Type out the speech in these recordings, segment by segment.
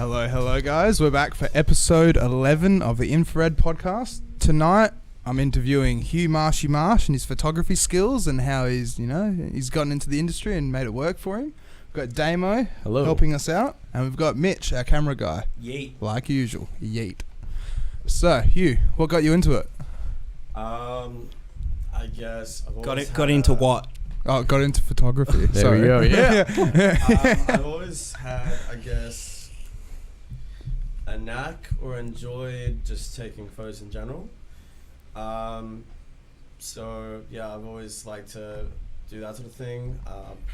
Hello guys. We're back for episode 11 of the Infra-Red podcast. Tonight, I'm interviewing Hugh Marsh and his photography skills and how he's gotten into the industry and made it work for him. We've got Damo helping us out, and we've got Mitch, our camera guy. Yeet. Like usual. Yeet. So, Hugh, what got you into it? I guess I've got into what? Oh, got into photography. There we go. Yeah. I've always had, I guess, a knack or enjoyed just taking photos in general. So yeah, I've always liked to do that sort of thing.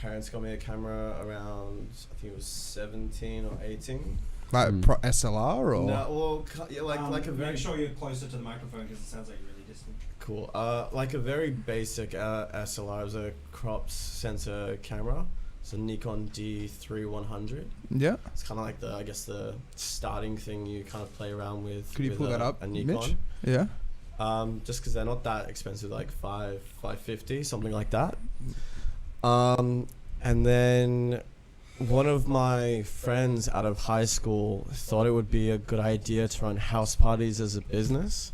Parents got me a camera around, I think it was 17 or 18. Like SLR or? No, well, like a very... Make sure you're closer to the microphone because it sounds like you're really distant. Cool. Like a very basic SLR. It was a cropped sensor camera. It's a Nikon D3100. Yeah. It's kind of like the starting thing you kind of play around with. Could you pull that up, a Nikon? Mitch? Yeah. Just because they're not that expensive, like $550, something like that. And then one of my friends out of high school thought it would be a good idea to run house parties as a business.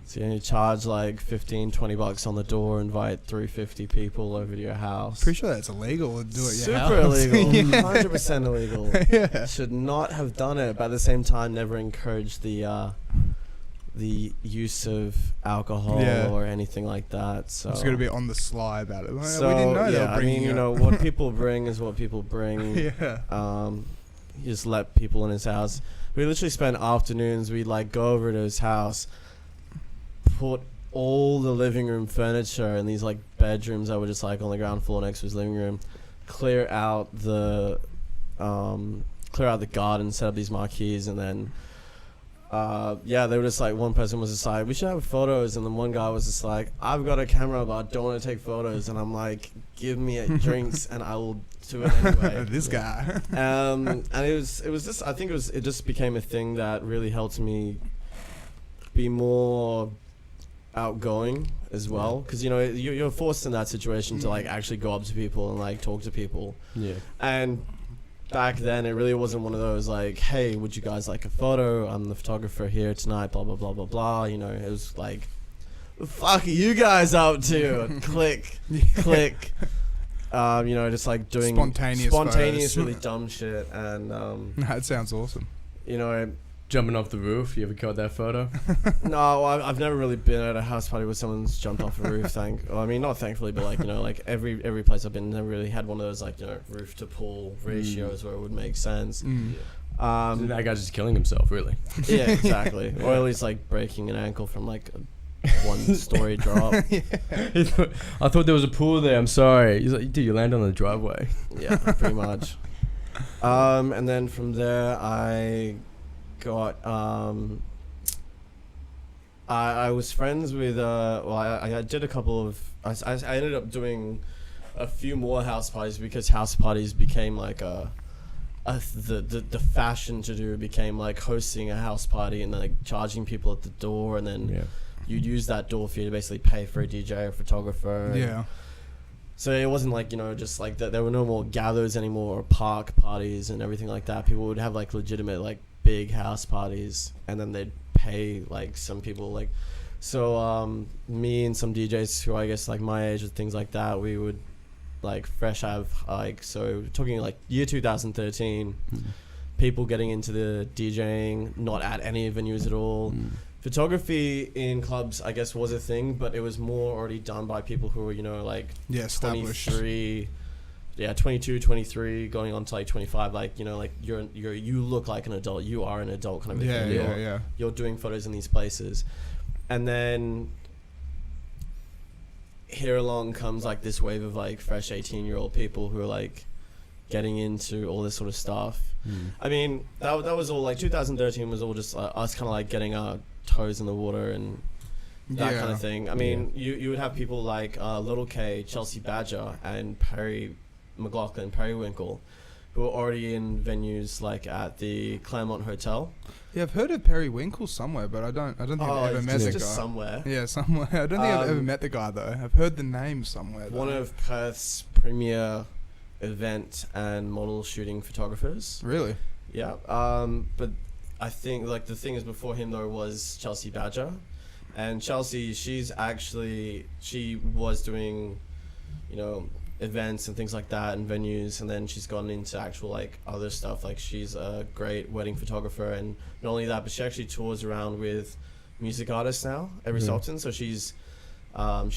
So you charge like $15-20 on the door, invite 350 people over to your house. Pretty sure that's illegal to do it. Super illegal. Yeah. 100% illegal. Yeah. Should not have done it, but at the same time never encourage the use of alcohol or anything like that. So it's going to be on the sly about it. So, we didn't know they were bringing what people bring is what people bring. Yeah. You just let people in his house. We literally spent afternoons, we'd like go over to his house, put all the living room furniture in these like bedrooms that were just like on the ground floor next to his living room, clear out the garden, set up these marquees, and then they were just like, one person was just like, we should have photos, and then one guy was just like, I've got a camera but I don't want to take photos, and I'm like, give me drinks and I will do it anyway. This guy. And it was just, I think it just became a thing that really helped me be more outgoing as well, because you're forced in that situation to like actually go up to people and like talk to people. And back then it really wasn't one of those like, hey, would you guys like a photo, I'm the photographer here tonight, blah blah blah blah blah. It was like, the fuck are you guys up to? Click. Just like doing spontaneous really dumb shit. And that sounds awesome. Jumping off the roof, you ever caught that photo? No, I've never really been at a house party where someone's jumped off a roof. Not thankfully, but like every place I've been, never really had one of those like roof to pool ratios where it would make sense. So that guy's just killing himself, really. Yeah, exactly. Or at least like breaking an ankle from like a one-story drop. I thought there was a pool there. I'm sorry. He's like, dude, you land on the driveway. Yeah, pretty much. And then from there, I got I was friends with I did a couple of I ended up doing a few more house parties, because house parties became like the fashion to do. It became like hosting a house party and then like charging people at the door, and then you'd use that door fee to basically pay for a DJ or photographer. Yeah. So it wasn't like, just like that. There were no more gathers anymore, or park parties and everything like that. People would have like legitimate like big house parties, and then they'd pay like some people like, so me and some DJs who I guess like my age and things like that, we would like fresh have like, so talking like year 2013, people getting into the DJing, not at any venues at all. Photography in clubs, I guess, was a thing, but it was more already done by people who were, established. 23, 22, 23, going on to like 25, like, like you look like an adult, you are an adult kind of a thing. You're doing photos in these places. And then here along comes like this wave of like fresh 18-year-old people who are like getting into all this sort of stuff. I mean, that was all like 2013 was all just us kind of like getting our toes in the water and that kind of thing. I mean, you would have people like Little K, Chelsea Badger, and Perry Winkle, who are already in venues like at the Claremont Hotel. Yeah, I've heard of Perry Winkle somewhere, but I don't think I've ever met the guy. Just somewhere. Yeah, somewhere. I don't think I've ever met the guy though. I've heard the name somewhere. One of Perth's premier event and model shooting photographers. Really? Yeah. But I think like the thing is before him though was Chelsea Badger, and Chelsea, she was doing, you know, events and things like that and venues, and then she's gone into actual like other stuff. Like she's a great wedding photographer, and not only that, but she actually tours around with music artists now every so often. So she's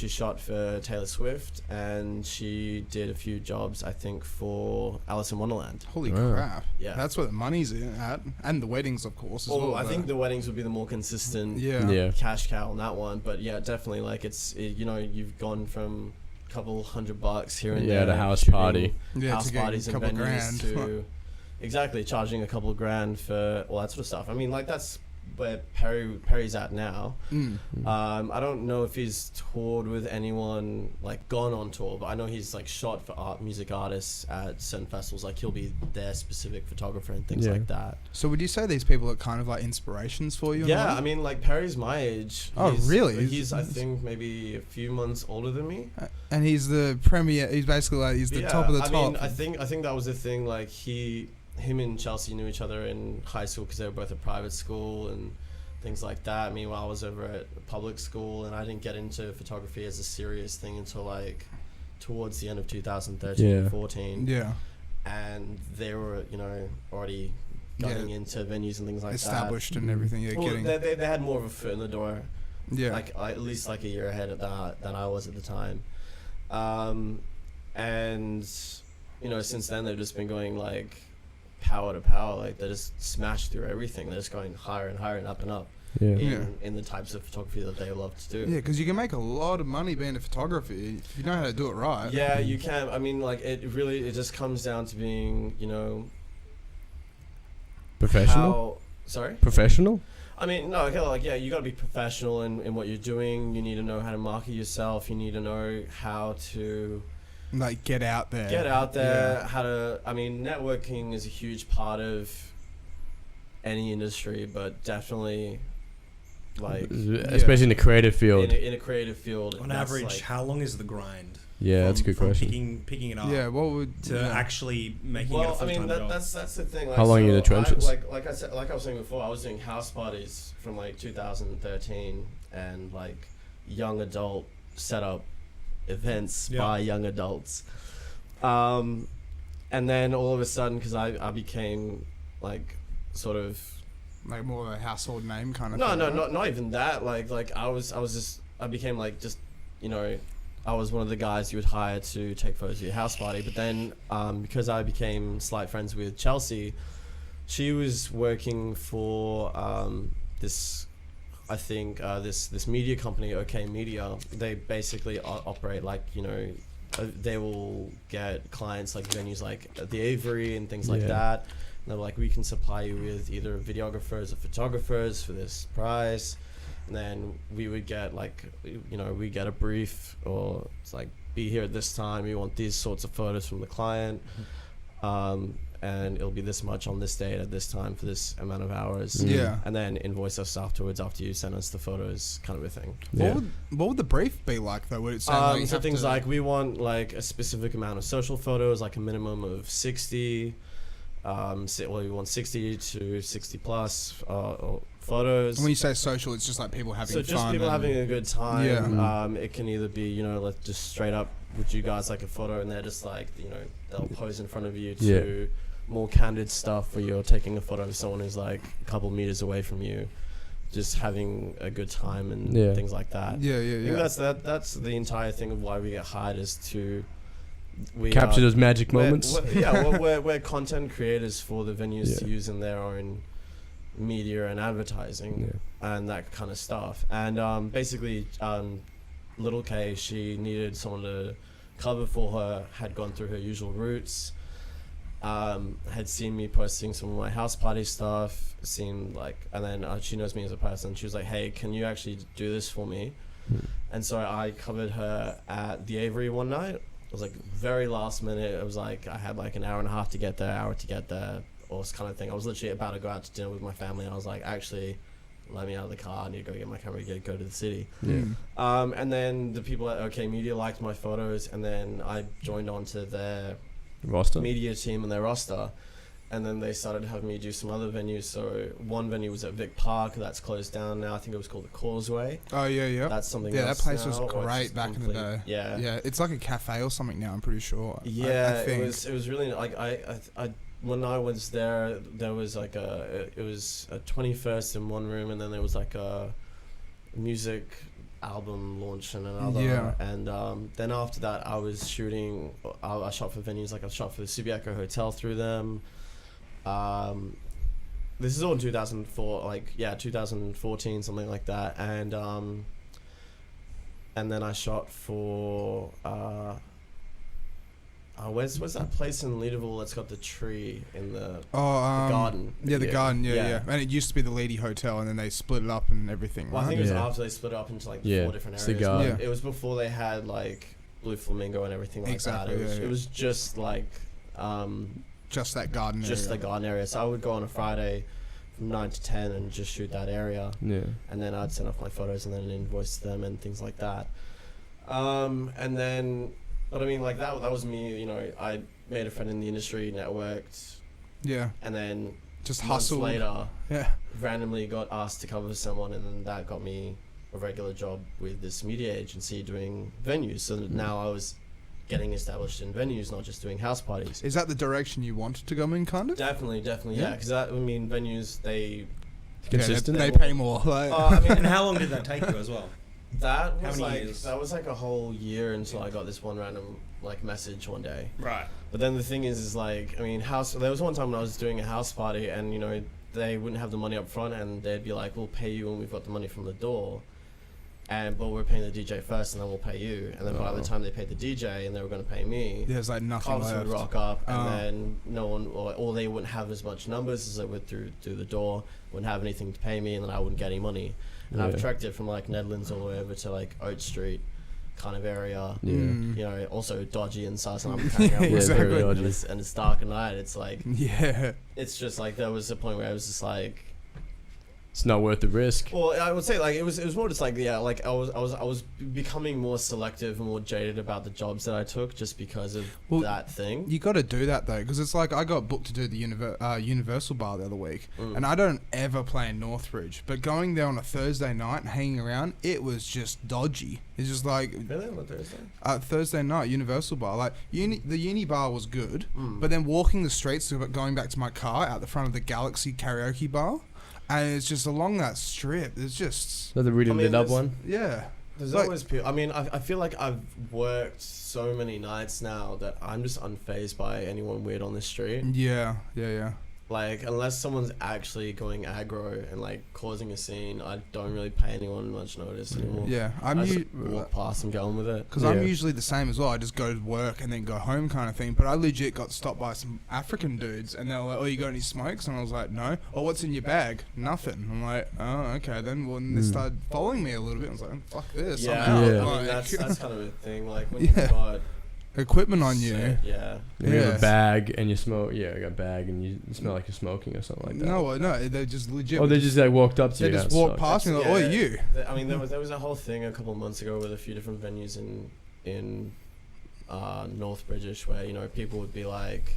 shot for Taylor Swift, and she did a few jobs I think for Alice in Wonderland. Holy crap! Yeah, that's where the money's at, and the weddings, of course. I think the weddings would be the more consistent cash cow on that one. But yeah, definitely like you know, you've gone from a couple $100 here and there at a house party, house parties and venues to exactly charging a couple of grand for all that sort of stuff. I mean, like that's where Perry's at now. I don't know if he's toured with anyone, like gone on tour, but I know he's like shot for music artists at certain festivals. Like he'll be their specific photographer and things like that. So would you say these people are kind of like inspirations for you? Yeah, I mean, like Perry's my age. Really? He's I think maybe a few months older than me. And he's the premier. He's basically like he's the top of the top. I mean, I think that was the thing. Like him and Chelsea knew each other in high school because they were both at private school and things like that. Meanwhile, I was over at public school, and I didn't get into photography as a serious thing until like towards the end of 2013 and 14. Yeah. And they were, you know, already going into venues and things like established that. and everything. Yeah, well, they had more of a foot in the door. Yeah. Like at least like a year ahead of that than I was at the time. And you know, since then they've just been going like power to power. Like they just smash through everything. They're just going higher and higher and up in the types of photography that they love to do. Yeah, because you can make a lot of money being a photographer if you know how to do it right. Yeah, you can. I mean, like it just comes down to being, you know, professional. Sorry? Professional? I mean, no, okay, like, yeah, you got to be professional in what you're doing. You need to know how to market yourself. You need to know how to like get out there. How to, I mean, networking is a huge part of any industry, but definitely like especially in the creative field. In a creative field. On average, like, how long is the grind? Yeah, that's a good question. Picking it up. Yeah, what would actually making it a full-time job? That's the thing. Like, how long are you in the trenches? Like I was saying before, I was doing house parties from like 2013 and like young adult setup events by young adults. And then all of a sudden, because I became like sort of like more of a household name kind of thing. No, not even that. Like I became like just, you know, I was one of the guys you would hire to take photos of your house party. But then because I became slight friends with Chelsea, she was working for this media company, OK Media. They basically operate like, you know, they will get clients like venues like the Avery and things like that. And they're like, we can supply you with either videographers or photographers for this price. And then we would get like, you know, we get a brief, or it's like, be here at this time. We want these sorts of photos from the client. And it'll be this much on this date at this time for this amount of hours. Yeah. And then invoice us afterwards after you send us the photos, kind of a thing. Yeah. What would the brief be like though? Would it say like so things like, we want like a specific amount of social photos, like a minimum of 60. We want 60 to 60 plus photos. When you say social, it's just like people having fun. So just people having a good time. Yeah. It can either be, you know, like just straight up with you guys like a photo, and they're just like, you know, they'll pose in front of you, to more candid stuff where you're taking a photo of someone who's like a couple meters away from you, just having a good time and things like that. I think that's the entire thing of why we get hired, is to capture those magic moments. We're content creators for the venues to use in their own media and advertising and that kind of stuff. And basically, Little K, she needed someone to cover for her, had gone through her usual routes, had seen me posting some of my house party stuff, and then she knows me as a person. She was like, hey, can you actually do this for me? And so I covered her at the Avery one night. It was like very last minute. It was like I had like an hour and a half to get there, or this kind of thing. I was literally about to go out to dinner with my family, and I was like, actually, let me out of the car. I need to go get my camera, go to the city. And then the people at OK Media liked my photos, and then I joined onto their roster, media team and their roster. and then they started having me do some other venues. So one venue was at Vic Park, that's closed down now. I think it was called the Causeway. Oh yeah. That's something. Yeah, else that place now, was or it's great just back in the day. Yeah. Yeah, it's like a cafe or something now. I'm pretty sure. Yeah, I think. it was really like I when I was there was like it was a 21st in one room, and then there was like a music album launch in another. Yeah. And then after that, I was shooting. I shot for venues, like I shot for the Subiaco Hotel through them. This is all in 2004, 2014, something like that. And then I shot for where's that place in Leaderville that's got the tree in the garden? Yeah, the garden. Yeah, Yeah. yeah. And it used to be the Lady Hotel, and then they split it up and everything. Well, I right? think it was Yeah. after they split it up into like Yeah, 4 different it's the areas. garden. But Yeah. it was before they had like Blue Flamingo and everything like Exactly, that. yeah. It was just like Just that garden area. just the garden area. So I would go on a Friday from 9 to 10 and just shoot that area. Yeah. And then I'd send off my photos and then invoice them and things like that. And then, but I mean, like that was me, you know, I made a friend in the industry, networked, Yeah. and then Just months hustled. later, Yeah. randomly got asked to cover for someone, and then that got me a regular job with this media agency doing venues. So now I was getting established in venues, not just doing house parties. Is that the direction you wanted to go in, kind of? Definitely, Yeah. yeah. Because venues, they Consistent. Yeah, they pay more. Like, I mean, And how long did that take you as well? that How was many like years? that was like a whole year until I got this one random like message one day. Right. But then the thing is like, I mean, there was one time when I was doing a house party, and you know, they wouldn't have the money up front, and they'd be like, we'll pay you when we've got the money from the door, but we're paying the DJ first, and then we'll pay you. And then by the time they paid the DJ and they were going to pay me, there's like nothing cops left. would rock up, and Oh. then no one, or they wouldn't have as much numbers as they would through the door, wouldn't have anything to pay me, and then I wouldn't get any money. And I've Yeah. trekked it from like Nedlands all the way over to like Oat Street kind of area. Yeah. Mm. You know, also dodgy and sus, and I'm carrying around Yeah, exactly. and it's dark at night. It's like, Yeah. it's just like, there was a point where I was just like, It's not worth the risk. well, I would say like it was more just like, yeah, like I was becoming more selective and more jaded about the jobs that I took just because of that thing. You got to do that though, because it's like I got booked to do the Universal Bar the other week, and I don't ever play in Northbridge, but going there on a Thursday night and hanging around, it was just dodgy. It's just like Really? On Thursday? Thursday night Universal Bar, like the Uni Bar was good, Mm. but then walking the streets, going back to my car out the front of the Galaxy Karaoke Bar, and it's just along that strip. There's just Is that the really I mean, lit up there's- one? yeah. There's Like- always people. I mean, I feel like I've worked so many nights now that I'm just unfazed by anyone weird on the street. Yeah. Like, unless someone's actually going aggro and like causing a scene, I don't really pay anyone much notice anymore. Yeah. I just walk past and get on with it. Because Yeah. I'm usually the same as well. I just go to work and then go home kind of thing. But I legit got stopped by some African dudes, and they were like, "Oh, you got any smokes?" And I was like, "No." "Oh, what's in your bag?" "Nothing." I'm like, "Oh, okay." Then when they started following me a little bit, I was like, "Fuck this." Yeah, I'm out. Yeah. I mean, Like, that's kind of a thing. Like when Yeah. you've got equipment on you. yeah. When you have Yeah. a bag and you smoke, I got a bag and you smell like you're smoking or something like that. No, they just legit. Oh, they just like walked up to they you. just That's walked fucked. past me like, "Oh, you." I mean, there was a whole thing a couple of months ago with a few different venues in Northbridge where, you know, people would be like,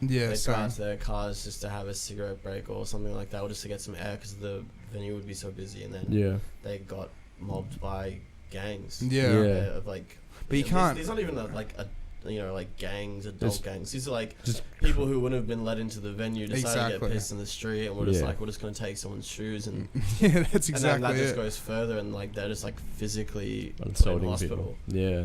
Yeah, they'd so go out to their cars just to have a cigarette break or something like that, or just to get some air because the venue would be so busy, and then Yeah. they got mobbed by gangs. Yeah. Of like, But you these- can't- These aren't even like gangs, adult Just- gangs. These are like just- people who wouldn't have been let into the venue decided to Exactly. get pissed in the street, and we're just Yeah. like, we're just gonna take someone's shoes and. yeah, that's And exactly then that just it. goes further, and like they're just like physically put in Insulting hospital. people. Yeah.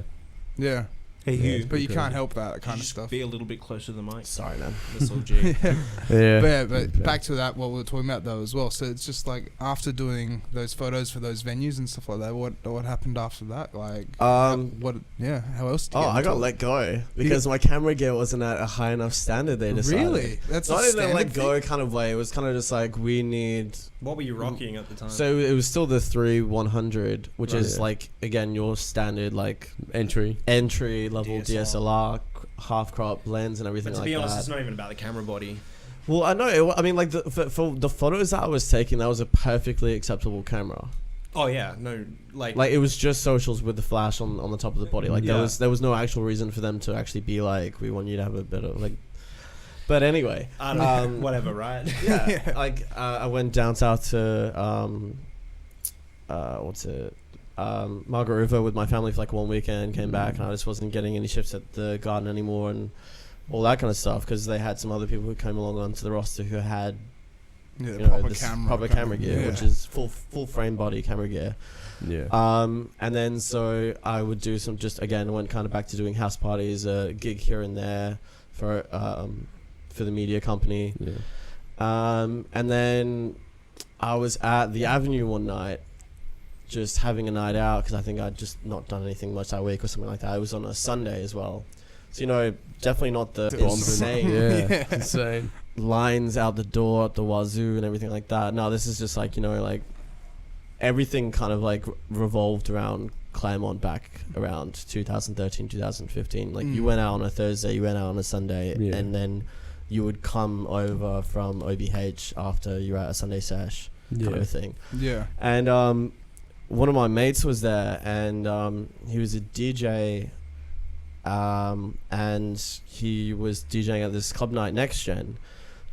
Yeah, Hey, Yeah, Hugh. it's but you pretty can't crazy. help that Could kind you of just stuff. be a little bit closer to the mic? Sorry, man. That's all G. yeah. Yeah. But back to that, what we were talking about though as well. So it's just like after doing those photos for those venues and stuff like that, what happened after that? Like, how else? Did you Oh, get I got into it? let go because my camera gear wasn't at a high enough standard. They decided. Really? That's Not a in a standard let go thing? kind of way. It was kind of just like we need. What were you rocking at the time? So it was still the 3-100, which Right, is yeah. like again your standard like Entry. entry level DSLR. DSLR half crop lens and everything but to like be honest, that. it's not even about the camera body. Well, I know. I mean, like for the photos that I was taking, that was a perfectly acceptable camera. Oh yeah, no, like Like it was just socials with the flash on the top of the body. Like Yeah. there was no actual reason for them to actually be like, we want you to have a bit of like. But anyway, I don't know, whatever, right? yeah, like I went down south to Margaret River with my family for like one weekend. Came back and I just wasn't getting any shifts at the garden anymore and all that kind of stuff because they had some other people who came along onto the roster who had proper camera gear, which is full frame body camera gear. Yeah. And then so I would do some I went kind of back to doing house parties, a gig here and there for the media company. Yeah. And then I was at the Avenue one night, just having a night out because I think I'd just not done anything much that week or something like that. It was on a Sunday as well. So, definitely not the insane Insane lines out the door at the wazoo and everything like that. No, this is just like, like everything kind of like revolved around Claremont back around 2013, 2015. Like you went out on a Thursday, you went out on a Sunday, and then you would come over from OBH after you were at a Sunday sesh kind of thing. Yeah. And one of my mates was there and he was a DJ and he was DJing at this club night Next Gen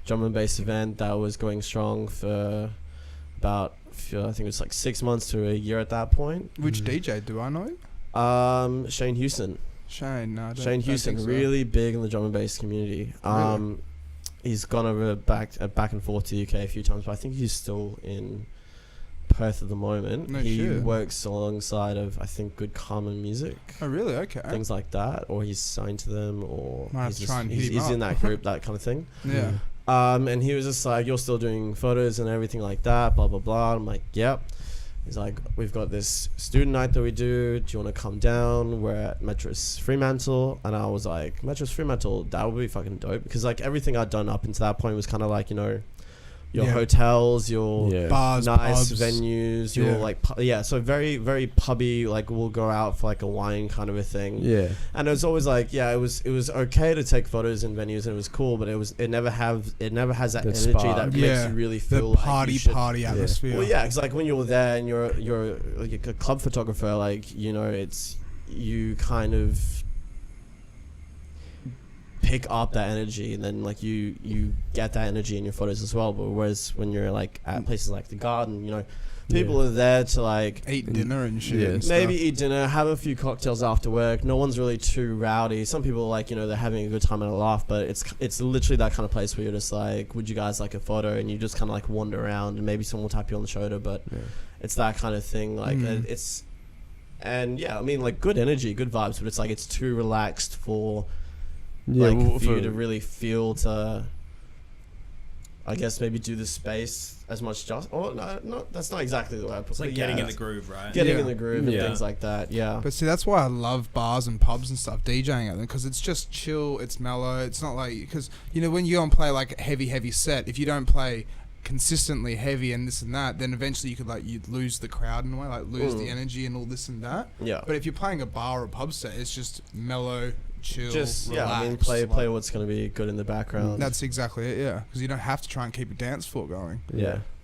drum and bass event that was going strong for about I think it was like 6 months to a year at that point. Which DJ do I know? Shane Houston. Shane Houston, really big in the drum and bass community. Really? He's gone over back and forth to the UK a few times, but I think he's still in Perth at the moment. He works alongside of I think Good Karma Music. Oh really? Okay. Things like that, or he's signed to them, or he's in that group, that kind of thing. Yeah. And he was just like, "You're still doing photos and everything like that, blah blah blah." I'm like, "Yep." He's like, "We've got this student night that we do. Do you want to come down? We're at Metros Fremantle." And I was like, "Metros Fremantle, that would be fucking dope." Because like everything I'd done up until that point was kind of like, your hotels, your bars, nice pubs, venues, your so very, very pubby, like we'll go out for like a wine kind of a thing. Yeah. And it was always like, it was okay to take photos in venues and it was cool, but it never has that energy spark. that makes you really feel the party atmosphere. Well, yeah, it's like when you're there and you're like a club photographer, like, it's, you kind of pick up that energy and then like you get that energy in your photos as well. But whereas when you're like at places like the garden, people are there to like eat dinner and shit. Maybe eat dinner, have a few cocktails after work. No one's really too rowdy. Some people like, they're having a good time and a laugh, but it's literally that kind of place where you're just like, would you guys like a photo? And you just kind of like wander around and maybe someone will tap you on the shoulder, but it's that kind of thing. Like it's, and I mean like good energy, good vibes, but it's like it's too relaxed for for you to really feel to, I guess, maybe do the space as much that's not exactly the way I put it. It's like getting in the groove, right? Getting in the groove and things like that, But see, that's why I love bars and pubs and stuff, DJing at them, because it's just chill, it's mellow, it's not like, because, when you go and play like a heavy set, if you don't play consistently heavy and this and that, then eventually you'd lose the crowd in a way, like lose the energy and all this and that. Yeah. But if you're playing a bar or pub set, it's just mellow, chill, just relax, play what's going to be good in the background. That's exactly it, because you don't have to try and keep a dance floor going.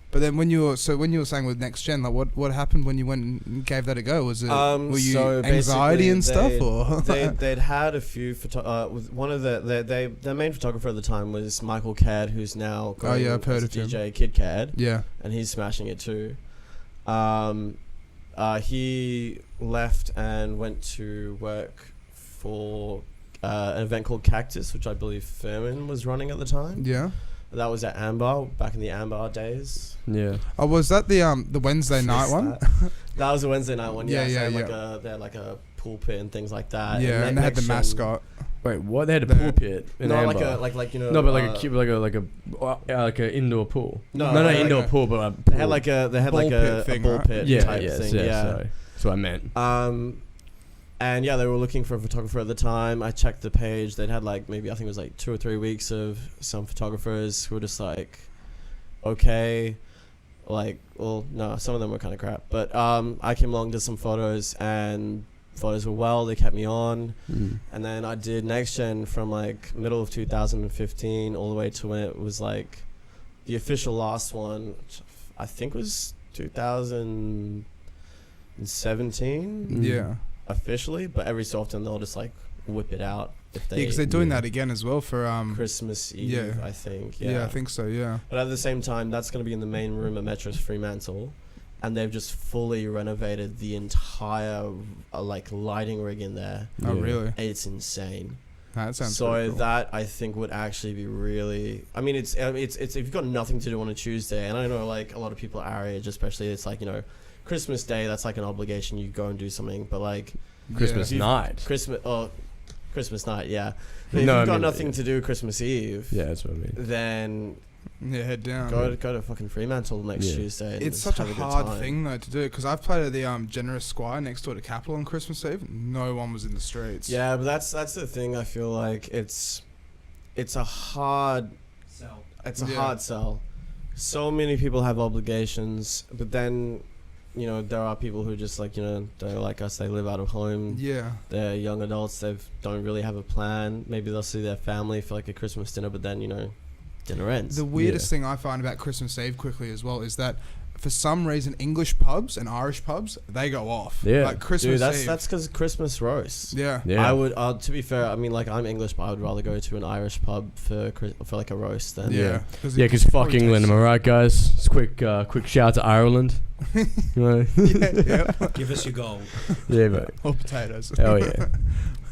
But then when you were saying with Next Gen, like what happened when you went and gave that a go? Was it were you anxiety and stuff, or they'd had a few with one of their main photographer at the time was Michael Cadd, who's now I've heard of DJ him. Kid Cadd, and he's smashing it too. He left and went to work for an event called Cactus, which I believe Furman was running at the time. That was at Amber, back in the Amber days. Oh, was that the Wednesday night one? That was a Wednesday night one. They had like a pool pit and things like that. And they had the mascot. Wait, what? They had a pool pit in Amber? No, like a indoor pool. No, indoor pool, but they had like a ball pit type thing. Sorry. That's what I meant. And they were looking for a photographer at the time. I checked the page. They'd had like maybe I think it was like 2 or 3 weeks of some photographers who were just like, okay, like, well, no, some of them were kind of crap. But I came along, did some photos, and photos were well. They kept me on, and then I did Next Gen from like middle of 2015 all the way to when it was like the official last one, which I think was 2017. Yeah. Officially, but every so often they'll just like whip it out if they because they're doing that again as well for Christmas Eve, yeah. I think. Yeah, I think so. Yeah. But at the same time, that's going to be in the main room at Metro's Fremantle, and they've just fully renovated the entire like lighting rig in there. Oh, really? It's insane. That sounds So pretty cool. that I think would actually be really. I mean, it's if you've got nothing to do on a Tuesday, and I know like a lot of people our age, especially, it's like, you know, Christmas Day, that's like an obligation. You go and do something, but like Christmas night. Christmas night, yeah. But if No, I you've got mean, nothing to do Christmas Eve, Yeah, that's what I mean. then Yeah, head down. go to fucking Fremantle next Yeah. Tuesday. And It's just such a have good hard time. thing though to do because I've played at the Generous Squire next door to Capitol on Christmas Eve. No one was in the streets. Yeah, but that's the thing. I feel like it's a hard Sell. it's a Yeah. hard sell. So many people have obligations, but then, you know, there are people who just like, you know, they're like us. They live out of home. Yeah. They're young adults. They don't really have a plan. Maybe they'll see their family for like a Christmas dinner, but then, you know, dinner ends. The weirdest thing I find about Christmas Eve quickly as well is that for some reason English pubs and Irish pubs, they go off. Yeah. Like Christmas Dude, Eve. that's because Christmas roast. Yeah. Yeah. I would. To be fair, I mean, like, I'm English, but I would rather go to an Irish pub for like a roast than. Yeah. Yeah, because fuck England, am I right, guys? Just quick shout out to Ireland. You know? yeah. Give us your goal. Yeah, mate. Or potatoes. Oh yeah.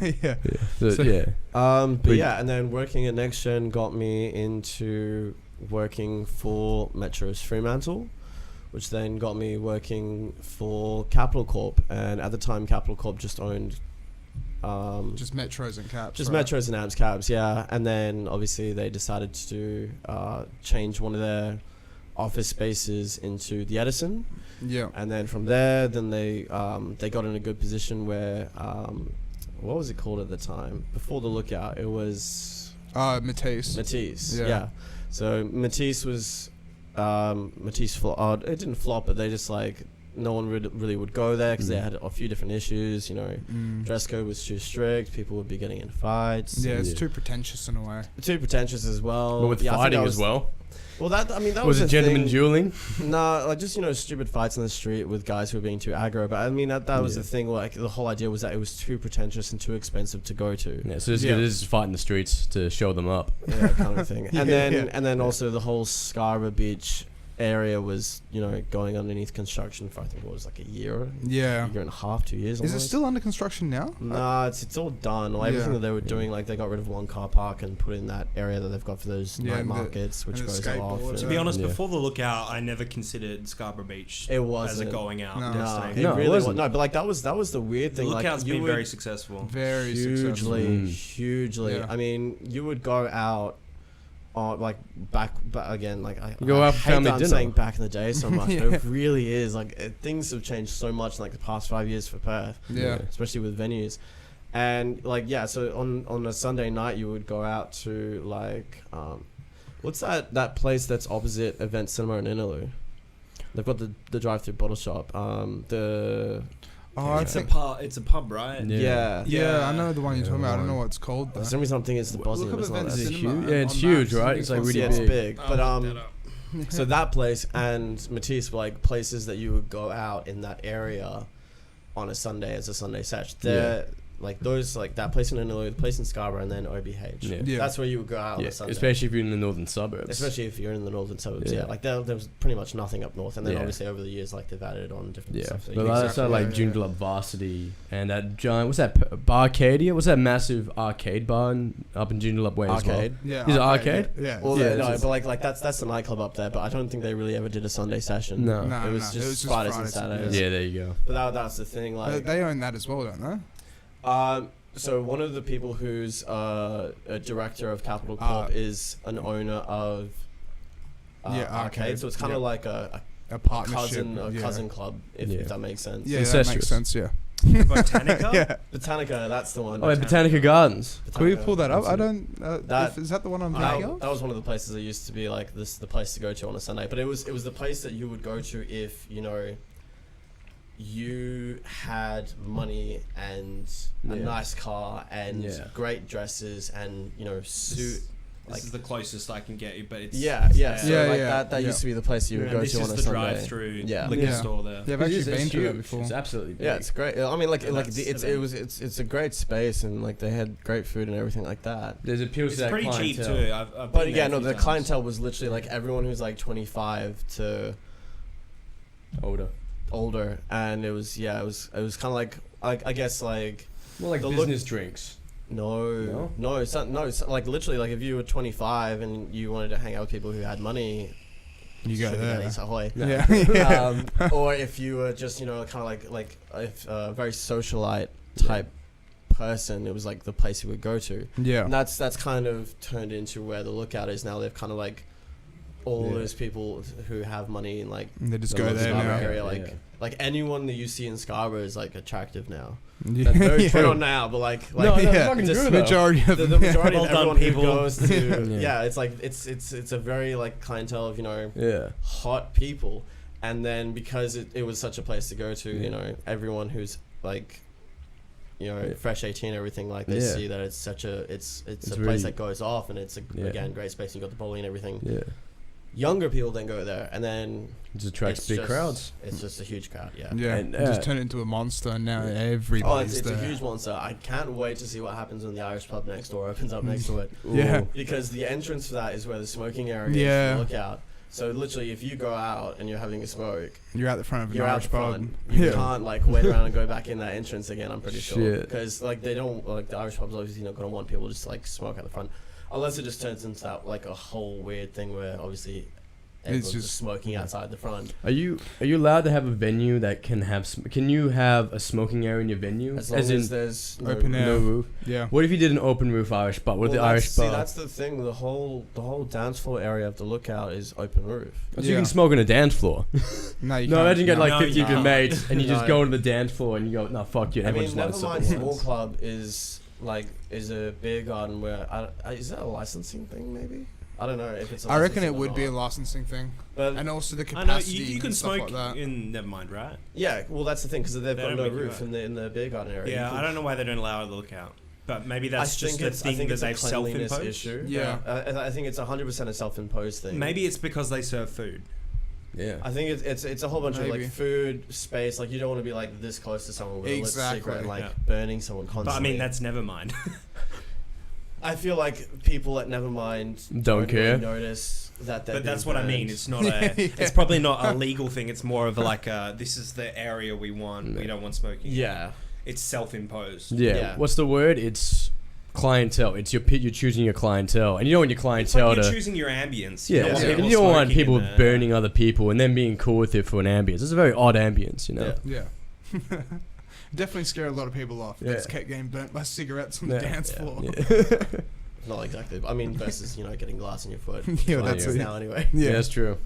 yeah. Yeah. So, So- yeah. But But- yeah, and then working at Next Gen got me into working for Metro's Fremantle, which then got me working for Capital Corp. And at the time, Capital Corp just owned Just metros and caps. just right? Metros and Abs Cabs, yeah. And then obviously they decided to change one of their office spaces into the Edison. Yeah. And then from there, then they got in a good position where what was it called at the time? Before the Lookout, it was Matisse. Matisse. Yeah. Yeah. So Matisse was Matisse flop. It didn't flop, but they just like no one really would go there because they had a few different issues. You know, dress code was too strict. People would be getting in fights. Yeah, it's Yeah. too pretentious in a way. Too pretentious as well. But with Yeah, I think fighting that as was- well. Well, that was Was the it gentleman thing. dueling? Nah, like just, you know, stupid fights in the street with guys who were being too aggro. But I mean, that was Yeah. the thing. Like the whole idea was that it was too pretentious and too expensive to go to. Yeah, so it's Yeah. good to just fight in the streets to show them up. Yeah, kind of thing. Yeah, And then also the whole Scarborough Beach area was, you know, going underneath construction for I think it was like a year Yeah. and a half, 2 years. Is it almost. still under construction now? Nah, it's all done. Like, everything Yeah. that they were doing, like they got rid of one car park and put in that area that they've got for those Yeah, night and the- markets, which and the goes off. skateboards. and- To be honest, Yeah. before the Lookout, I never considered Scarborough Beach It as a wasn't. going out No. No, destination. it No, it really was wasn't. no, but like that was the weird The thing. Like Lookout's you been would very successful. Very successful. hugely. Yeah. I mean, you would go out on like back again. Like I You go out for hate family that I'm dinner. saying back in the day so much. Yeah. But it really is like things have changed so much in like the past 5 years for Perth. Yeah. Especially with venues. And like yeah, so on a Sunday night you would go out to like what's that place that's opposite Event Cinema in Innaloo? They've got the drive-through bottle shop. Oh, I It's think. a pub, right? Yeah. Yeah, I know the one you're Yeah, talking about. I don't the know one. what it's called though. For some reason I'm thinking it's the Look Bosnian. up It's not. Event It's Cinema huge. Yeah, it's on huge, Maps. right? It's like really yeah, it's big. big. But I'll look that up. so that place and Matisse were like places that you would go out in that area on a Sunday as a Sunday sesh. They're like those, like that place in Innaloo, the place in Scarborough, and then OBH. Yeah. Yeah. That's where you would go out on Yeah, a Sunday. especially if you're in the northern suburbs. Especially if you're in the northern suburbs, yeah. Yeah. Like there was pretty much nothing up north, and then Yeah. obviously over the years, like they've added on different Yeah, stuff. but that's Exactly, like yeah, Joondalup Varsity and that giant. What's that? Barcadia? What's that massive arcade bar up in Joondalup Way as well? Arcade. Yeah. Is it arcade? Yeah. Well, Yeah, no, it's but like that's the nightclub up there. But I don't think they really ever did a Sunday session. No. No, it was no, just Fridays and Saturdays. Yeah, there you go. But that's the thing. Like They own that as well, don't they? So one of the people who's a director of Capital Corp is an owner of Arcade. So it's kind of like a A partnership. cousin club, if Yeah. that makes sense. Yeah, that makes Incestuous. sense. Yeah. Botanica? Yeah. Botanica, that's the one. Oh, yeah, Botanica Gardens. Can we Botanica. pull that up? That's I it. don't. That- Is that the one I'm That, thinking of? that was one of the places that used to be like the place to go to on a Sunday. But it was the place that you would go to if you had money and a Yeah. nice car and Yeah. great dresses and suit. This is the closest I can get you, but it's So Yeah, like yeah, that yeah. used to be the place you would go this to is on a the Sunday. drive-through Yeah. liquor Yeah. store there. Yeah, I've actually It's been to that huge. before. It's absolutely big. Yeah, it's great. I mean, like Yeah, like that's it's the it's a great space, and like they had great food and everything like that. There's appeals It's to that pretty cheap clientele. too. I've But been yeah, there no, a few the times. clientele was literally like everyone who's like 25 to Older. older, and it was kind of like I guess like More like The business drinks. no, it's like literally like if you were 25 and you wanted to hang out with people who had money, You go sugar there. daddies, ahoy. Yeah. Yeah. Or if you were just kind of like if a very socialite type person, it was like the place you would go to. Yeah. And that's kind of turned into where the Lookout is now. They've kind of like all Yeah. those people who have money and like And they just the go there Scarborough now. area, Yeah. like anyone that you see in Scarborough is like attractive now. Yeah. That's very Yeah. true. Not now, but like No, yeah. fucking just true, though. Majority of the them. majority Well of done, everyone people. who goes to Yeah. it's like it's a very like clientele of Yeah. hot people, and then because it was such a place to go to, Yeah. everyone who's like Yeah. fresh 18 everything, like they Yeah. see that it's such a it's It's a really- place that goes off, and it's Yeah. again great space, and you got the bowling and everything. Yeah. Younger people then go there, and then It just attracts it's big just- crowds. It's just a huge crowd. Yeah. Yeah. And, just uh, turn it into a monster, and now Oh, everybody's it's there. a huge monster. I can't wait to see what happens when the Irish pub next door opens up next to it. Yeah. Ooh. Because the entrance for that is where the smoking area is Yeah. for the Lookout. So literally, if you go out and you're having a smoke, You're out the front of an you're out Irish the pub. front. You Yeah. can't like wait around and go back in that entrance again. I'm pretty sure, Shit. because like they don't like the Irish pubs obviously not gonna want people to just like smoke out the front, unless it just turns into that like a whole weird thing where obviously everyone's just just- smoking outside the front. Are you allowed to have a venue that can have? Can you have a smoking area in your venue? As long as there's no open roof. air. no roof. Yeah. What if you did an open roof Irish bar? What if Well, the Irish that's- see, bar? that's the thing. The whole dance floor area of the Lookout is open roof. So you Yeah. can smoke on a dance floor. No, you No, can't. imagine getting like No, 50 of your you mates and you just No. go to the dance floor and you go, no, fuck you. And I everyone mean, just never lights mind. up. Small club is a beer garden where is that a licensing thing? Maybe I don't know if it's. I reckon it licensing or would be a not. licensing thing, But and also the I know capacity you can and stuff smoke like that. in Nevermind, right? yeah, well that's the thing because they've They got don't no make you roof right. in the beer garden area. Yeah, You I could- don't know why they don't allow it at the Lookout, but maybe that's just the I thing think that it's a they've cleanliness self-imposed. issue. Yeah. I think it's 100% a self-imposed thing. Maybe it's because they serve food. Yeah. I think it's a whole bunch of Maybe. like food space. Like you don't want to be like this close to someone with a lit Exactly. cigarette and like Yeah. burning someone constantly. But I mean, that's Nevermind. I feel like people at Nevermind Don't care. really notice that. But that's what I mean. burned. It's not a. It's probably not a legal thing. It's more of a, like a. This is the area we want. We don't want smoking. Yeah. It's self-imposed. Yeah. Yeah. What's the word? It's clientele. It's your pit. You're choosing your clientele, and you don't want your It's clientele like you're to. choosing your ambience. Yeah, Yeah. and Yeah. you don't want smoking people in the- burning other people and then being cool with it for an ambience. It's a very odd ambience, you know. Yeah. Yeah. Definitely scare a lot of people off. Yeah. It's kept getting burnt by cigarettes on Yeah. the dance Yeah. floor. Yeah. Not exactly. I mean, versus getting glass in your foot. Yeah, Like that's it is it. now anyway. Yeah, Yeah, that's true.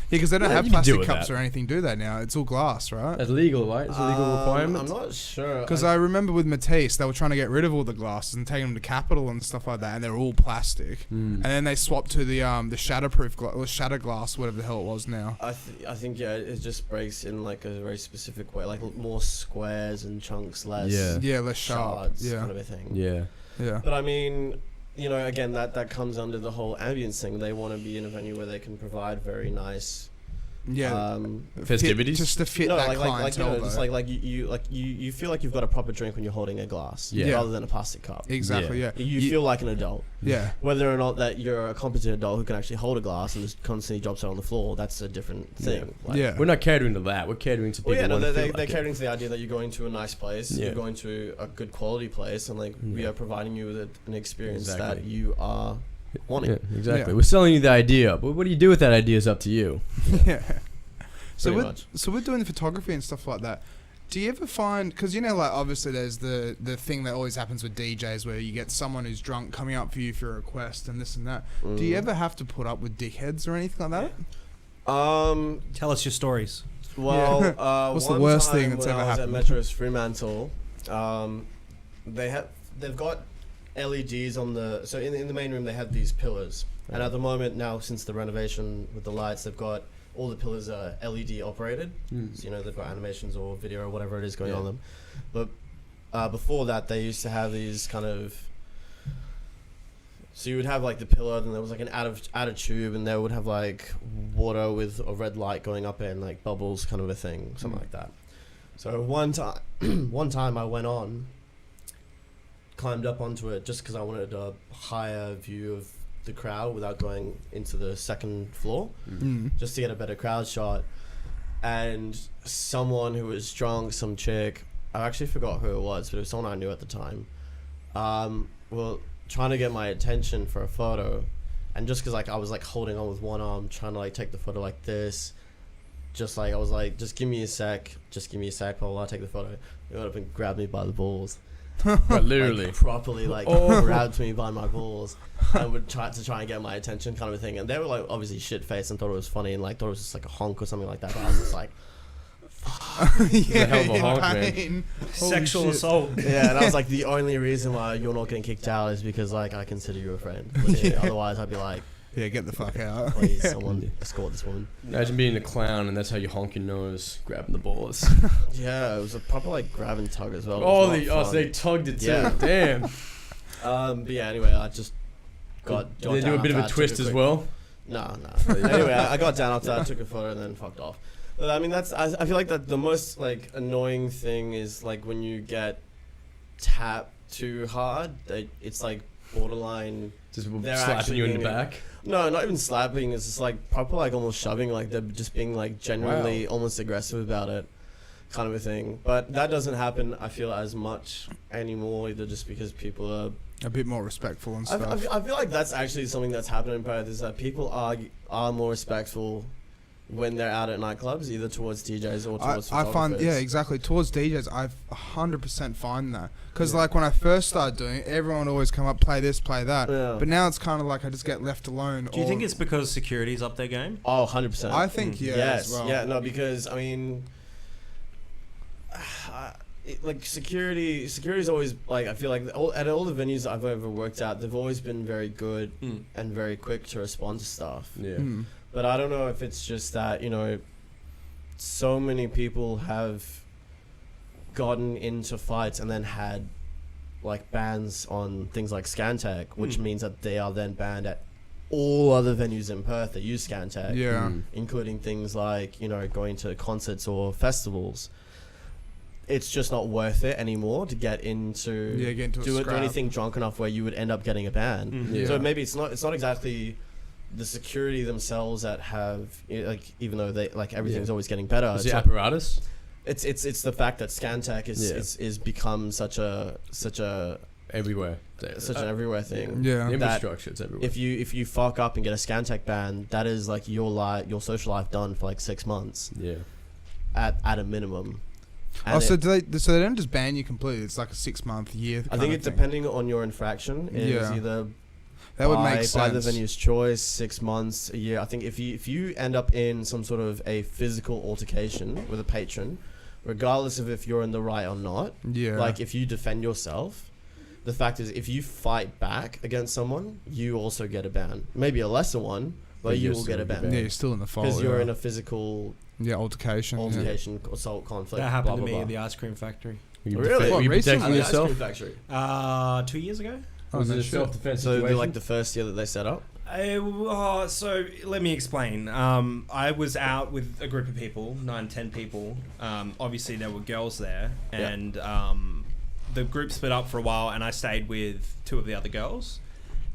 because they don't Yeah, have you can deal plastic with cups that. or anything, do they? Now it's all glass, right? That's legal, right? It's a legal requirement. I'm not sure. Because I remember with Matisse, they were trying to get rid of all the glasses and taking them to Capital and stuff like that, and they're all plastic. And then they swapped to the shatterproof glass, or shatter glass, whatever the hell it was now. I think it just breaks in like a very specific way, like more squares and chunks, less Yeah. Yeah, less sharp. shards, Yeah, kind of a thing. Yeah. yeah, But I mean, again, that comes under the whole ambience thing. They want to be in a venue where they can provide very nice, yeah. Festivities? just to fit no, that like clientele. just though. like you feel like you've got a proper drink when you're holding a glass, Yeah. rather than a plastic cup. Exactly. Yeah. You feel like an adult. Yeah. Whether or not that you're a competent adult who can actually hold a glass and just constantly drops it on the floor, that's a different thing. Like, Yeah. We're not catering to that. We're catering to people. Well, yeah, no, who wanna they're feel like it. catering to the idea that you're going to a nice place, Yeah. you're going to a good quality place, and like we Yeah. are providing you with an experience that Exactly. you are wanting. Yeah, exactly. Yeah. We're selling you the idea, but what do you do with that idea is up to you. Yeah. So Pretty we're, much. so we're doing the photography and stuff like that. Do you ever find, because like obviously there's the thing that always happens with DJs where you get someone who's drunk coming up for you for a request and this and that. Do you ever have to put up with dickheads or anything like that? Tell us your stories. Well, Yeah. What's the one worst time thing that's when ever I was happened? at Metro's Fremantle, they've got LEDs on the in the main room they have these pillars, and at the moment now since the renovation with the lights they've got all the pillars are LED operated, so they've got animations or video or whatever it is going on them, but before that they used to have these kind of So you would have like the pillar, then there was like an outer tube, and there would have like water with a red light going up it and like bubbles, kind of a thing, something like that. So one time I went on, climbed up onto it just because I wanted a higher view of the crowd without going into the second floor, just to get a better crowd shot. And someone who was drunk, some chick, I actually forgot who it was, but it was someone I knew at the time, well, trying to get my attention for a photo. And just because like I was like holding on with one arm, trying to like take the photo like this, just like I was like, just give me a sec, while I take the photo. They went up and grabbed me by the balls. But literally. Like, properly like grabbed me by my balls and would try and get my attention, kind of a thing. And they were like obviously shit faced and thought it was funny and like thought it was just like a honk or something like that. But I was just like, Yeah, a hell of a honk, man. Sexual assault. yeah. And I was like, the only reason why you're not getting kicked out is because like I consider you a friend. Legit. Otherwise I'd be like, Yeah, get the fuck out. please someone escort this woman. Imagine being a clown and that's how you honk your nose, grabbing the balls. Yeah, it was a proper like grab and tug as well. Oh, So they tugged it too. Yeah. Damn. but yeah, anyway, I just got Did they do a down bit of after a that, twist took as quick- well? No. Anyway, I got down after that, took a photo, and then fucked off. But I mean, I feel like that the most like annoying thing is like when you get tapped too hard. It's like borderline. Just They're slapping actually you in the being- back? No, not even slapping. It's just like proper like almost shoving. Like they're just being like genuinely almost aggressive about it, kind of a thing. But that doesn't happen, I feel, as much anymore either, just because people are. A bit more respectful and I stuff. feel like that's actually something that's happening in Perth, is that people are more respectful when they're out at nightclubs, either towards DJs or towards I find, photographers. yeah, exactly. Towards DJs, I 100% find that. Because, like, when I first started doing it, everyone would always come up, play this, play that. Yeah. But now it's kind of like I just get left alone. Do you think it's because security's up their game? Oh, 100%. I think, yeah, yes. as well. Yeah, no, because, I mean... like security's always like, I feel like at all the venues I've ever worked at, they've always been very good and very quick to respond to stuff. Yeah. But I don't know if it's just that, you know, so many people have gotten into fights and then had like bans on things like Scantech, which means that they are then banned at all other venues in Perth that use Scantech, Yeah. including things like, you know, going to concerts or festivals. It's just not worth it anymore to get into do anything drunk enough where you would end up getting a ban. Yeah. So maybe it's not exactly the security themselves that have, like, even though they like everything's always getting better. Is the It's apparatus? it's the fact that Scantech is become such a Everywhere. an everywhere thing. Yeah. The That infrastructure, it's everywhere. If you fuck up and get a Scantech ban, that is like your social life done for like 6 months Yeah. at a minimum. And Oh, so they don't just ban you completely? It's like a 6-month, year. I think it's depending on your infraction. It is either that would make by sense. the venue's choice, 6 months, a year. I think if you end up in some sort of a physical altercation with a patron, regardless of if you're in the right or not, Yeah. like if you defend yourself, the fact is if you fight back against someone, you also get a ban. Maybe a lesser one, but you will get a ban. Yeah, you're still in the fold. Because you're in a physical altercation. assault, conflict. That happened blah, to blah, me at blah. the ice cream factory. Were you Really? were you What, recently? protecting At the ice yourself? cream factory. 2 years ago. Was no it a shit. self-defense So they're situation? like the first year that they set up. So let me explain. I was out with a group of people, 9-10 people. Obviously there were girls there, and the group split up for a while, and I stayed with 2 of the other girls.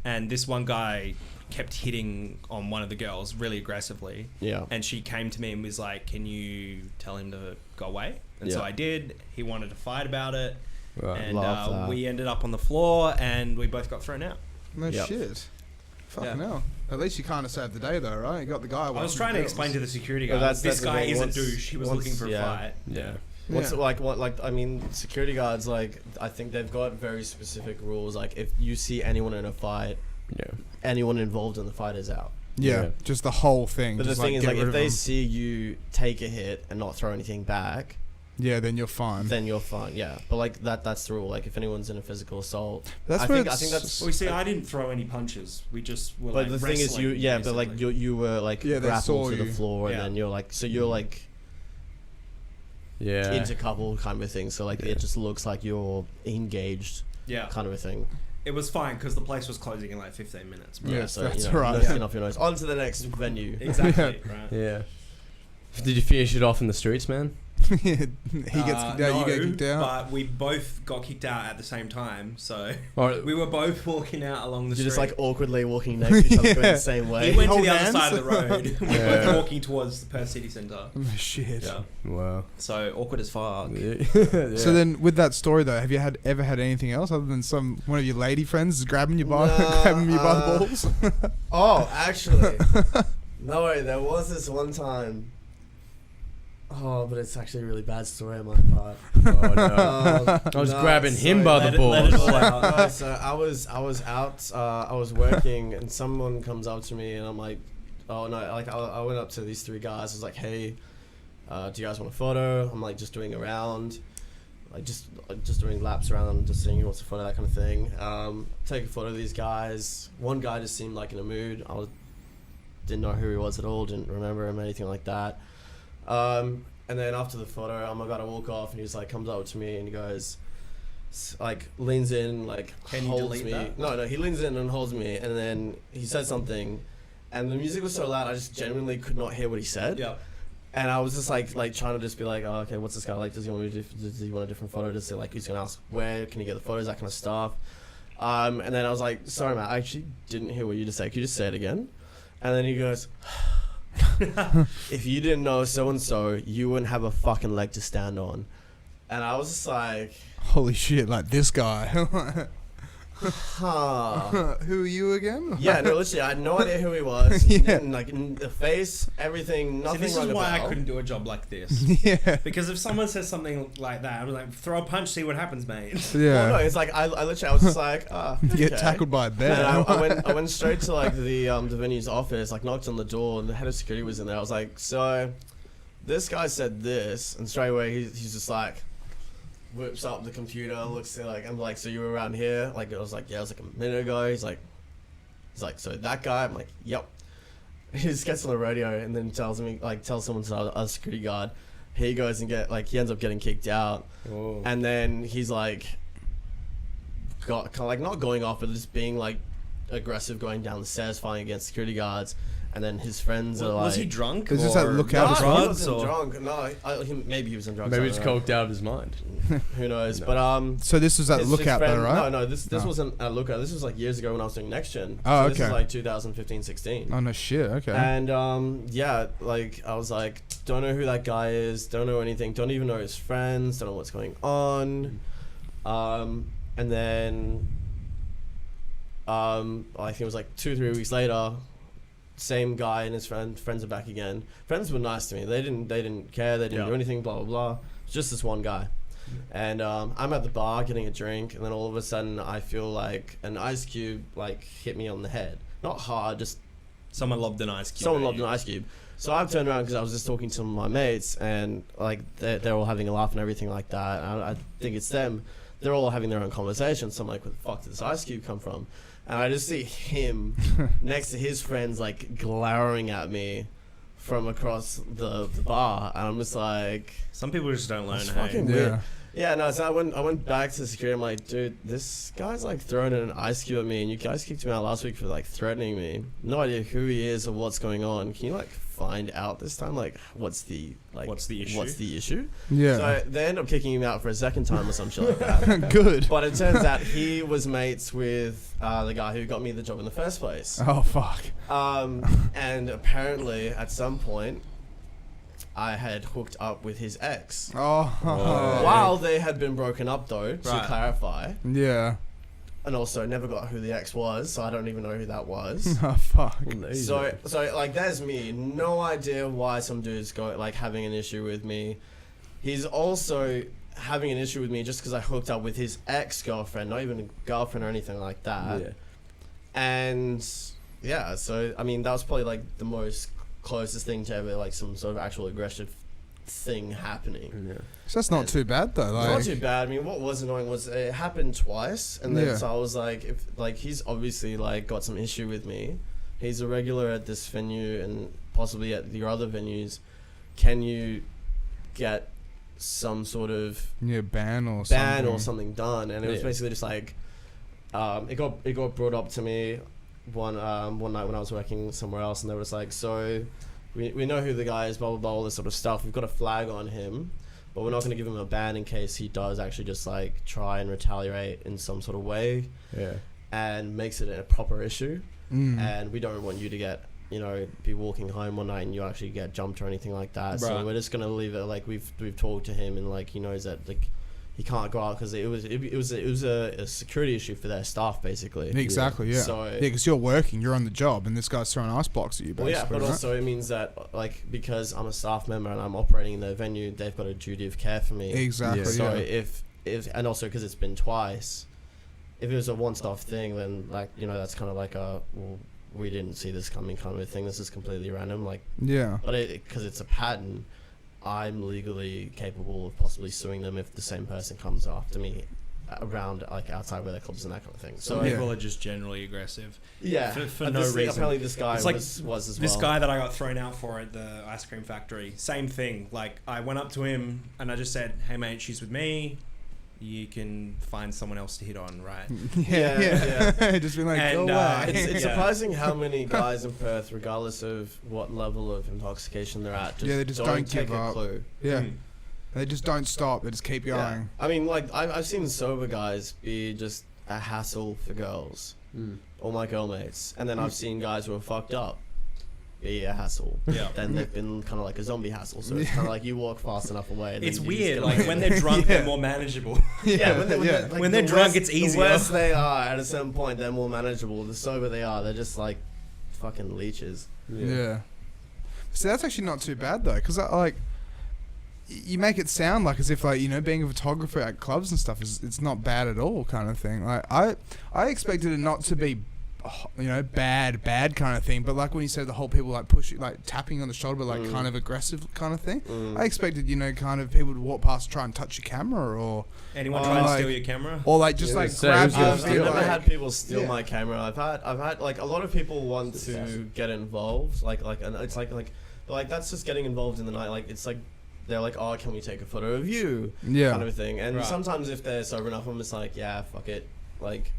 And this one guy kept hitting on one of the girls really aggressively. Yeah. And she came to me and was like, "Can you tell him to go away?" And so Yeah. I did. He wanted to fight about it, Right. and Love that. we ended up on the floor, and we both got thrown out. No Yep. shit. Fucking Yeah. hell. At least you kind of saved the day, though, right? You got the guy. I was trying to explain to the security Well, guy, that's this the guy thing. is a Once- douche. He was once- looking for a yeah. fight. Yeah. What's Yeah. like I mean, security guards, like, I think they've got very specific rules. Like, if you see anyone in a fight, Yeah. anyone involved in the fight is out. Yeah, Yeah. just the whole thing. But the just, thing is, get like, rid if of they them. see you take a hit and not throw anything back, Yeah, then you're fine. then you're fine. Yeah, but like that's the rule. Like, if anyone's in a physical assault, That's I where think it's- that's. Well, you see, I didn't throw any punches. We just were But like the thing is, wrestling, but like basically. you were like Yeah, they saw grappled to the you. floor, and Yeah. then you're like, so you're like Yeah. into couple kind of a thing. So like Yeah. it just looks like you're engaged, Yeah. kind of a thing. it was fine because the place was closing in like 15 minutes. Bro. Yes, so, that's you know, right. no skin off your nose. On to the next venue. Exactly. Right. Yeah. Did you finish it off in the streets, man? He gets kicked out, no, you get kicked out. But we both got kicked out at the same time, so Or, we were both walking out along the You're street. just like awkwardly walking next to each other going the same way. He went to Hold the other hands. side of the road. We were Yeah. both walking towards the Perth City Centre. Oh, shit. Yeah. wow. So awkward as fuck. Yeah. So then, with that story though, have you ever had anything else other than one of your lady friends grabbing you by grabbing you by the balls? Oh, actually, no way. There was this one time. Oh, but it's actually a really bad story on my part. Oh, no. I was grabbing him by the let it balls. all out. No, so I was out. I was working, and someone comes up to me, and I'm like, oh no! Like I went up to these three guys. I was like, hey, do you guys want a photo? I'm like just doing a round, like just doing laps around, just seeing who wants a photo, that kind of thing. Take a photo of these guys. One guy just seemed like in a mood. Didn't know who he was at all. Didn't remember him, anything like that. And then after the photo, I'm about to walk off, and he's like, comes up to me and he goes, like, leans in, like, Can you holds delete me. that? No, he leans in and holds me, and then he said something, and the music was so loud, I just genuinely could not hear what he said. Yeah. And I was just like trying to just be like, oh, okay, what's this guy like? Does he want a different photo? Does he like, he's gonna ask where can you get the photos, that kind of stuff. And then I was like, sorry, Matt, I actually didn't hear what you just said. Could you just say it again? And then he goes, if you didn't know so and so, you wouldn't have a fucking leg to stand on. And I was just like, Holy shit! Like this guy. huh. Who are you again? Yeah, no, literally, I had no idea who he was. Yeah. Like in the face, everything, See, nothing. this is rung a why I bell. couldn't do a job like this. Yeah. Because if someone says something like that, I'm like, throw a punch, see what happens, mate. Yeah. Well, no, it's like I literally, I was just like, You get okay. tackled by a And bear. I went straight to like the venue's office, like knocked on the door, and the head of security was in there. I was like, so this guy said this, and straight away he's just like whips up the computer, looks at like, I'm like, so you were around here? Like I was like, yeah, it was like a minute ago. He's like, so that guy? I'm like, yep. He just gets on the radio and then tells someone to a security guard. He goes and he ends up getting kicked out, Oh. and then he's like, got kind of like not going off, but just being like aggressive, going down the stairs, fighting against security guards, and then his friends are like, Was he drunk? Is this that or lookout no, as he well? drugs wasn't or? drunk. No, maybe he was on drugs. Maybe I he's don't know. coked out of his mind. Who knows? No. But So this was at his Lookout friend, though, right? No, this Oh. wasn't at Lookout. This was like years ago when I was doing Next Gen. Oh, so This okay. is like 2015, 16. Oh no shit. Okay. And yeah, like I was like, don't know who that guy is, don't know anything, don't even know his friends, don't know what's going on. And then I think it was like 2-3 weeks later, same guy and his friends are back again. Friends were nice to me. They didn't care, they didn't Yeah. do anything, blah blah blah. It's just this one guy. And I'm at the bar getting a drink, and then all of a sudden I feel like an ice cube like hit me on the head. Not hard, just Someone lobbed an ice cube. someone at lobbed you. an ice cube. So I've turned around because I was just talking to my mates, and like they're all having a laugh and everything like that. And I think it's them. They're all having their own conversations. So I'm like, where the fuck did this ice cube come from? And I just see him next to his friends like glowering at me from across the bar, and I'm just like, Some people just don't learn. That's Hey. fucking Yeah. weird. Yeah, no, so I went back to security. I'm like, dude, this guy's like throwing an ice cube at me, and you guys kicked him out last week for like threatening me. No idea who he is or what's going on. Can you like find out this time? Like, what's the issue? What's the issue? Yeah. So they end up kicking him out for a second time or some shit like that. Good. But it turns out he was mates with the guy who got me the job in the first place. Oh fuck. And apparently at some point, I had hooked up with his ex. Oh. While they had been broken up, though, to Right. clarify, Yeah. and also never got who the ex was, so I don't even know who that was. Oh fuck. So like, there's me, no idea why some dude's having an issue with me. He's also having an issue with me just because I hooked up with his ex-girlfriend, not even a girlfriend or anything like that. Yeah. And yeah, so I mean, that was probably like the most closest thing to ever like some sort of actual aggressive thing happening. Yeah. So that's not too bad though. It's Like. not too bad. I mean, what was annoying was it happened twice, and then Yeah. so I was like, if like he's obviously like got some issue with me. He's a regular at this venue and possibly at your other venues. Can you get some sort of Yeah, ban or something. something done? And it was Yeah. basically just like, it got brought up to me one night when I was working somewhere else, and they was like, so we know who the guy is, blah blah blah, all this sort of stuff. We've got a flag on him, but we're not going to give him a ban in case he does actually just like try and retaliate in some sort of way, and makes it a proper issue. And we don't want you to get, you know, be walking home one night and you actually get jumped or anything like that. So we're just gonna leave it like we've talked to him, and like he knows that like he can't go out because it was a security issue for their staff basically. Exactly, yeah. So because you're working, you're on the job, and this guy's throwing ice blocks at you. Basically, well, yeah, but also it means that like because I'm a staff member and I'm operating in the venue, they've got a duty of care for me. Exactly. So yeah. if and also because it's been twice, if it was a one-stop thing, then like, you know, that's kind of like a we didn't see this coming kind of a thing. This is completely random. Like, yeah. But because it's a pattern, I'm legally capable of possibly suing them if the same person comes after me around, like, outside where their clubs and that kind of thing. So people are just generally aggressive. Yeah. For no reason. Apparently this guy was as well. This guy that I got thrown out for at the ice cream factory, same thing. Like, I went up to him and I just said, hey, mate, she's with me. You can find someone else to hit on, right? Yeah. Just being like, go away. It's surprising how many guys in Perth, regardless of what level of intoxication they're at, they just don't take give a up. clue. Yeah. They just don't stop. They just keep going. Yeah. I mean, like, I've seen sober guys be just a hassle for girls, all my girl mates. And then I've seen guys who are fucked up be a hassle. Yeah. Then they've been kind of like a zombie hassle. So it's kind of like you walk fast enough away. And it's weird. Like, when they're drunk, they're more manageable. When they're drunk, it's easier. The worse they are at a certain point, they're more manageable. The sober they are, they're just like fucking leeches. Yeah. So that's actually not too bad though, because like, you make it sound like as if, like, you know, being a photographer at clubs and stuff it's not bad at all, kind of thing. Like I expected it not to be, you know, bad kind of thing, but like when you said the whole people like pushing, like tapping on the shoulder, like kind of aggressive kind of thing, I expected, you know, kind of people to walk past, try and touch your camera, or anyone try and steal your camera, or like just like grab you. I've never had people steal my camera. I've had like a lot of people want to get involved, and it's like that's just getting involved in the night. Like, it's like they're like, oh, can we take a photo of you, kind of a thing. And sometimes if they're sober enough, I'm just like, yeah, fuck it, like,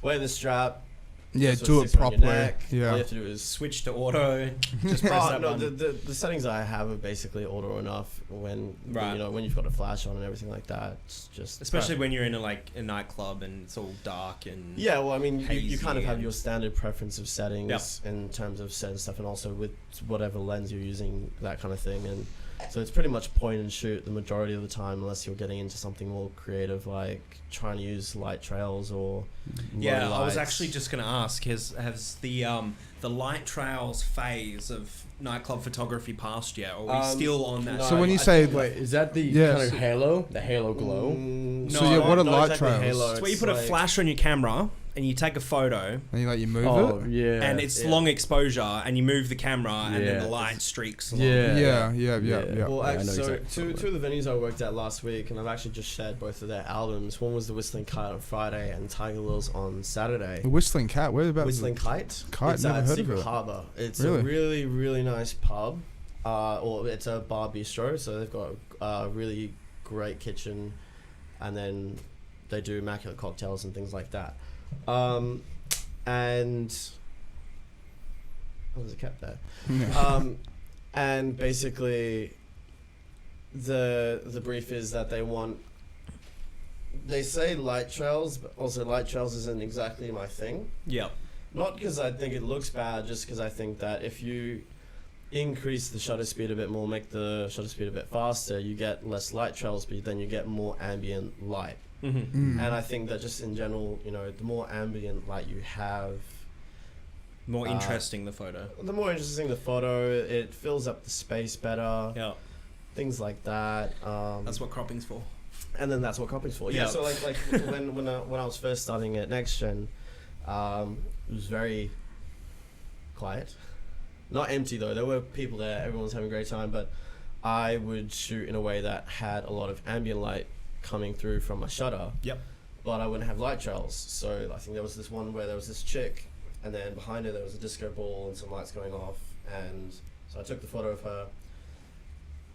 wear the strap. Yeah, do it properly. All you have to do is switch to auto. Just press that button. The settings I have are basically auto enough when you know, when you've got a flash on and everything like that. It's just especially when you're in a nightclub and it's all dark and well, I mean, you kind of have your standard preference of settings in terms of certain stuff, and also with whatever lens you're using, that kind of thing. And so it's pretty much point and shoot the majority of the time, unless you're getting into something more creative, like trying to use light trails or I was actually just going to ask, has the light trails phase of nightclub photography passed yet, or are we still on that? No, so when you say, wait, is that the kind of halo, the halo glow? No, what are light trails? It's where you put a flash on your camera and you take a photo and you move it, and it's long exposure, and you move the camera, and then the light streaks along. Yeah. Well, so two of the venues I worked at last week, and I've actually just shared both of their albums. One was the Whistling Kite on Friday and Tiger Lil's on Saturday. The Whistling Cat, where about? Whistling Kite. It's never at heard Secret of it. Harbour. It's a really, really nice pub, or it's a bar bistro. So they've got a really great kitchen, and then they do immaculate cocktails and things like that. And there's a cat there. And basically the brief is that they say light trails, but also light trails isn't exactly my thing. Yep. Not because I think it looks bad, just because I think that if you increase the shutter speed a bit more, make the shutter speed a bit faster, you get less light trails, but then you get more ambient light. And I think that just in general, you know, the more ambient light you have, more interesting the photo. The more interesting the photo, it fills up the space better. Yeah. Things like that. That's what cropping's for. And then that's what cropping's for. Yeah. So like when I was first starting at Next Gen, it was very quiet. Not empty though. There were people there. Everyone was having a great time. But I would shoot in a way that had a lot of ambient light coming through from my shutter. Yep. But I wouldn't have light trails. So I think there was this one where there was this chick, and then behind her there was a disco ball and some lights going off. And so I took the photo of her.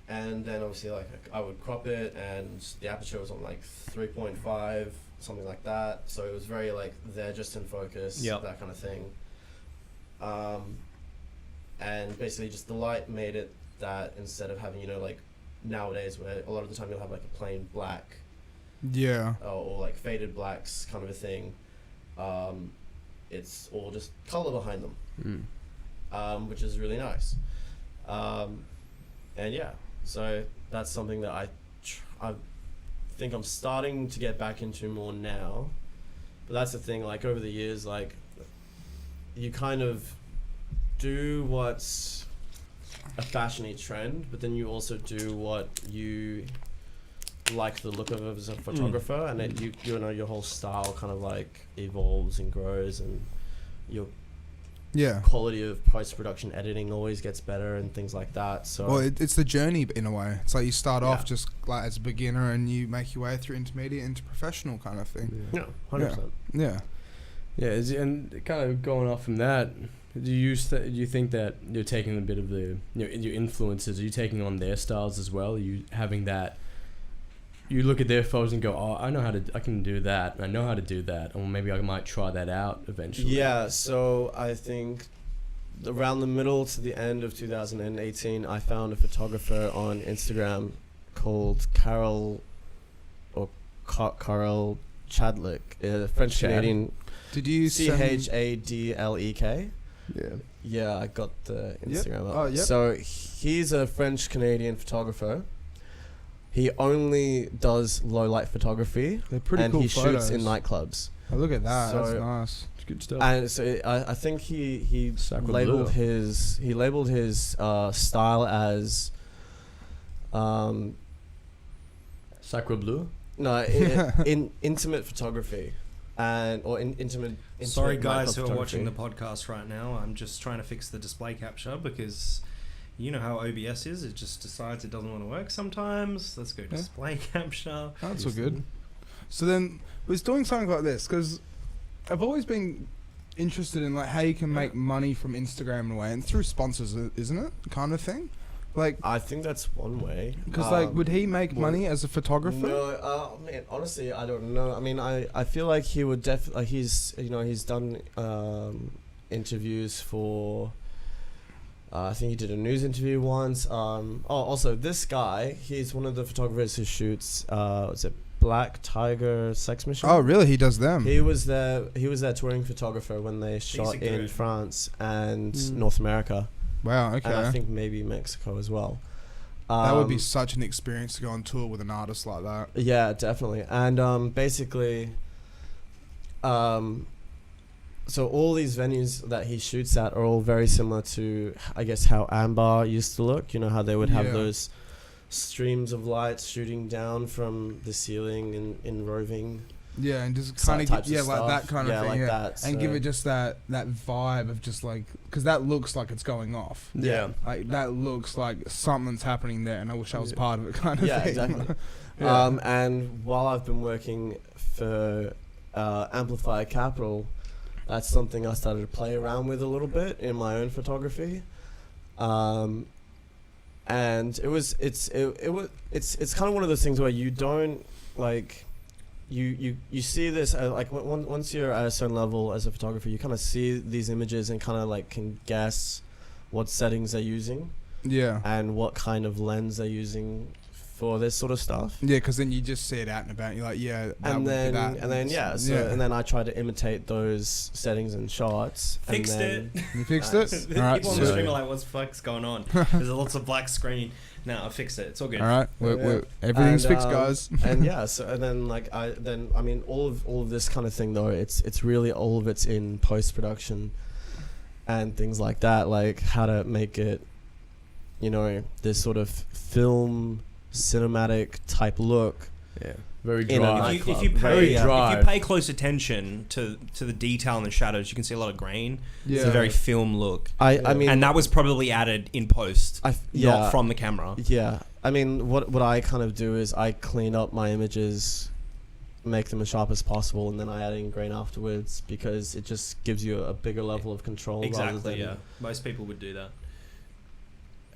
and then obviously like I would crop it, and the aperture was on like 3.5, something like that. So it was very like they're just in focus, that kind of thing. And basically just the light made it that instead of having, you know, like nowadays where a lot of the time you'll have like a plain black, or like faded blacks kind of a thing. It's all just color behind them, which is really nice. And yeah, so that's something that I think I'm starting to get back into more now. But that's the thing, like over the years, like you kind of do what's a fashiony trend, but then you also do what you like the look of as a photographer, and it, you know, your whole style kind of like evolves and grows, and your quality of post-production editing always gets better and things like that. So well, it's the journey in a way. It's like you start off just like as a beginner and you make your way through intermediate into professional kind of thing. 100%. Yeah. And kind of going off from that, do you think that you're taking a bit of the your influences? Are you taking on their styles as well? Are you having that? You look at their photos and go, oh, I can do that. I know how to do that, or maybe I might try that out eventually. Yeah. So I think around the middle to the end of 2018, I found a photographer on Instagram called Carol Chadlek, a French Canadian. Did you Chadlek? Yeah, I got the Instagram up. Oh, yep. So he's a French Canadian photographer. He only does low light photography. They're pretty cool photos. And he shoots in nightclubs. Oh, look at that. That's nice. It's good stuff. And so I think he labeled his style as Sacre Bleu? No, in intimate photography. Intimate. Sorry guys who are watching the podcast right now, I'm just trying to fix the display capture because you know how OBS is, it just decides it doesn't want to work sometimes. Let's go display capture. That's all good. So then was doing something like this, because I've always been interested in like how you can make money from Instagram in a way, and through sponsors, isn't it, kind of thing? Like, I think that's one way. Because like, would he make money as a photographer? No, man, honestly, I don't know. I mean, I feel like he would definitely. Like he's done interviews for. I think he did a news interview once. Also, this guy, he's one of the photographers who shoots. Was it Black Tiger Sex Machine? Oh, really? He does them. He was their touring photographer when they shot in France and North America. Wow, okay. And I think maybe Mexico as well. That would be such an experience to go on tour with an artist like that. Yeah, definitely. And basically, so all these venues that he shoots at are all very similar to, I guess, how Amber used to look. You know, how they would have those streams of light shooting down from the ceiling in roving. Yeah, and just kind of like that kind of thing, like that, and give it just that vibe of just like, because that looks like it's going off. Yeah, like that looks like something's happening there, and I wish I was part of it, kind of thing. Yeah, exactly. And while I've been working for Amplifier Capital, that's something I started to play around with a little bit in my own photography. And it's kind of one of those things where you don't like. You see this like once you're at a certain level as a photographer, you kind of see these images and kind of like can guess what settings they're using, and what kind of lens they're using for this sort of stuff. Yeah, because then you just see it out and about. You're like, and then I try to imitate those settings and shots. Fixed it. You fixed it. All right. People on the stream are like, "What's the fuck's going on?" There's lots of black screen. No, I fixed it. It's all good. All right, everything's fixed, guys. All of this kind of thing though, it's really all of it's in post production, and things like that, like how to make it, this sort of film cinematic type look. Yeah. Very dry. If you pay close attention to the detail in the shadows, you can see a lot of grain. Yeah. It's a very film look. I mean, and that was probably added in post, not from the camera. Yeah. I mean, what I kind of do is I clean up my images, make them as sharp as possible, and then I add in grain afterwards, because it just gives you a bigger level of control. Exactly. Yeah. Most people would do that.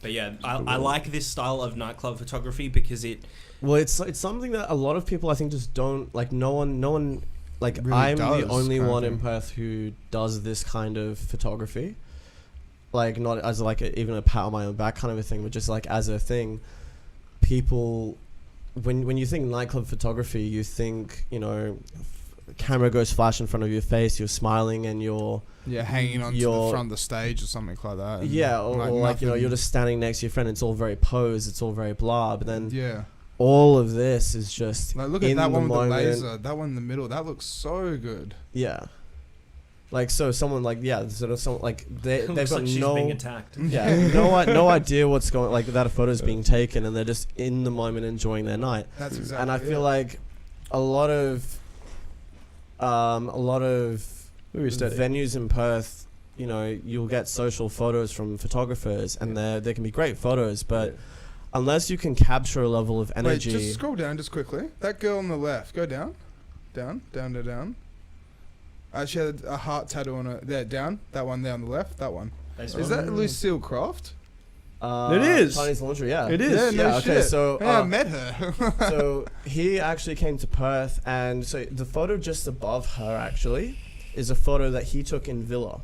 But yeah, I like this style of nightclub photography because it. Well, it's something that a lot of people I think just don't like. No one like Really I'm does, the only kind of one in thing. Perth who does this kind of photography. Like not as like even a pat on my own back kind of a thing, but just like as a thing. People, when you think nightclub photography, you think camera goes flash in front of your face, you're smiling and you're hanging on to the You're- front of the stage or something like that. and or like nothing- you're just standing next to your friend. It's all very posed. It's all very blah. But then yeah. all of this is just Like look in at that the one with moment. the laser. That one in the middle. That looks so good. Yeah. Like so, someone like sort of someone like they've Looks got like she's no being attacked. no idea what's going like that a photo's being taken, and they're just in the moment enjoying their night. That's exactly. And I feel it. like a lot of venues in Perth, you'll get social photos from photographers, and they can be great photos, but unless you can capture a level of Wait, energy. just scroll down just quickly. That girl on the left. Go down. Down. She had a heart tattoo on her. There, down. That one there on the left. That one. Is that Lucille Croft? It is. Chinese Laundry, yeah. It is. Yeah, no okay, shit. so Yeah, I met her. so he actually came to Perth, and so the photo just above her actually is a photo that he took in Villa.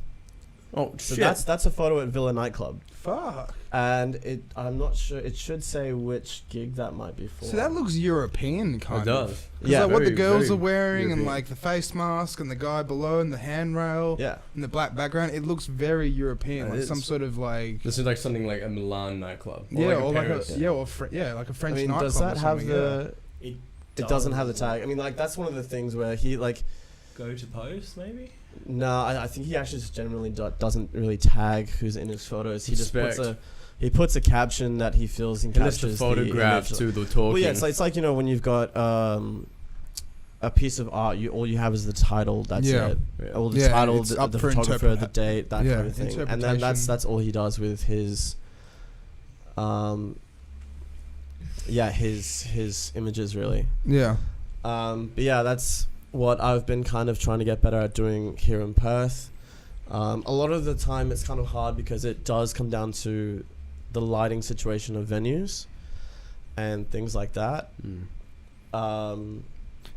Oh So shit! that's a photo at Villa nightclub, Fuck. and I'm not sure. It should say which gig that might be for. So that looks European kind It of. does. Yeah, like what the Very, girls very are wearing and European. like the face mask and the guy below and the handrail Yeah. and the black background. It looks very European, It like is. some sort of like This is like something like a Milan nightclub. Paris. Paris. Like a I French mean, nightclub. does that or have something, the? It It doesn't have the tag. I mean, like that's one of the things where he like. Go to post maybe. No, I think he actually just generally doesn't really tag who's in his photos. He just puts a caption that he feels And that's captures the photograph image. to the talking. Well, yeah, it's like when you've got a piece of art, all you have is the title. That's Yeah. it. Yeah. All the Yeah, title, it's the up for photographer, the date, that yeah, kind of thing. And then interpretation. that's all he does with his, his images really. Yeah. But yeah, that's what I've been kind of trying to get better at doing here in Perth. A lot of the time it's kind of hard because it does come down to the lighting situation of venues and things like that.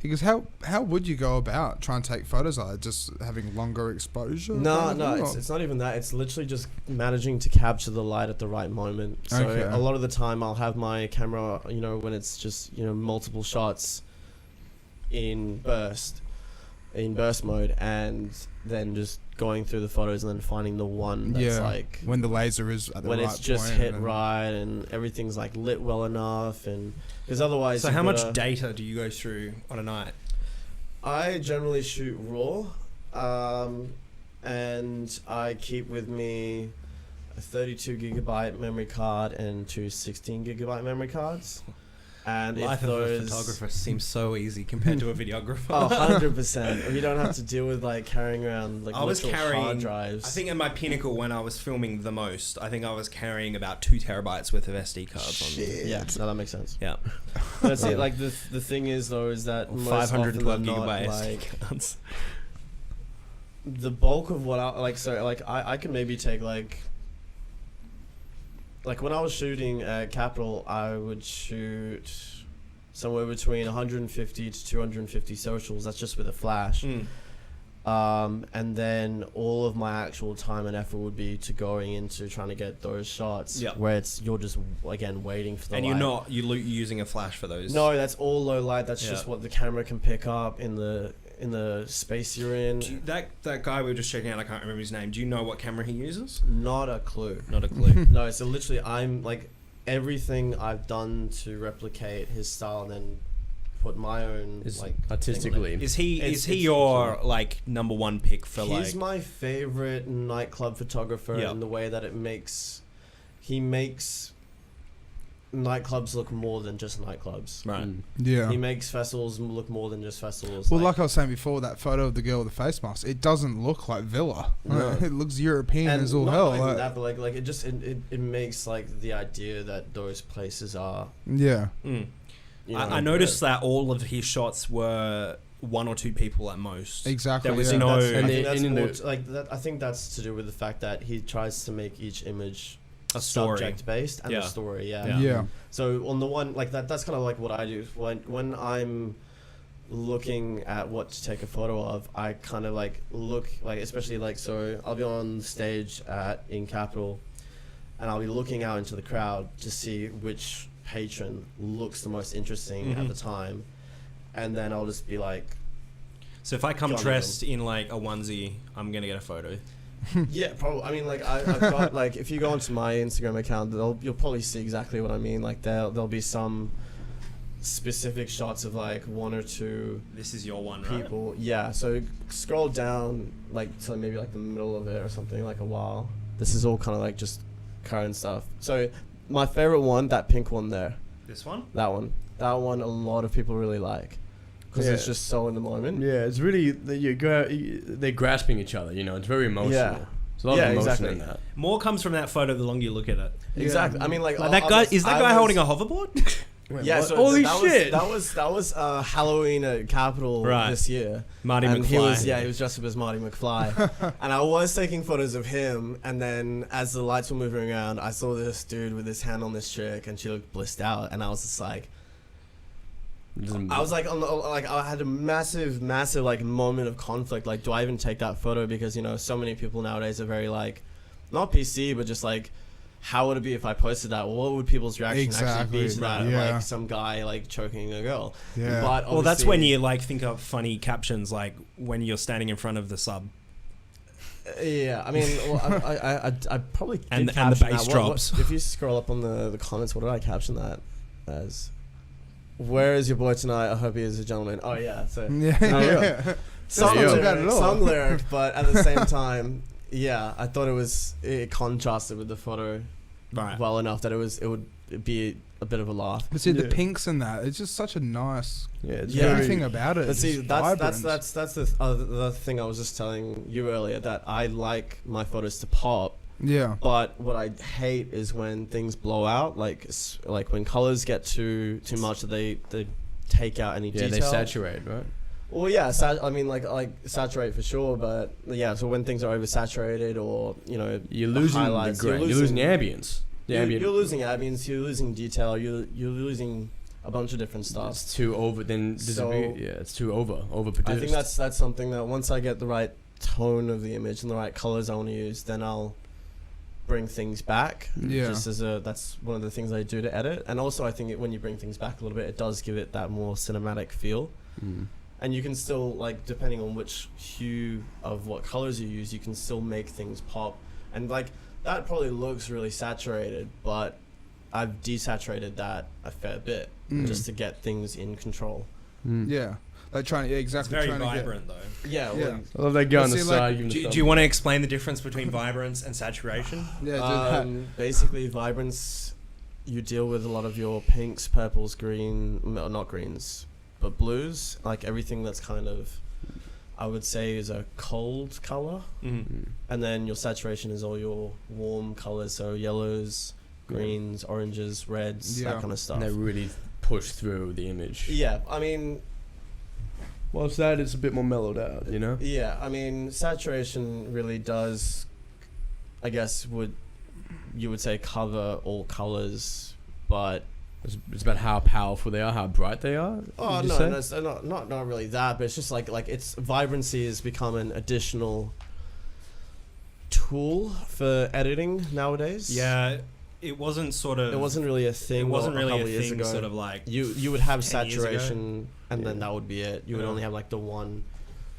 Because how would you go about trying to take photos like that? Just having longer exposure? No, kind of thing, or- it's not even that. It's literally just managing to capture the light at the right moment. So Okay. a lot of the time I'll have my camera, when it's just, multiple shots in burst mode, and then just going through the photos and then finding the one that's like when the laser is at the when right it's just point hit and- right and everything's like lit well enough, and because otherwise So you've how much gotta- data do you go through on a night? I generally shoot raw, and I keep with me a 32 gigabyte memory card and two 16 gigabyte memory cards. And Life if of a those photographer seems so easy compared to a videographer. 100%. You don't have to deal with like carrying around like I was literal hard carrying. drives. I think at my pinnacle when I was filming the most, I think I was carrying about 2 terabytes worth of SD cards on me. Yeah, no, that makes sense. Yeah, That's it. Like the thing is though is that most 512 often than not, gigabyte like SD cards. the bulk of what I can maybe take like when I was shooting at Capital, I would shoot somewhere between 150 to 250 socials. That's just with a flash. And then all of my actual time and effort would be to going into trying to get those shots where you're just again waiting for the And light. you're using a flash for those. No, that's all low light. That's Yeah. just what the camera can pick up in the space you're in. That guy we were just checking out, I can't remember his name. Do you know what camera he uses? Not a clue. Not a clue. No, so literally I'm like everything I've done to replicate his style and then put my own Is like artistically. Is he It's your like number one pick for he's my favorite nightclub photographer Yeah. in the way that he makes nightclubs look more than just nightclubs. right? Yeah. He makes festivals look more than just festivals. Well, like I was saying before, that photo of the girl with the face mask, it doesn't look like Villa. No. It looks European and as all not hell. even like- that, but like it makes like the idea that those places are. yeah. I noticed that all of his shots were one or two people at most. Exactly. There was yeah. no. I And think that's in more the- like that. I think that's to do with the fact that he tries to make each image A story. subject based and Yeah. the story. Yeah. So on the one like that's kind of like what I do when I'm looking at what to take a photo of. I kind of like look like, especially like, so I'll be on stage in Capital, and I'll be looking out into the crowd to see which patron looks the most interesting at the time, and then I'll just be like, So if I come John dressed in like a onesie, I'm gonna get a photo. yeah, probably. I mean, like I've got like, if you go onto my Instagram account, you'll probably see exactly what I mean. Like there'll be some specific shots of like one or two This is your one, right? people. Yeah, so scroll down like to maybe like the middle of it or something, like a while. This is all kind of like just current stuff. So my favorite one, that pink one there, This one? that one a lot of people really like, because Yeah. it's just so in the moment. Yeah, it's really they're grasping each other. You know, it's very emotional. Yeah. There's a lot Yeah, of emotion exactly. in that. More comes from that photo the longer you look at it. Exactly. I mean, like, Like that guy is that guy holding a hoverboard? Wait, Yeah, what? so Holy that shit! that was Halloween at Capitol Right. this year. Marty And McFly. he was dressed up as Marty McFly. And I was taking photos of him, and then as the lights were moving around, I saw this dude with his hand on this chick, and she looked blissed out, and I was just like, I was like, I had a massive like moment of conflict. Like, do I even take that photo? Because, you know, so many people nowadays are very like, not PC, but just like, how would it be if I posted that? Well, what would people's reaction actually be to that? Yeah. Like some guy like choking a girl. Yeah. But Well, that's obviously- when you like think of funny captions, like when you're standing in front of the sub. Yeah, I mean, well, I probably did And the caption bass that. drops. If you scroll up on the comments, what did I caption that as? Where is your boy tonight? I hope he is a gentleman. Oh yeah, so Yeah. Oh, yeah. yeah. song not too lyric, bad at all. song lyric, but at the same time, yeah, I thought it contrasted with the photo Right. well enough that it would be a bit of a laugh. But see, the Yeah. pinks and that, it's just such a nice Yeah, it's Yeah. everything about it. But see, just that's vibrant. the thing I was just telling you earlier, that I like my photos to pop. Yeah. But what I hate is when things blow out, like when colors get too much that they take out any yeah, detail. they saturate, right? Well, yeah, I mean, like saturate for sure, but yeah. So when things are oversaturated, or you know, You're losing the highlights, grain. You're losing the ambience. The ambient. You're losing ambience. You're losing detail. You're losing a bunch of different stuff. It's too over. Then So- it's too overproduced. I think that's something that once I get the right tone of the image and the right colors I want to use, then I'll bring things back. Yeah. Just that's one of the things I do to edit. And also I think when you bring things back a little bit, it does give it that more cinematic feel. Mm. And you can still, like, depending on which hue of what colors you use, you can still make things pop. And like that probably looks really saturated, but I've desaturated that a fair bit just to get things in control. Mm. Yeah. Like trying to, yeah, It's exactly. very trying vibrant, though. Yeah, Yeah. well, I love that guy on the See, like, side. giving Do, the do you want to explain the difference between vibrance and saturation? To get, yeah, basically vibrance, you deal with a lot of your pinks, purples, not greens, but blues, like everything that's kind of, I would say, is a cold color. Mm-hmm. And then your saturation is all your warm colors, so yellows, greens, oranges, reds, Yeah. that kind of stuff. And they really push through the image. Yeah, I mean, Whilst that it's a bit more mellowed out, you know. yeah, I mean, saturation really does, I guess, you would say cover all colors, but It's about how powerful they are, how bright they are. oh would you no, say? no, it's not really that, but it's just like it's vibrancy has become an additional tool for editing nowadays. Yeah, it wasn't sort of. It wasn't really a thing. It wasn't really couple a years thing. ago. Sort of like You would have 10 years ago. saturation, and then Yeah. that would be it. You would Yeah. only have like the one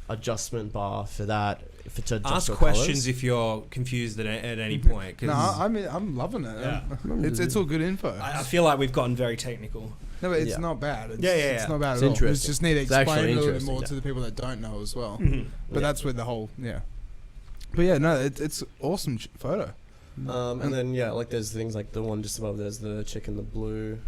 adjustment bar for that. To adjust ask your questions colours. if you're confused at any point. 'Cause no, I mean, I'm loving it. Yeah. It's all good info. I feel like we've gotten very technical. No, but it's Yeah. not bad. It's, Yeah, yeah, It's yeah. not bad It's at all. We interesting. just need to It's explain actually a little bit interesting, more yeah. to the people that don't know as well. Mm-hmm. But Yeah. that's with the whole, yeah. But yeah, no, it's awesome photo. And then yeah, like there's things like the one just above. There's the chick in the blue.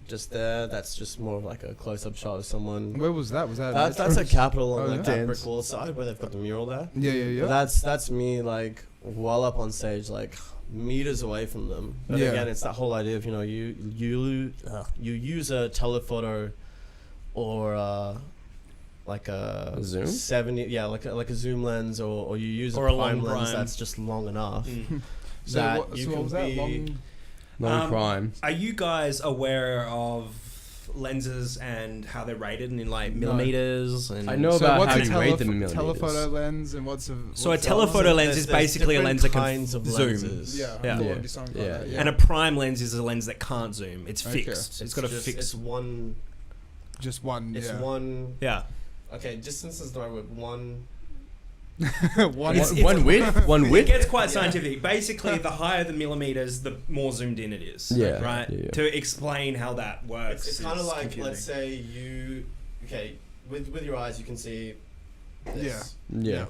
Just there. That's just more of like a close-up shot of someone. Where was that? Was that? That's a Capitol on Oh, like yeah. that Dance. brick wall side where they've got the mural there. Yeah, yeah, yeah. But that's me like well up on stage, like meters away from them. But Yeah. again, it's that whole idea of you use a telephoto or like a Zoom? 70 like a zoom lens or you use Or a a long prime lens prime. that's just long enough. Mm. that what, you so can what was that? be. Long prime. Are you guys aware of lenses and how they're rated in like millimeters? And I know So about what's how a you rate them in millimeters. telephoto lens and what's a So a what's telephoto lens is There's basically a different lens that can kinds of zoom. lenses. Yeah, Yeah. I thought Yeah. it'd be something Yeah. like that. Yeah. And a prime lens is a lens that can't zoom. It's Okay. fixed. It's got a just, fixed. It's one. Just one. It's yeah. one. Yeah. Okay, distance is the right word. One. one. One width? One It width? gets quite scientific. Basically, the higher the millimeters, the more zoomed in it is. Yeah. Right? Yeah. To explain how that works. It's kind of is like, confusing. let's say you. Okay, with your eyes, you can see. This. Yeah.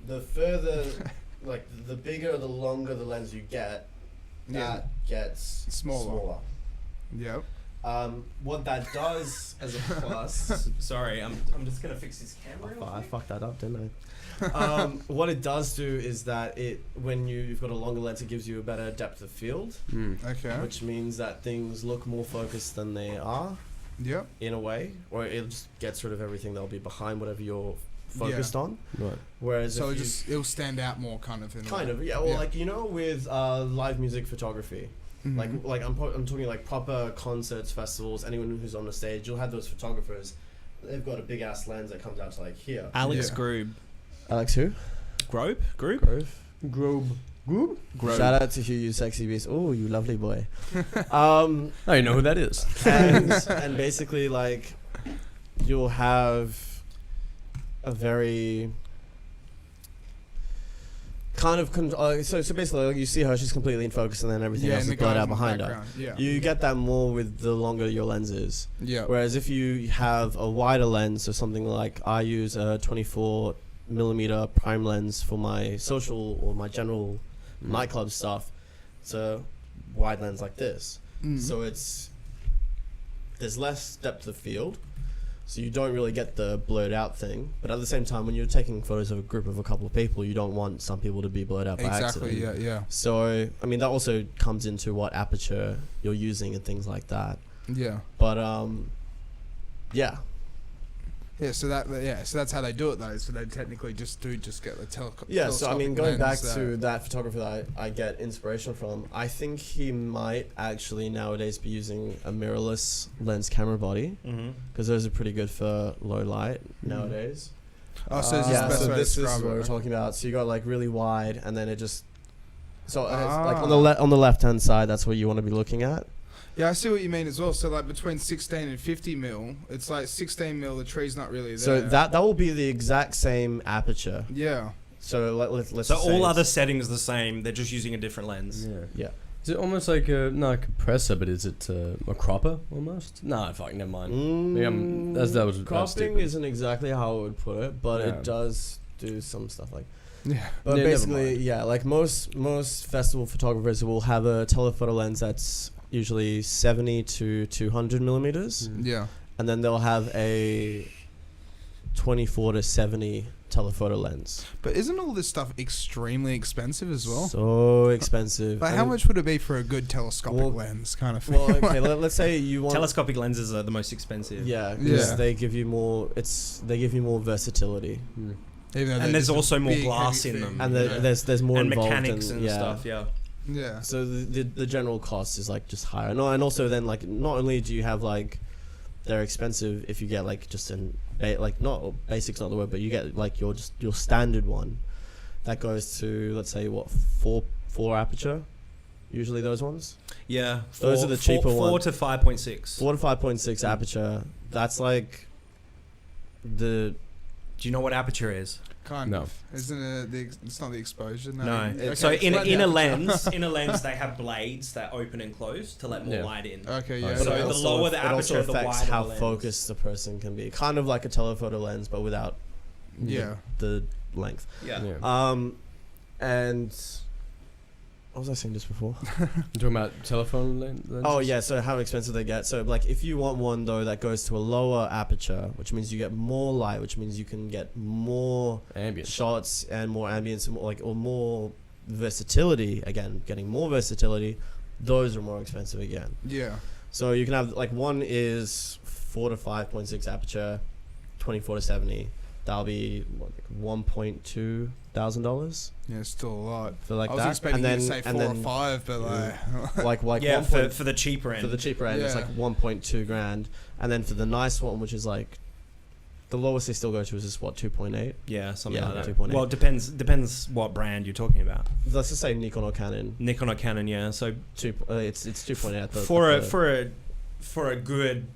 The further, like the bigger, the longer the lens you get, that gets Smaller. Yep. What that does as a plus. Sorry, I'm just gonna fix this camera. real I quick. fucked that up, didn't I? What it does do is that when you've got a longer lens, it gives you a better depth of field, Okay. which means that things look more focused than they are Yep. in a way, or it just gets rid of everything that'll be behind whatever you're focused on. Right. Whereas So if it'll stand out more, kind of. In a kind way. of, yeah. Well, like with live music photography. Mhm. Like I'm talking like proper concerts, festivals, anyone who's on the stage, you'll have those photographers. They've got a big ass lens that comes out to like here. Alex Yeah. Grube. Alex who? Grove? Grove. Grove. Shout out to Hugh, you sexy beast. Oh, you lovely boy. Oh, you know who that is. and basically like you'll have a very kind of so basically like, you see her, she's completely in focus, and then everything else and is the blurred guy out in the behind her. background. Yeah. You get that more with the longer your lens is. Yeah. Whereas if you have a wider lens, or something like I use a 24mm prime lens for my social or my general nightclub stuff, it's a wide lens like this. So there's less depth of field, so you don't really get the blurred out thing. But at the same time, when you're taking photos of a group of a couple of people, you don't want some people to be blurred out by accident. Exactly. Yeah. So I mean that also comes into what aperture you're using and things like that. Yeah. But yeah. Yeah. So that's how they do it though. So they technically just get the Yeah, so I mean, telescopic going back lens to that photographer that I get inspiration from, I think he might actually nowadays be using a mirrorless lens camera body, because those are pretty good for low light nowadays. Oh, so is this Yeah, the best so way to this is describe what it? we're talking about. So you got like really wide, and then it just so it's like Ah. on the left hand side, that's what you want to be looking at. Yeah, I see what you mean as well. So like between 16 and 50 mil, it's like 16 mil. The tree's not really there. So that will be the exact same aperture. Yeah. So let's So just say all it's- other settings the same. They're just using a different lens. Yeah. Is it almost like not a compressor, but is it a cropper almost? No, fuck, never mind. Maybe that was Cropping stupid. isn't exactly how I would put it, but Yeah. it does do some stuff like. Yeah. But Yeah, never basically, mind. yeah, like most festival photographers will have a telephoto lens that's usually 70 to 200 millimeters, Yeah. and then they'll have a 24 to 70 telephoto lens. But isn't all this stuff extremely expensive as well? So expensive. Like I how mean- much would it be for a good telescopic Well- lens kind of thing? Well, okay, let's say you want. Telescopic lenses are the most expensive. Yeah, because Yeah. they give you more. They give you more versatility, Even though they're And there's just a also more big, glass heavy in thing, them. and you know? there's more And involved mechanics in, and yeah. stuff. Yeah. Yeah. So the general cost is like just higher. No, and also then like not only do you have like they're expensive if you get like just an like not basic's not the word, but you get like your standard one that goes to let's say what four aperture, usually those ones Yeah. Those are the cheaper 4 ones. to 5.6. 4 to 5.6 aperture. That's like the Do you know what aperture is? Kind No. of. Isn't it? It's not the exposure. No. No. Okay, So in explain a the lens, they have blades that open and close to let more Yeah. light in. Okay. Yeah. but So it yeah. the also- lower the it also aperture, the affects wider how the lens. focused the person can be. Kind of like a telephoto lens, but without Yeah. the length. Yeah. And what was I saying just before? You talking about telephone lenses? Oh yeah, so how expensive they get. So like if you want one though that goes to a lower aperture, which means you get more light, which means you can get more Ambient. shots and more ambience and more, or more versatility. Again, getting more versatility. Those are more expensive again. Yeah. So you can have like one is 4 to 5.6 aperture, 24 to 70. that'll be $1,200 Yeah, it's still a lot. for like I was that. expecting and you then to say 4 or 5, but like Yeah, 1. for the cheaper end. For the cheaper end, it's Yeah. like 1.2 grand, and then for the nice one, which is like the lowest they still go to is just 2.8. Yeah, something Yeah, like that. 2.8. Well, it depends what brand you're talking about. Let's just say Nikon or Canon. Nikon or Canon, yeah. So It's 2.8 at the, for a good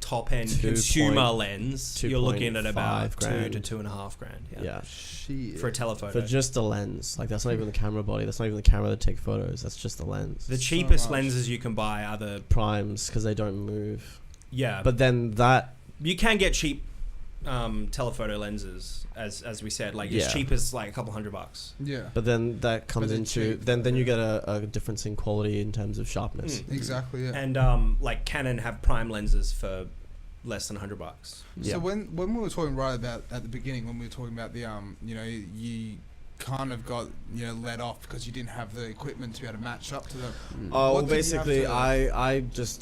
top end 2 consumer point- lens, you're looking at about 2.5 2 grand. to 2.5 grand. Yeah. yeah. shit. For a telephoto. For just the lens, like that's not even the camera body. That's not even the camera that take photos. That's just the lens. The So cheapest much. lenses you can buy are the Primes because they don't move. yeah. But then that You can get cheap telephoto lenses, as we said, like Yeah. as cheap as like a couple $100. Yeah, But then that comes they're into cheap. then you get a difference in quality in terms of sharpness. exactly. Yeah. And like Canon have prime lenses for less than $100. Yeah. So when we were talking right about at the beginning, when we were talking about the you kind of got let off because you didn't have the equipment to be able to match up to them. Oh, well, What did you have basically, to-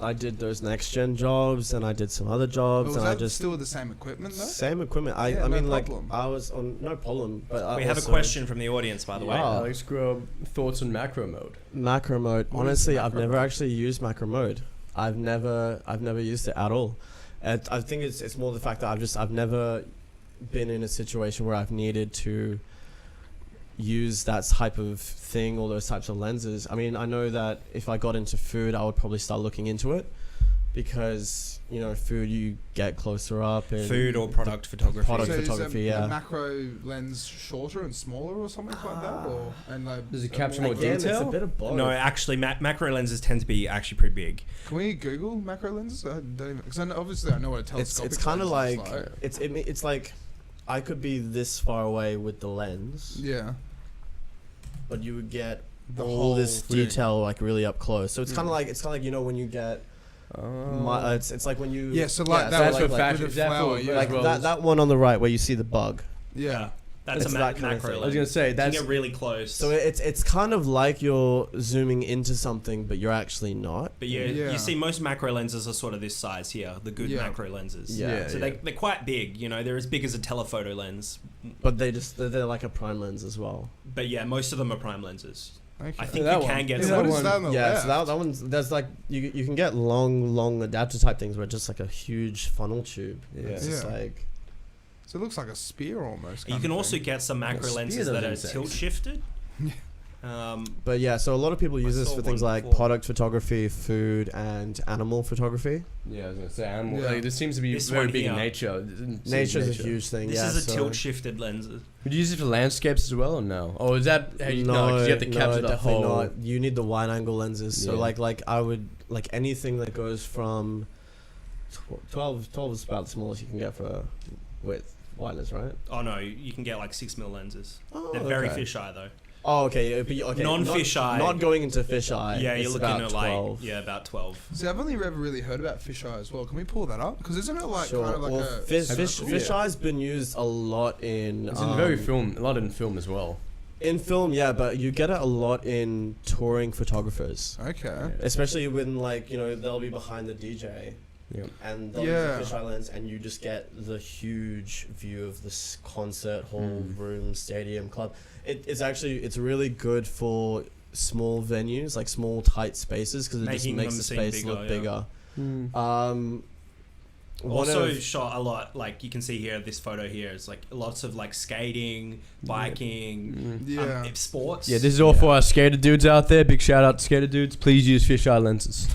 I did those next gen jobs and I did some other jobs Was and I that just still with the same equipment though? same equipment. I Yeah, no mean problem. like I was on no problem, but I We have a also- question from the audience, by the way. Wow. Alex Grub, thoughts on macro mode? Macro mode. What is Honestly, I've macro never mode? actually used macro mode. I've never used it at all. And I think it's more the fact that I've never been in a situation where I've needed to use that type of thing or those types of lenses. I mean, I know that if I got into food, I would probably start looking into it because food you get closer up and Food or product photography. Product So photography, is a yeah. macro lens shorter and smaller or something like that, or and like Does it capture more Again, detail? it's a bit of both. No, actually, macro lenses tend to be actually pretty big. Can we Google macro lenses? I don't even because obviously I know what a telescopic. It's kind of lens like is it's like I could be this far away with the lens, yeah. but you would get The all whole this thing. detail like really up close. So it's Yeah. kind of like when you get it's like when you Yeah, so like that that's was what like fashion- with the that flower, for- yeah. like as well that, as- that one on the right where you see the bug. Yeah. That's It's a that kind of macro thing. lens. I was gonna say You that's can get really close. So it's kind of like you're zooming into something, but you're actually not. but yeah, Yeah. you see most macro lenses are sort of this size here, the good Yeah. macro lenses. Yeah. So they're quite big, they're as big as a telephoto lens. But they're like a prime lens as well. But yeah, most of them are prime lenses. Okay. I think That you one. can get Yeah, What some. is one- that on the Yeah, left? so that one's there's like you can get long adapter type things where it's just like a huge funnel tube. Yeah. It's just Yeah. like So it looks like a spear almost. You kind can of also thing. get some macro Well, lenses spear that are those tilt insects. shifted. But yeah, so a lot of people use I this saw for things one like before. product photography, food, and animal photography. Yeah, I was gonna say animal. Yeah. Like, this seems to be This very one big in here. nature. Nature's a huge thing. This yeah, is a so tilt shifted lens. Would you use it for landscapes as well, or no? Or is that how you? No, 'cause you have to capture the definitely whole. not. You need the wide angle lenses. So Yeah. like I would like anything that goes from 12 is about the smallest you can get for width wideness, right? Oh no, you can get like 6mm lenses. Oh, They're very okay. fisheye though. Oh, okay. Okay. Non-fisheye. Not going into fisheye. Yeah, you're it's looking about at 12. about 12. See, I've only ever really heard about fisheye as well. Can we pull that up? Because isn't it like Sure. kind of like Well, a fish yeah. eye's been used a lot in. It's in very film, a lot in film as well. In film, yeah, but you get it a lot in touring photographers, Okay. especially when they'll be behind the DJ. Yeah. And they'll Yeah. use a fisheye lens, and you just get the huge view of this concert hall, room, stadium, club. It's really good for small venues, like small tight spaces, because it just Making makes them the seem space bigger, look yeah. bigger. One Also of- shot a lot, like you can see here, this photo here is like lots of like skating, biking, Yeah. sports. Yeah, this is all for our skater dudes out there. Big shout out to skater dudes. Please use fisheye lenses.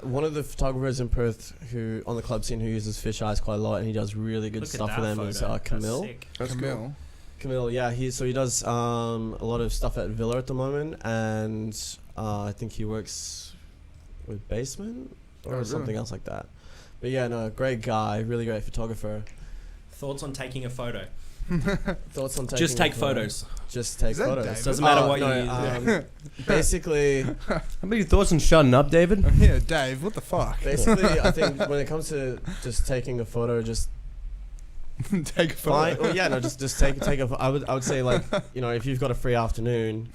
one of the photographers in Perth who on the club scene who uses fisheyes quite a lot, and he does really good Look at stuff for that them. Is photo. That's Camille. sick. Camille. Camille, yeah, he does a lot of stuff at Villa at the moment, and I think he works with Basement or Oh, really? something else like that. But yeah, no, great guy, really great photographer. Thoughts on taking a photo? Thoughts on taking Just take a photo? photos. Just take Is that photos. David? Doesn't matter what you use. Basically, How about your thoughts on shutting up, David? Yeah, Dave. What the fuck? basically, I think when it comes to just taking a photo, just Take a photo. fine. Well, yeah, no, just take a. I would say like if you've got a free afternoon,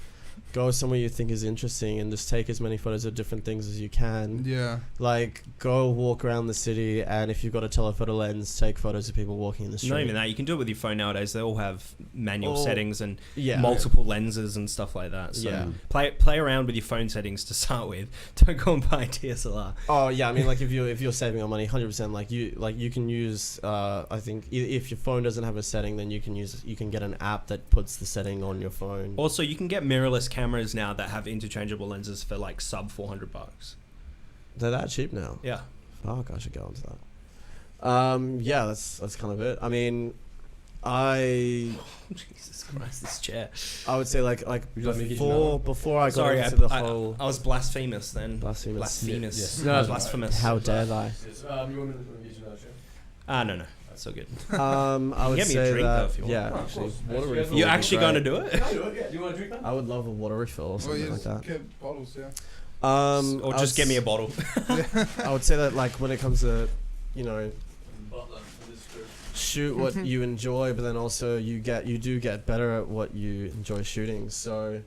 go somewhere you think is interesting and just take as many photos of different things as you can. Yeah. Like, go walk around the city, and if you've got a telephoto lens, take photos of people walking in the street. Not even that. You can do it with your phone nowadays. They all have manual settings and multiple lenses and stuff like that. So play around with your phone settings to start with. Don't go and buy a DSLR. Oh yeah, I mean, like if you're saving on money, 100%. Like you can use. I think if your phone doesn't have a setting, then you can get an app that puts the setting on your phone. Also, you can get mirrorless cameras now that have interchangeable lenses for like sub $400. They're that cheap now. Yeah. Fuck, I should go into that. Yeah, that's kind of it. I mean, Jesus Christ, this chair. I would say like before I got Sorry, into the whole. I was blasphemous then. Blasphemous. Yes. No, blasphemous. How dare they? No, that's so good. I would get me a say drink, though, that. if you want. Yeah, actually, water refill. You're would be actually great. going to do it? Do you want to drink that? I would love a water refill or something like that. Get bottles, yeah. Or just get me a bottle. I would say that like when it comes to, you know, shoot what you enjoy, but then also you do get better at what you enjoy shooting. So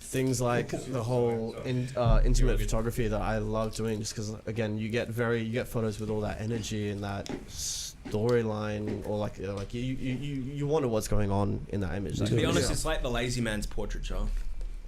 things like the whole intimate photography that I love doing, just because again you get photos with all that energy and that storyline, or like you wonder what's going on in that image. To be honest, it's like the lazy man's portraiture.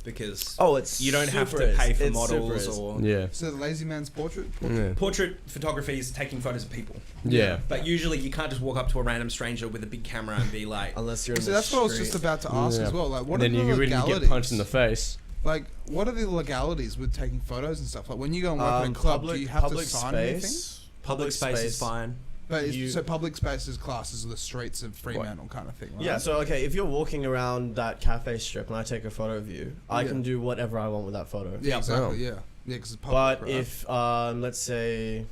Because you don't have to pay for models or So the lazy man's portrait. Portrait photography is taking photos of people. Yeah. But usually you can't just walk up to a random stranger with a big camera and be like, unless you're. So that's what I was just about to ask as well. Like, what and are then the you really legalities? get punched in the face. Like, what are the legalities with taking photos and stuff? Like, when you go and work in a club, do you have to sign anything? public space is fine. But so public space is classed as the streets of Fremantle kind of thing, right? Yeah, so okay, if you're walking around that cafe strip and I take a photo of you, I can do whatever I want with that photo. Yeah, exactly. Yeah, because it's public. But right? if let's say.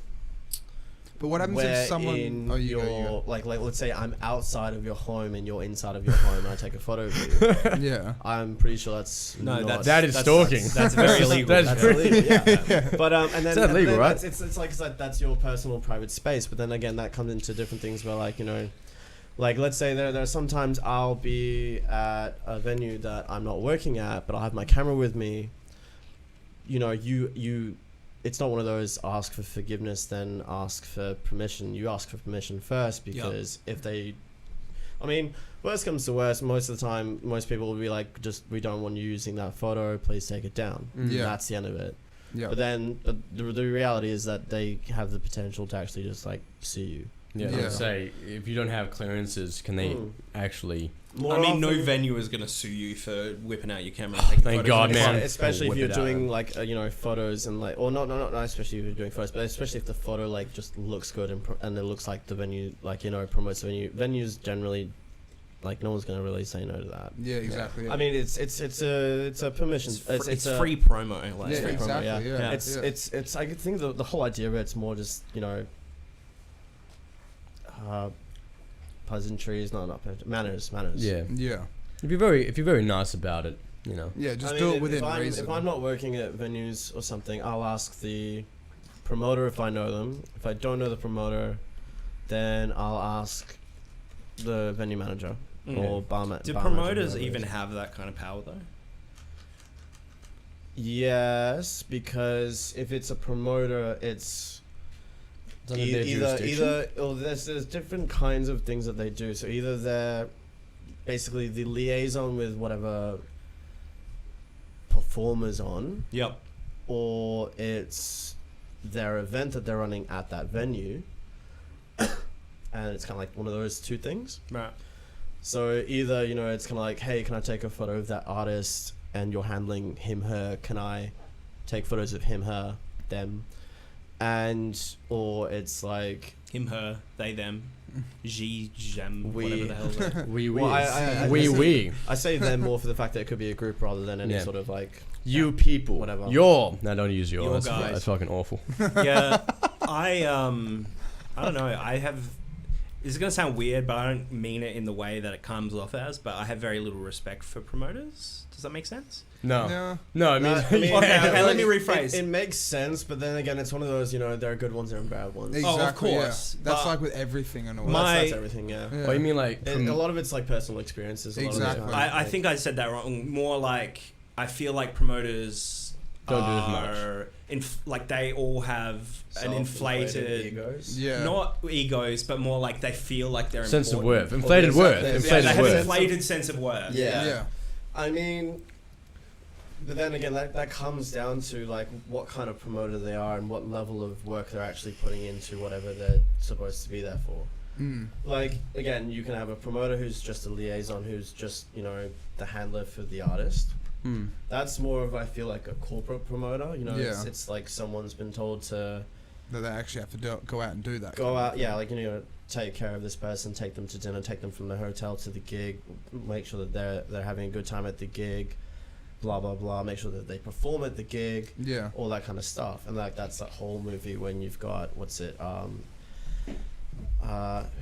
But what happens if someone? You go. Like let's say I'm outside of your home and you're inside of your home and I take a photo of you. Yeah. I'm pretty sure that's that is stalking. That's very illegal. That's illegal. Yeah. But and then is that legal, right? It's like that's your personal private space. But then again, that comes into different things where like like let's say there are sometimes I'll be at a venue that I'm not working at, but I'll have my camera with me. You. It's not one of those ask for forgiveness, then ask for permission. You ask for permission first, because if they... I mean, worst comes to worst, most of the time, most people will be like, we don't want you using that photo, please take it down. Yeah. That's the end of it. Yeah. But then the reality is that they have the potential to actually just like sue you. Yeah. Say, if you don't have clearances, can they actually... No venue is going to sue you for whipping out your camera and taking Thank photos. God, man. Especially if Whip you're it out. doing like photos and like, or not especially if you're doing photos, but especially if the photo like just looks good and it looks like the venue promotes the venue. Venues generally, like no one's gonna really say no to that. Yeah, exactly. Yeah. I mean, it's a permission. It's free promo. Like, yeah, free exactly. promo, Yeah. It's. I think the whole idea of it's more just pleasantries, manners. Yeah. Yeah. If you're very nice about it, Yeah, just do it within reason. If I'm not working at venues or something, I'll ask the promoter if I know them. If I don't know the promoter, then I'll ask the venue manager or bar manager. Do promoters even have that kind of power though? Yes, because if it's a promoter, it's either there's different kinds of things that they do. So either they're basically the liaison with whatever performers on. Yep. Or it's their event that they're running at that venue. And it's kind of like one of those two things. Right. So either, it's kind of like, hey, can I take a photo of that artist and you're handling him, her? Can I take photos of him, her, them? Or it's like... him, her, they, them, she, them, we, whatever the hell. We. I say them more for the fact that it could be a group rather than any sort of like... You people. Whatever. Your. No, don't use your. Your That's, guys. that's fucking awful. Yeah. I don't know. I have... This is going to sound weird, but I don't mean it in the way that it comes off as, but I have very little respect for promoters. Does that make sense? No. No. I mean... Okay, let me rephrase. It makes sense, but then again, it's one of those, there are good ones and bad ones. Exactly. of course. Yeah. That's like with everything in a way. That's everything, yeah. What you mean, like... A lot of it's like personal experiences. Exactly. I think I said that wrong. More like... I feel like promoters Don't do as much. Like they all have an inflated egos. Yeah. not egos, but more like they feel like they're sense of important. worth, inflated worth, Yeah, They inflated have an worth. inflated sense of worth. Yeah. Yeah. I mean, but then again, that comes down to like what kind of promoter they are and what level of work they're actually putting into whatever they're supposed to be there for. Like, again, you can have a promoter who's just a liaison, who's just, you know, the handler for the artist. That's more of, I feel like, a corporate promoter. You know, Yeah. it's like someone's been told to That they actually have to go out and do that. go out, yeah, like, you know, take care of this person, take them to dinner, take them from the hotel to the gig, make sure that they're having a good time at the gig, blah blah blah, make sure that they perform at the gig, Yeah. all that kind of stuff. And like that's that whole movie when you've got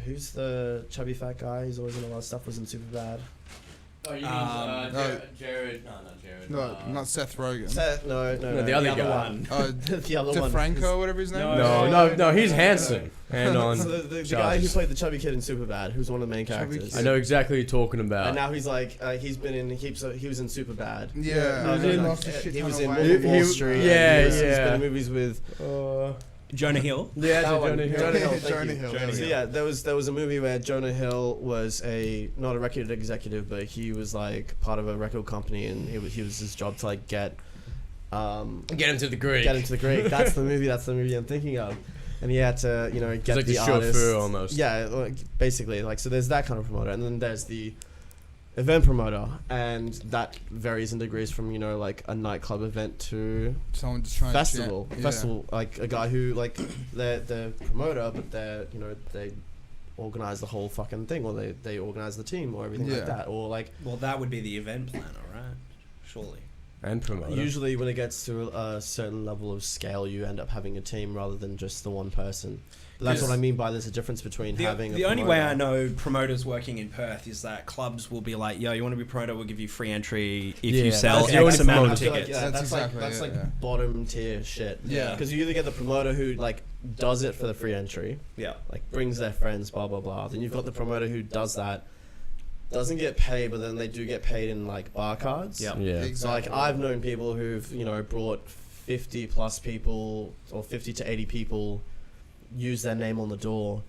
who's the chubby fat guy? He's always in a lot of stuff. Was in Superbad. Oh, you no. Jared? No, not Jared. No, not Seth Rogen. Seth, no, the other guy. one. the other one. DeFranco, or whatever his name is. No, he's handsome. Hand on. So the guy who played the chubby kid in Superbad, who's one of the main characters. I know exactly what you're talking about. And now he's like, he was in Superbad. Yeah. He was in weight. Wall Street. Yeah, He's yeah. been in movies with. Jonah Hill. Yeah, That one. Jonah Hill. Jonah Hill. Thank Jonah you. Hill. So yeah, there was a movie where Jonah Hill was not a record executive, but he was like part of a record company, and he was his job to like get Get him to the Greek. That's the movie I'm thinking of. And he had to, you know, get like the the artist. chauffeur almost. Yeah, like, basically, like, so there's that kind of promoter, and then there's the event promoter, and that varies in degrees from, you know, like a nightclub event to Someone just trying festival. to chat. Festival, like a guy who, like, they're the promoter, but they're, you know, they organize the whole fucking thing, or they organize the team, or everything like that, or like. Well, that would be the event planner, right? Surely. And promoter. Usually, when it gets to a certain level of scale, you end up having a team rather than just the one person. That's what I mean by there's a difference between having the a only promoter. way I know promoters working in Perth is that clubs will be like, yo, you want to be promoter, we'll give you free entry if you sell that's the only X amount of I feel like, tickets. yeah, That's that's exactly like, that's it, like bottom tier shit. Yeah. Because you either get the promoter who like does it for the free entry, Yeah. like brings their friends, blah blah blah. Then you've got the promoter who does that, doesn't get paid, but then they do get paid in like bar cards. Yeah. Yeah. So like I've known people who've, you know, brought 50 plus people or 50 to 80 people, use their name on the door,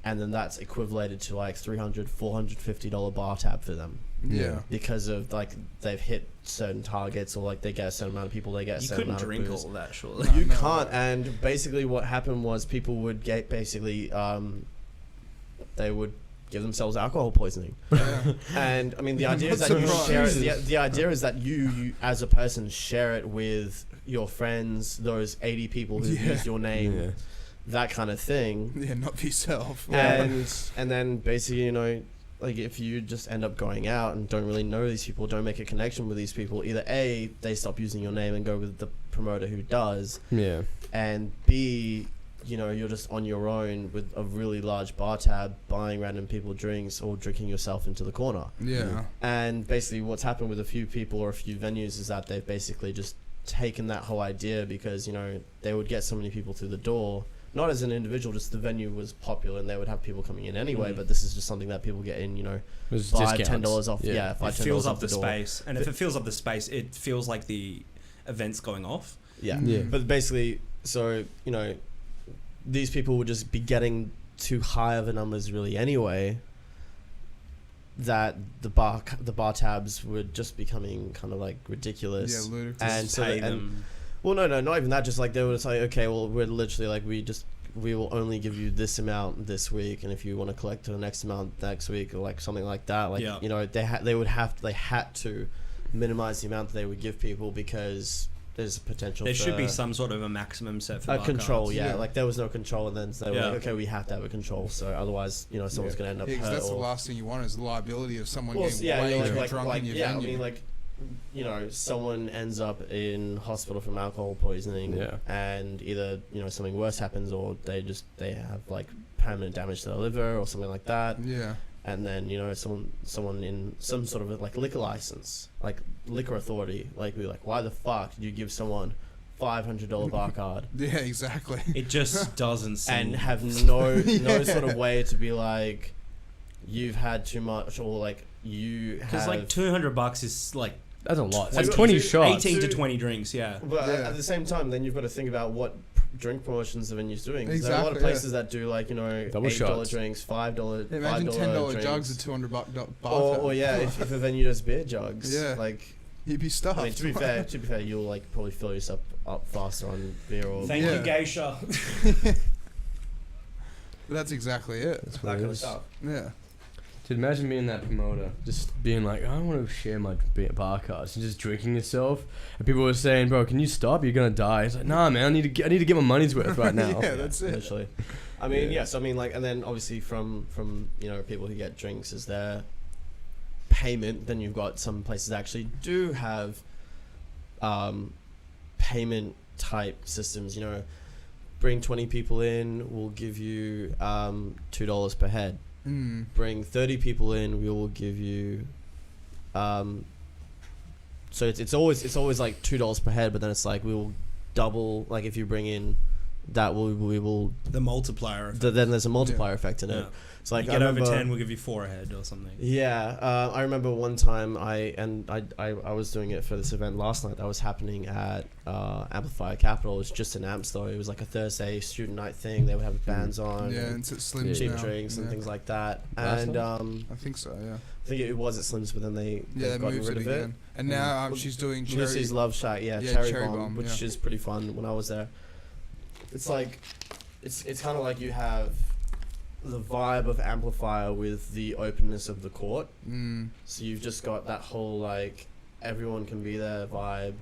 and then that's equivalated to like $300, $450 bar tab for them. Yeah. Because of like they've hit certain targets, or like they get a certain amount of people, they get a You certain couldn't amount drink of booze. all that, surely. You No. can't. And basically what happened was people would get basically they would give themselves alcohol poisoning. Yeah. And I mean the idea is Not that you surprised. share it, the idea is that you as a person share it with your friends, those 80 people who use your name, Yeah. that kind of thing. Yeah, not yourself. And then basically, you know, like if you just end up going out and don't really know these people, don't make a connection with these people, either A, they stop using your name and go with the promoter who does, Yeah. and B, you know, you're just on your own with a really large bar tab, buying random people drinks or drinking yourself into the corner. Yeah. And basically what's happened with a few people or a few venues is that they've basically just taken that whole idea, because, you know, they would get so many people through the door, not as an individual, just the venue was popular and they would have people coming in anyway, but this is just something that people get in, you know, There's $5, discounts. $10 off. Yeah, It $5, $10 fills off up the door. space. And if it fills up the space, it feels like the event's going off. Yeah. Yeah. But basically, so, you know, these people would just be getting too high of a numbers really anyway, that the bar tabs were just becoming kind of like ridiculous. Yeah, ludicrous. And so Pay and them. well, no, not even that. Just like they would say, okay, well, we're literally like we will only give you this amount this week, and if you want to collect the next amount next week, or like something like that, like Yeah. you know, they had to minimize the amount that they would give people, because there's a potential. There should be for some sort of a maximum set for a bar control. cards. Yeah, like there was no control, and then they were Yeah. like, okay, we have to have a control, so otherwise, you know, someone's gonna end up Yeah, 'cause hurt. that's the or, last thing you want is the liability of someone well, getting yeah, way you know, too like, drunk in your yeah, venue. I mean, like, you know, someone ends up in hospital from alcohol poisoning, Yeah. and either, you know, something worse happens, or they have like permanent damage to their liver or something like that, Yeah. and then, you know, someone in some sort of like liquor license, like liquor authority, like be like, why the fuck did you give someone $500 bar card Yeah, exactly. It just doesn't seem... and have no sort of way to be like, you've had too much, or like you Because have like $200 is like That's a lot. That's 20 20 shots. 18 to 20 drinks, yeah. But Yeah. at the same time, then you've got to think about what drink promotions the venue's doing. 'Cause there are a lot of Exactly, places that do like, you know, Double $8 shots. drinks, $5, Yeah, imagine $10 drinks. jugs at $200 bar. Or yeah, if a venue does beer jugs, Yeah. like, You'd be stuffed. I mean, to be fair, you'll like probably fill yourself up faster on beer or Thank Yeah. you, Geisha. That's exactly it. That's that what it kind of is. stuff. Yeah. Dude, imagine being that promoter, just being like, I want to share my bar cards and just drinking yourself. And people were saying, bro, can you stop? You're gonna die. It's like, nah, man, I need to get my money's worth right now. Yeah, that's it. literally. I mean, Yeah. yes, I mean, like, and then obviously from you know, people who get drinks is their payment. Then you've got some places that actually do have payment type systems. You know, bring 20 people in, we'll give you $2 per head. Mm. Bring 30 people in, we will give you so it's always like $2 per head, but then it's like we will double, like if you bring in that we will The multiplier. then there's a multiplier effect in it. Yeah. It's like You I get over remember, 10, we'll give you 4 a head or something. yeah, I remember one time I was doing it for this event last night that was happening at Amplifier Capital. It was just an amps though. It was like a Thursday student night thing. They would have bands on, Yeah, and and it's at Slim's cheap now. drinks and Yeah. things like that. Last And I think so, yeah. I think it was at Slim's, but then Yeah, they've they gotten moved rid it of it. again. And now Well, she's doing Cherry. Lucy's Love Shack, Yeah, Cherry Cherry Bomb, Bomb, which yeah. is pretty fun when I was there. It's like, it's kind of like you have the vibe of Amplifier with the openness of the court. Mm. So you've just got that whole like everyone can be there vibe,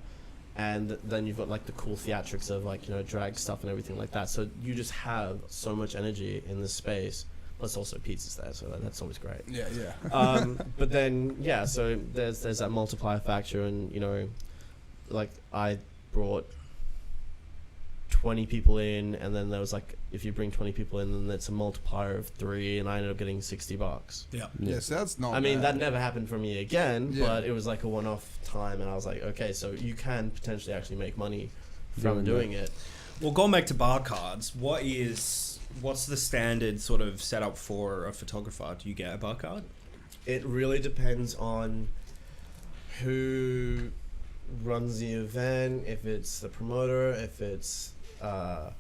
and then you've got like the cool theatrics of like, you know, drag stuff and everything like that. So you just have so much energy in this space. Plus also pizza's there, so that's always great. Yeah, yeah. But then yeah, so there's that multiplier factor, and you know, like I brought 20 people in, and then there was like, if you bring 20 people in, then it's a multiplier of 3, and I ended up getting $60. Yeah. Yeah, so that's not I mean, that bad. never happened for me again, Yeah. but it was like a one-off time, and I was like, okay, so you can potentially actually make money from Doing doing it. Well, going back to bar cards, what's the standard sort of setup for a photographer? Do you get a bar card? It really depends on who runs the event, if it's the promoter, if it's a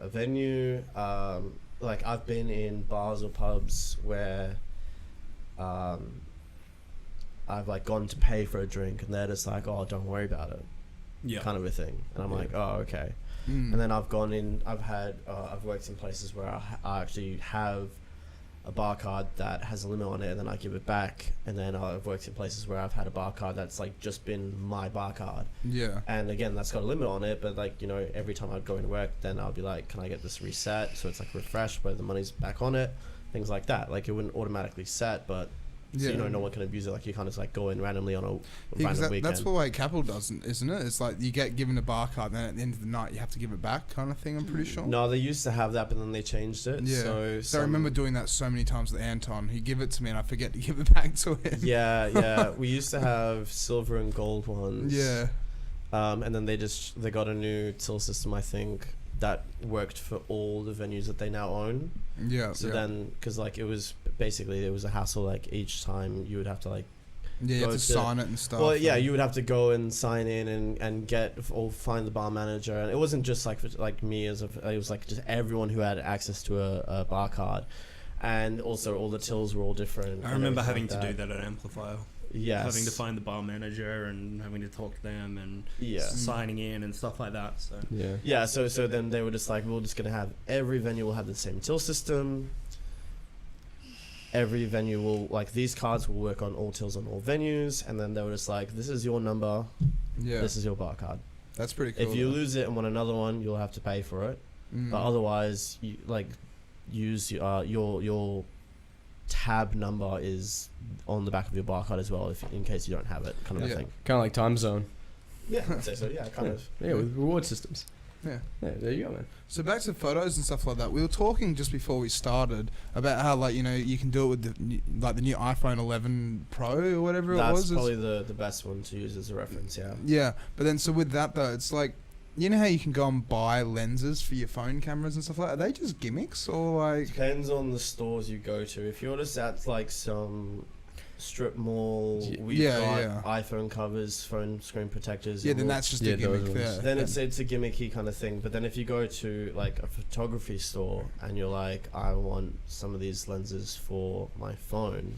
venue. Like I've been in bars or pubs where I've like gone to pay for a drink, and they're just like, oh, don't worry about it, Yeah. kind of a thing, and I'm Yeah. like, oh, okay. Mm. And then I've gone in, I've worked in places where I actually have a bar card that has a limit on it, and then I give it back. And then I've worked in places where I've had a bar card that's like just been my bar card. Yeah. And again, that's got a limit on it, but like, you know, every time I'd go into work, then I'll be like, can I get this reset? So it's like refreshed, but the money's back on it, things like that. Like it wouldn't automatically set, but so, Yeah. you know, no one can abuse it. Like you can't just like go in randomly on a Yeah, 'cause random weekend. that's what like Capital does, isn't it? It's like you get given a bar card, then at the end of the night you have to give it back, kind of thing. I'm pretty sure. No, they used to have that, but then they changed it. Yeah. So, So I remember doing that so many times with Anton. He'd give it to me and I forget to give it back to him. Yeah. We used to have silver and gold ones. Yeah. And then they got a new till system, I think, that worked for all the venues that they now own. Yeah. So yeah. then, because like it was a hassle. Like each time you would have to like. Yeah, you have go to to- sign it and stuff. Well, yeah, and- you would have to go and sign in and get or find the bar manager, and it wasn't just like me it was like just everyone who had access to a bar card, and also all the tills were all different. I and remember everything having like to do that at Amplifier. Yes. Having to find the bar manager and having to talk to them and Yeah. signing in and stuff like that. So Yeah. Yeah, so then they were just like, we're just gonna have every venue will have the same till system. Every venue will like these cards will work on all tills on all venues, and then they were just like, this is your number, Yeah. this is your bar card. That's pretty cool. If you though. lose it and want another one, you'll have to pay for it. Mm. But otherwise, you like use your tab number is on the back of your bar card as well, if in case you don't have it, kind of Yeah. a thing. Kind of like time zone. Yeah, I'd say so. Yeah, kind of. Yeah, with reward systems. Yeah. Yeah, there you go, man. So back to photos and stuff like that. We were talking just before we started about how like, you know, you can do it with the new iPhone 11 Pro or whatever it was. That's probably the best one to use as a reference. Yeah. Yeah, but then so with that though, it's like, you know how you can go and buy lenses for your phone cameras and stuff like that? Are they just gimmicks or like? Depends on the stores you go to. If you're just at like some strip mall. We've got iPhone covers, phone screen protectors. Yeah, then that's just a gimmick there. Then it's a gimmicky kind of thing. But then if you go to like a photography store and you're like, I want some of these lenses for my phone,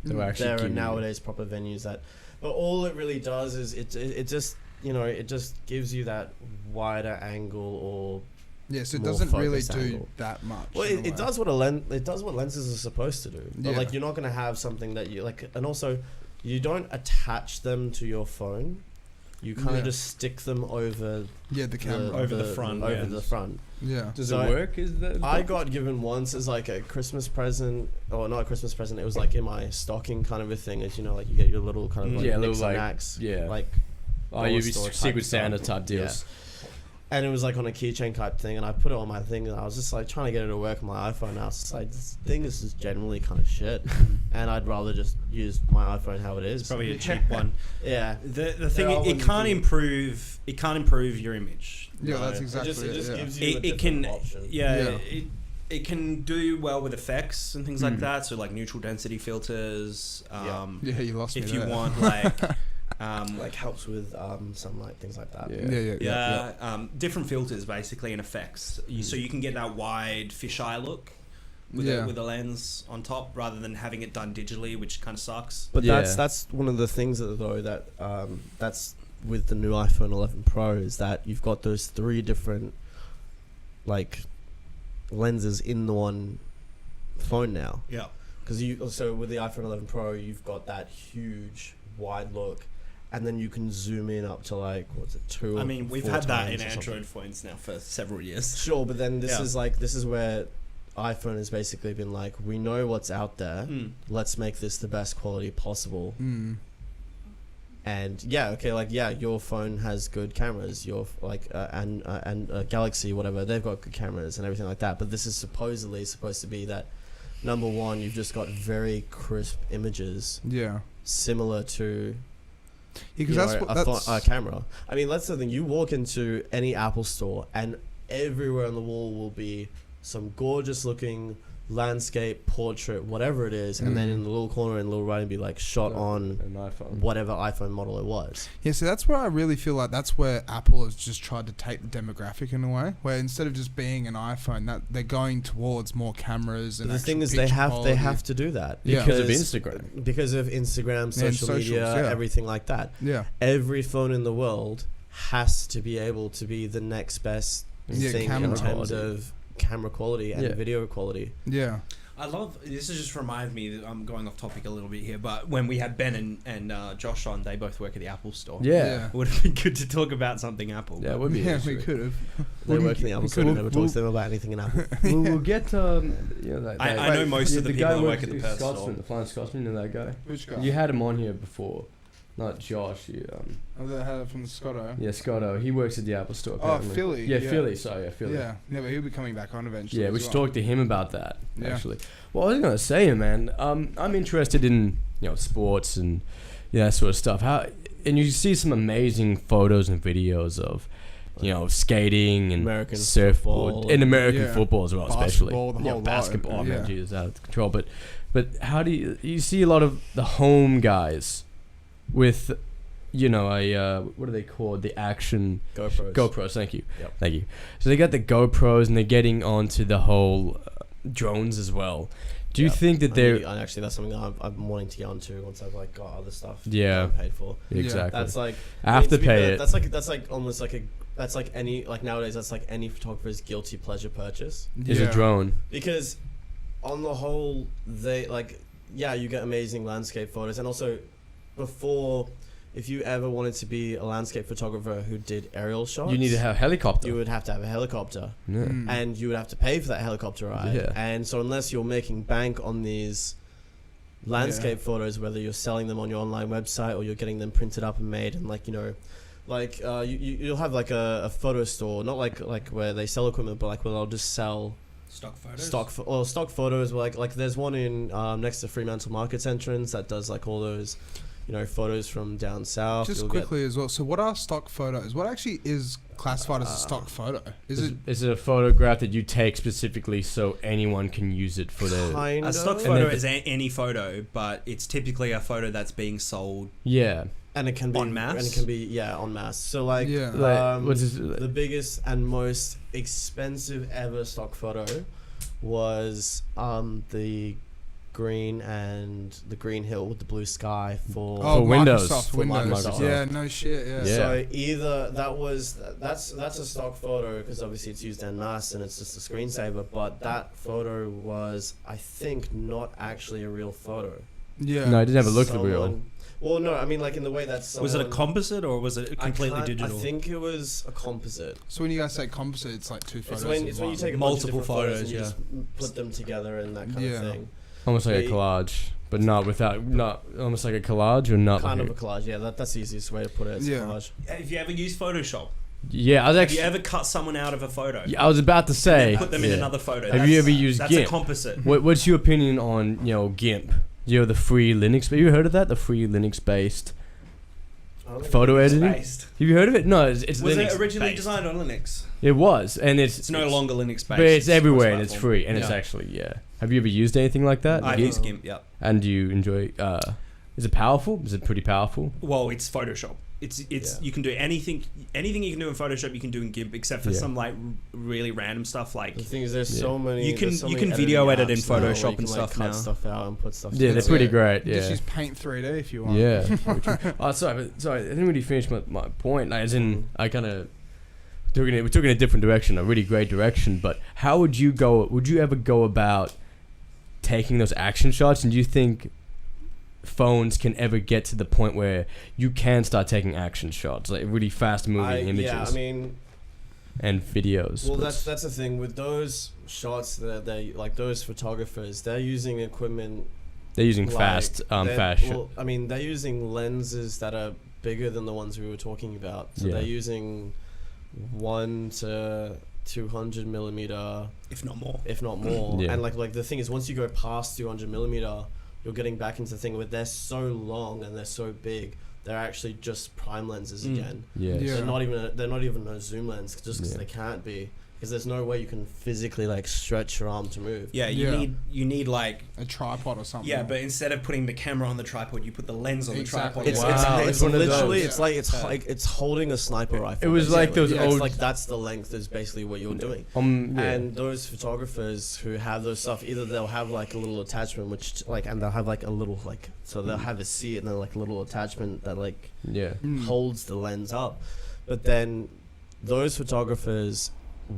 there are nowadays proper venues that. But all it really does is it just it just gives you that wider angle or. Yeah, so it doesn't really do that much. Well, it does what lenses are supposed to do. But like, you're not gonna have something that you like, and also, you don't attach them to your phone. You kind of just stick them over. The camera over the front. Over the front. Yeah. Does it work? Is that? I got given once as like a Christmas present, or not a Christmas present. It was like in my stocking kind of a thing. As like you get your little kind of like mix and max. Like. You Secret Santa type deals. Yeah. And it was like on a keychain type thing, and I put it on my thing, and I was just like trying to get it to work on my iPhone. And I was just like, this thing is just generally kind of shit, and I'd rather just use my iPhone how it is. It's probably a cheap one. Yeah. The thing it can't improve. It can't improve your image. Yeah, that's exactly it. Just gives you it can. option. It can do well with effects and things like that. So like neutral density filters. You lost me if there. you want like. Like helps with sunlight, things like that. Different filters basically and effects, so you can get that wide fisheye look with a lens on top rather than having it done digitally, which kind of sucks. But that's one of the things that that's with the new iPhone 11 Pro is that you've got those 3 different like lenses in the one phone now. Yeah, because with the iPhone 11 Pro you've got that huge wide look. And then you can zoom in up to like, what's it, 2 I mean, we've 4 had that in times Android phones now for several years. Sure, but then this is where iPhone has basically been like, we know what's out there. Let's make this the best quality possible. And your phone has good cameras. Your and Galaxy, whatever, they've got good cameras and everything like that. But this is supposedly supposed to be that number one, you've just got very crisp images. Yeah. Similar to. Because that's a camera. I mean, that's the thing. You walk into any Apple store, and everywhere on the wall will be some gorgeous looking landscape, portrait, whatever it is, and then in the little corner in the little writing be like shot on an iPhone, whatever iPhone model it was. Yeah, so that's where I really feel like that's where Apple has just tried to take the demographic in a way, where instead of just being an iPhone, that they're going towards more cameras. And the thing is, they have to do that because of Instagram, social media, everything like that. Yeah, every phone in the world has to be able to be the next best thing in terms of camera quality and video quality. Yeah. I love this. Just reminds me that I'm going off topic a little bit here, but when we had Ben and Josh on, they both work at the Apple store. Yeah. It would have been good to talk about something Apple. Yeah, it would be. Yeah, we could have. They work in the Apple store. We never talk to them about anything in Apple. We'll get. I know most of the people that work at the Perth Scotsman, store. the Flying Scotsman, you know that guy. Which guy? You had him on here before. Not Josh. They had it from the Scotto. Yeah, Scotto. He works at the Apple store. Apparently. Oh, Philly. Yeah, Philly. Sorry, Philly. Yeah, but he'll be coming back on eventually. Yeah, we should talk to him about that. Actually, well, I was gonna say, man, I'm interested in sports and that sort of stuff. And you see some amazing photos and videos of skating and American surfboard football. and American football as well, especially basketball. Man, geez, out of control. But how do you see a lot of the home guys with what are they called? The action GoPros. Thank you. So they got the GoPros and they're getting onto the whole drones as well. Do you think that they're actually that's something that I'm wanting to get onto once I've got other stuff I'm paid for. Exactly. That's like I have to pay it. That's like almost like that's like any nowadays that's like any photographer's guilty pleasure purchase. Is a drone. Because on the whole they you get amazing landscape photos, and also before, if you ever wanted to be a landscape photographer who did aerial shots, you need to have a helicopter. You would have to have a helicopter, and you would have to pay for that helicopter ride. Yeah. And so unless you're making bank on these landscape photos, whether you're selling them on your online website or you're getting them printed up and made, and you'll have like a photo store, not like where they sell equipment, but like where they'll just sell stock photos. Stock photos. Like there's one in next to Fremantle Markets entrance that does like all those photos from down south. Just You'll quickly as well. So what are stock photos? What actually is classified as a stock photo? Is it a photograph that you take specifically so anyone can use it for their... kind A of. stock photo is any photo, but it's typically a photo that's being sold. Yeah. And it can be en masse? And it can be en masse. So like, Like, what's this, the biggest and most expensive ever stock photo was the green hill with the blue sky for For Windows. Microsoft For Windows. Microsoft. Yeah, no shit. Yeah. Yeah. So either that's a stock photo because obviously it's used en masse and it's just a screensaver, but that photo was, I think, not actually a real photo. Yeah. No, it didn't have a look real. Well, no, I mean like in the way that Was it a composite or was it completely digital? I think it was a composite. So when you guys say composite, it's like two photos. It's when you take a Multiple bunch of different photos, and you yeah. just put them together and that kind of thing. Almost like a collage, but not almost like a collage or not Kind like of a collage, yeah. That's the easiest way to put it. It's a collage. Have you ever used Photoshop? Yeah, I was Have actually... you ever cut someone out of a photo? Yeah, I was about to say... And put them in another photo. Have you ever used that's GIMP? That's a composite. What's your opinion on, GIMP? The free Linux... Have you heard of that? The free Linux-based photo editing? Based. Have you heard of it? No, it's Was Linux it originally based. designed on Linux? It was, and It's no longer Linux based. but it's everywhere and it's cross-platform. free, and it's actually Have you ever used anything like that? I've GIMP? used GIMP, yeah. And do you enjoy? Is it powerful? Is it pretty powerful? Well, it's Photoshop. It's you can do anything you can do in Photoshop you can do in GIMP except for some like really random stuff like The thing is, there's so many. You can there's so many video editing edit in apps now where Photoshop you can, and stuff cut now. stuff out and put stuff. Yeah, they're together. pretty great. Just Yeah. use Paint 3D if you want. Yeah. very true. Sorry, I didn't really finish my point. Like, as in, I kind of we took in a different direction, a really great direction. But how would you go? Would you ever go about taking those action shots? And do you think phones can ever get to the point where you can start taking action shots, like really fast moving images? Yeah, I mean, and videos. well, that's the thing with those shots that they like those photographers. They're using equipment. They're using like, fast shot. Well, I mean, they're using lenses that are bigger than the ones we were talking about. So they're using 1 to 200 millimeter, if not more. Yeah. And like the thing is, once you go past 200 millimeter, you're getting back into the thing where they're so long and they're so big. They're actually just prime lenses again. Yeah. They're not even a zoom lens just because they can't be. Because there's no way you can physically like stretch your arm to move. Yeah, you need like a tripod or something. Yeah, but instead of putting the camera on the tripod, you put the lens on Exactly. the tripod. It's one of literally those. it's like it's holding a sniper rifle. It was like those it's old. like that's the length is basically what you're doing. And those photographers who have those stuff, either they'll have like a little attachment, which like, and they'll have like a little like, so they'll have a seat and then like a little attachment that like holds the lens up. But then those photographers,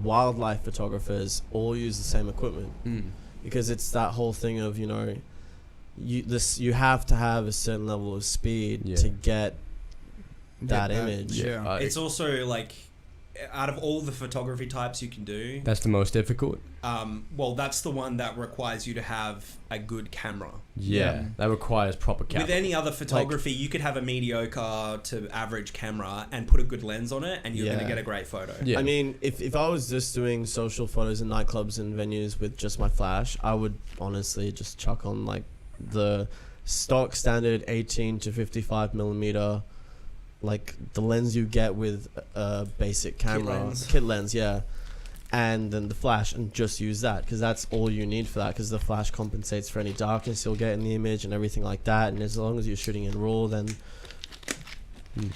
wildlife photographers, all use the same equipment because it's that whole thing of you have to have a certain level of speed to get that image. Yeah. It's also like, out of all the photography types you can do, That's the most difficult. well, that's the one that requires you to have a good camera. Yeah. That requires proper camera. With any other photography, you could have a mediocre to average camera and put a good lens on it, and you're going to get a great photo. Yeah. I mean, if I was just doing social photos in nightclubs and venues with just my flash, I would honestly just chuck on like the stock standard 18 to 55 millimeter, like the lens you get with a basic camera, kit lens, and then the flash, and just use that because that's all you need for that, because the flash compensates for any darkness you'll get in the image and everything like that. And as long as you're shooting in RAW, then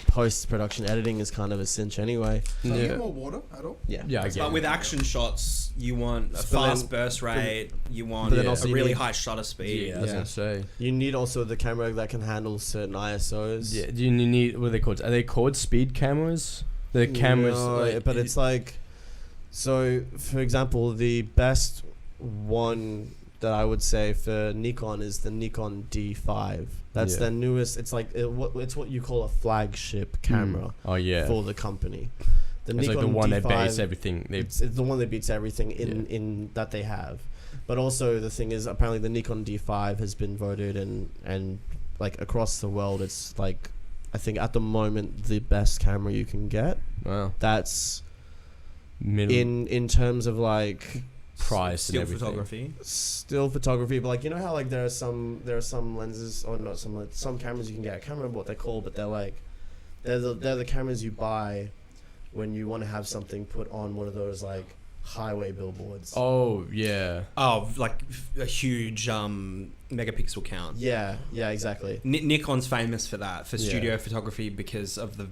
post-production editing is kind of a cinch anyway. Do you get more water at all? Yeah, I get But it. with action shots, you want a fast burst rate, you want but then also a you really need- high shutter speed. Yeah, I was gonna say. You need also the camera that can handle certain ISOs. Yeah, do you need, what are they called? Are they called speed cameras? The cameras, No, but it's like, so for example, the best one that I would say for Nikon is the Nikon D5. That's their newest. It's like it's what you call a flagship camera Oh yeah. for the company. The It's like the one that base everything. It's the one that beats everything in that they have. But also the thing is, apparently the Nikon D5 has been voted and like across the world, it's like, I think at the moment the best camera you can get. Wow. That's Middle. in terms of like price and Still everything. photography. Still photography, but like, you know how like there are some lenses, or not some, like, some cameras you can get. I can't remember what they're called, but they're like they're the cameras you buy when you want to have something put on one of those like highway billboards. Oh yeah. Oh, like a huge megapixel count. Yeah, exactly. Nikon's famous for that, for Yeah. studio photography, because of the,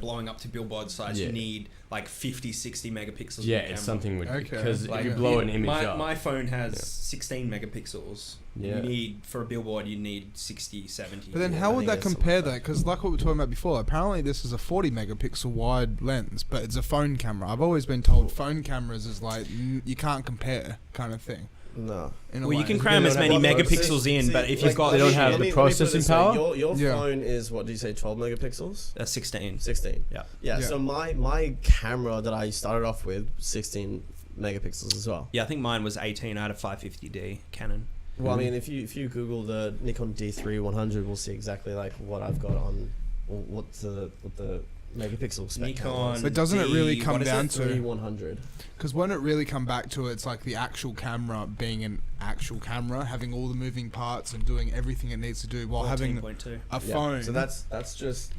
blowing up to billboard size. Yeah. You need like 50, 60 megapixels. Yeah, in the it's camera. something with, Okay. because Like, if you blow an image my, up. my phone has Yeah. 16 megapixels. Yeah. You need, for a billboard, you need 60, 70. But then Yeah, how I would think that it's something compare like that? that. Because like what we were talking about before, apparently this is a 40 megapixel wide lens, but it's a phone camera. I've always been told phone cameras is like you can't compare kind of thing. No. In a Well, you way. can cram as don't many have- megapixels in, but if you've got... They don't let have me- the let me put it processing this way. power? Your Yeah. phone is, what do you say, 12 megapixels? 16. 16. Yeah. Yeah, Yeah. so my camera that I started off with, 16 megapixels as well. Yeah, I think mine was 18 out of 550D Canon. Well, I mean, if you Google the Nikon D3-100, we'll see exactly like what I've got on, or what the megapixel spec count Nikon... was. But doesn't it really come what is down it? to- 3-100. Because when it really come back to it, it's like the actual camera being an actual camera, having all the moving parts and doing everything it needs to do while having 14.2. a phone. So that's just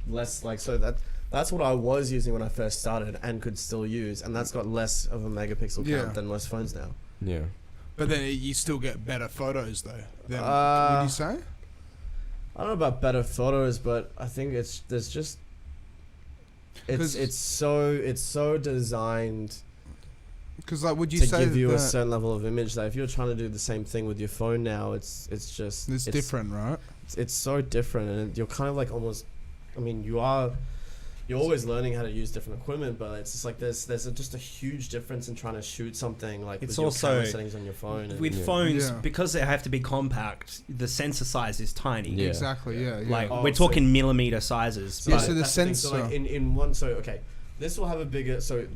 less like, so that's what I was using when I first started and could still use, and that's got less of a megapixel count Yeah. than most phones now. Yeah. But then you still get better photos though. Then, Uh, would you say? I don't know about better photos, but I think there's just 'Cause- it's so designed Because like, would you to say give you a that certain level of image that if you're trying to do the same thing with your phone now, it's different, right? It's so different, and you're kind of like almost. I mean, you're always learning how to use different equipment, but it's just like there's just a huge difference in trying to shoot something like It's with your also- camera settings on your phone. And With Yeah. phones, Yeah. because they have to be compact, the sensor size is tiny. Yeah. Exactly. Yeah. Yeah. Like, Oh, we're so- talking millimeter sizes. Yeah, but- so the that's thing. sensor- like in one, so okay, this will have a bigger. So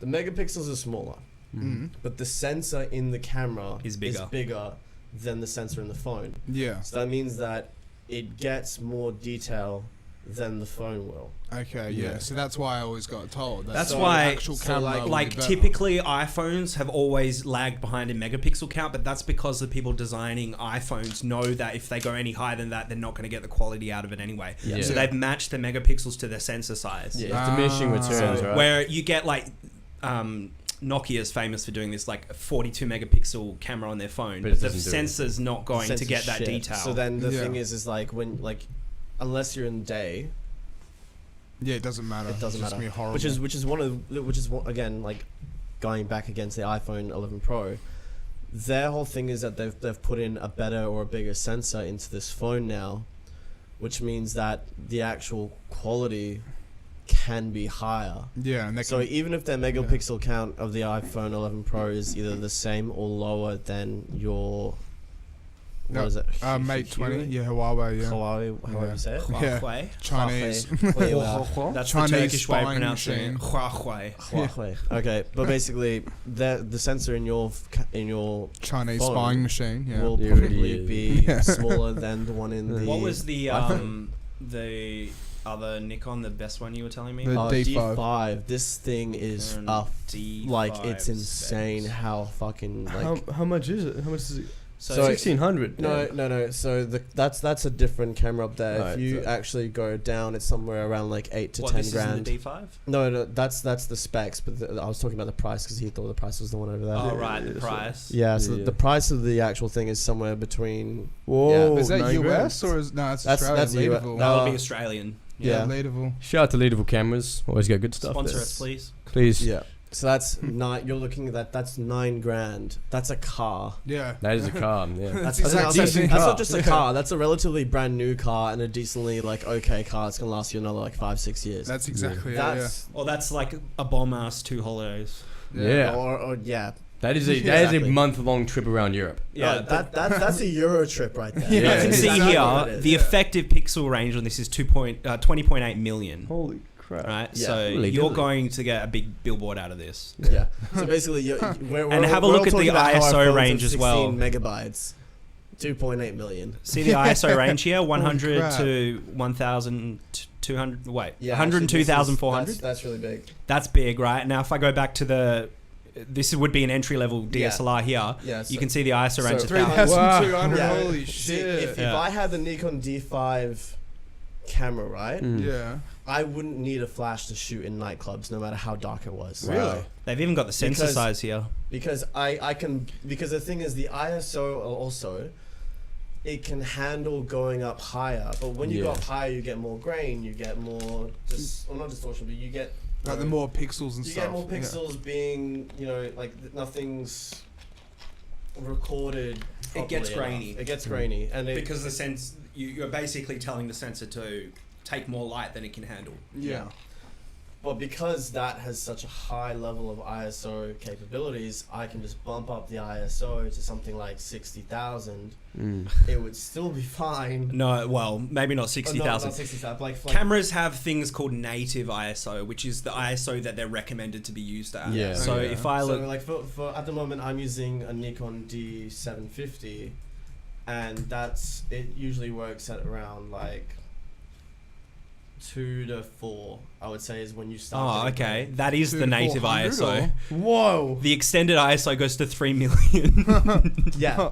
the megapixels are smaller, Mm. but the sensor in the camera Is bigger. than the sensor in the phone. Yeah. So that means that it gets more detail than the phone will. Okay. Yeah. Yeah. So that's why I always got told. That's the why- actual so camera like- will be Like, better. typically iPhones have always lagged behind in megapixel count, but that's because the people designing iPhones know that if they go any higher than that, they're not going to get the quality out of it anyway. Yeah. So Yeah. they've matched the megapixels to their sensor size. Yeah, it's diminishing Ah. returns, So right? Where you get like Nokia's famous for doing this, like a 42 megapixel camera on their phone, But but it the doesn't do it. sensor's not going to Sensor's get that shit. detail. So then the Yeah. thing is like when like unless you're in day, Yeah, it doesn't matter. it doesn't It's just matter. gonna be horrible. Which is one again like going back against the iPhone 11 Pro. Their whole thing is that they've put in a better or a bigger sensor into this phone now, which means that the actual quality can be higher. Yeah, and they So can, even if their megapixel count of the iPhone 11 Pro is either the same or lower than your what No, is it? Mate 20. Yeah, Huawei. Yeah. Huawei, however Yeah. you say it. Yeah. Huawei. Chinese. Huawei. That's Chinese the Turkish way of spying pronouncing it. machine. Huawei. Huawei. Okay, but basically, the sensor in your Chinese phone spying machine. Yeah. will Yeah, probably it be Yeah. smaller than the one in the. What was the iPhone. the other Nikon, the best one you were telling me? The D5. D5. This thing is And a like it's D5 insane specs. how fucking like. how much is it? How much is it? So, So- 1600. No. So that's a different camera up there. Right, if you so- actually go down, it's somewhere around like 8 to what, 10 this grand. is in the D5? No, that's the specs. But I was talking about the price because he thought the price was the one over there. Oh, right, yeah, the so- price. Yeah, so Yeah. the price of the actual thing is somewhere between. Whoa, Is that 9 US grand. or is no? It's That's- Australian. that's US. Leadable. That would be Uh, Australian. yeah. Leadable. Shout out to Leadable Cameras. Always got good stuff. Sponsor there. us, please. Please. Yeah. So that's nine. You're looking at that. That's 9 grand. That's a car. Yeah. That is a car. Yeah. That's, That's that's, exactly- that's car. not just a Yeah. car. That's a relatively brand new car and a decently like okay car. It's gonna last you another like 5-6 years. That's exactly it. Yeah. That's Or that's like a bomb ass 2 holidays. Yeah. or yeah. That is a Yeah. that is a Exactly. month-long trip around Europe. Yeah, No, that's a Euro trip right there. Yeah, you can it's see exactly what it here is. the Yeah. effective pixel range on this is 20.8 million. Holy crap. Right, Yeah. so Really you're good. going to get a big billboard out of this. Yeah. So basically, we're And have a we're look all at the talking about how our ISO phones range are as well. 16 megabytes, 2.8 million. See the ISO range here, 100 crap. to 1,200. Wait, Yeah, 102,400. That's really big. That's big, right? Now, if I go back to the this would be an entry level DSLR here. Yeah, You can see the ISO range. so of 3,200. 3,200. Yeah. Holy See, shit. if I had the Nikon D5 camera, right, Yeah. I wouldn't need a flash to shoot in nightclubs, no matter how dark it was. Really? They've even got the sensor Because- size here. Because I can, because the thing is, the ISO also, it can handle going up higher, but when you go Yeah. up higher, you get more grain, you get more well, not distortion, but you get Like the more pixels and you stuff. get more Yeah. pixels being, like nothing's recorded. It gets properly grainy. enough. It gets grainy, and Because the sense, you're basically telling the sensor to take more light than it can handle. Yeah. But because that has such a high level of ISO capabilities, I can just bump up the ISO to something like 60,000. It would still be fine. No, well, maybe not Oh, no, 60,000. not 60,000. Like Cameras have things called native ISO, which is the ISO that they're recommended to be used at. Yeah. So Yeah. if I so look, like for at the moment, I'm using a Nikon D750, and it usually works at around like 2 to 4. I would say is when you start. oh, okay, that is 2 the to native 400 ISO. Whoa. The extended ISO goes to 3 million. Yeah.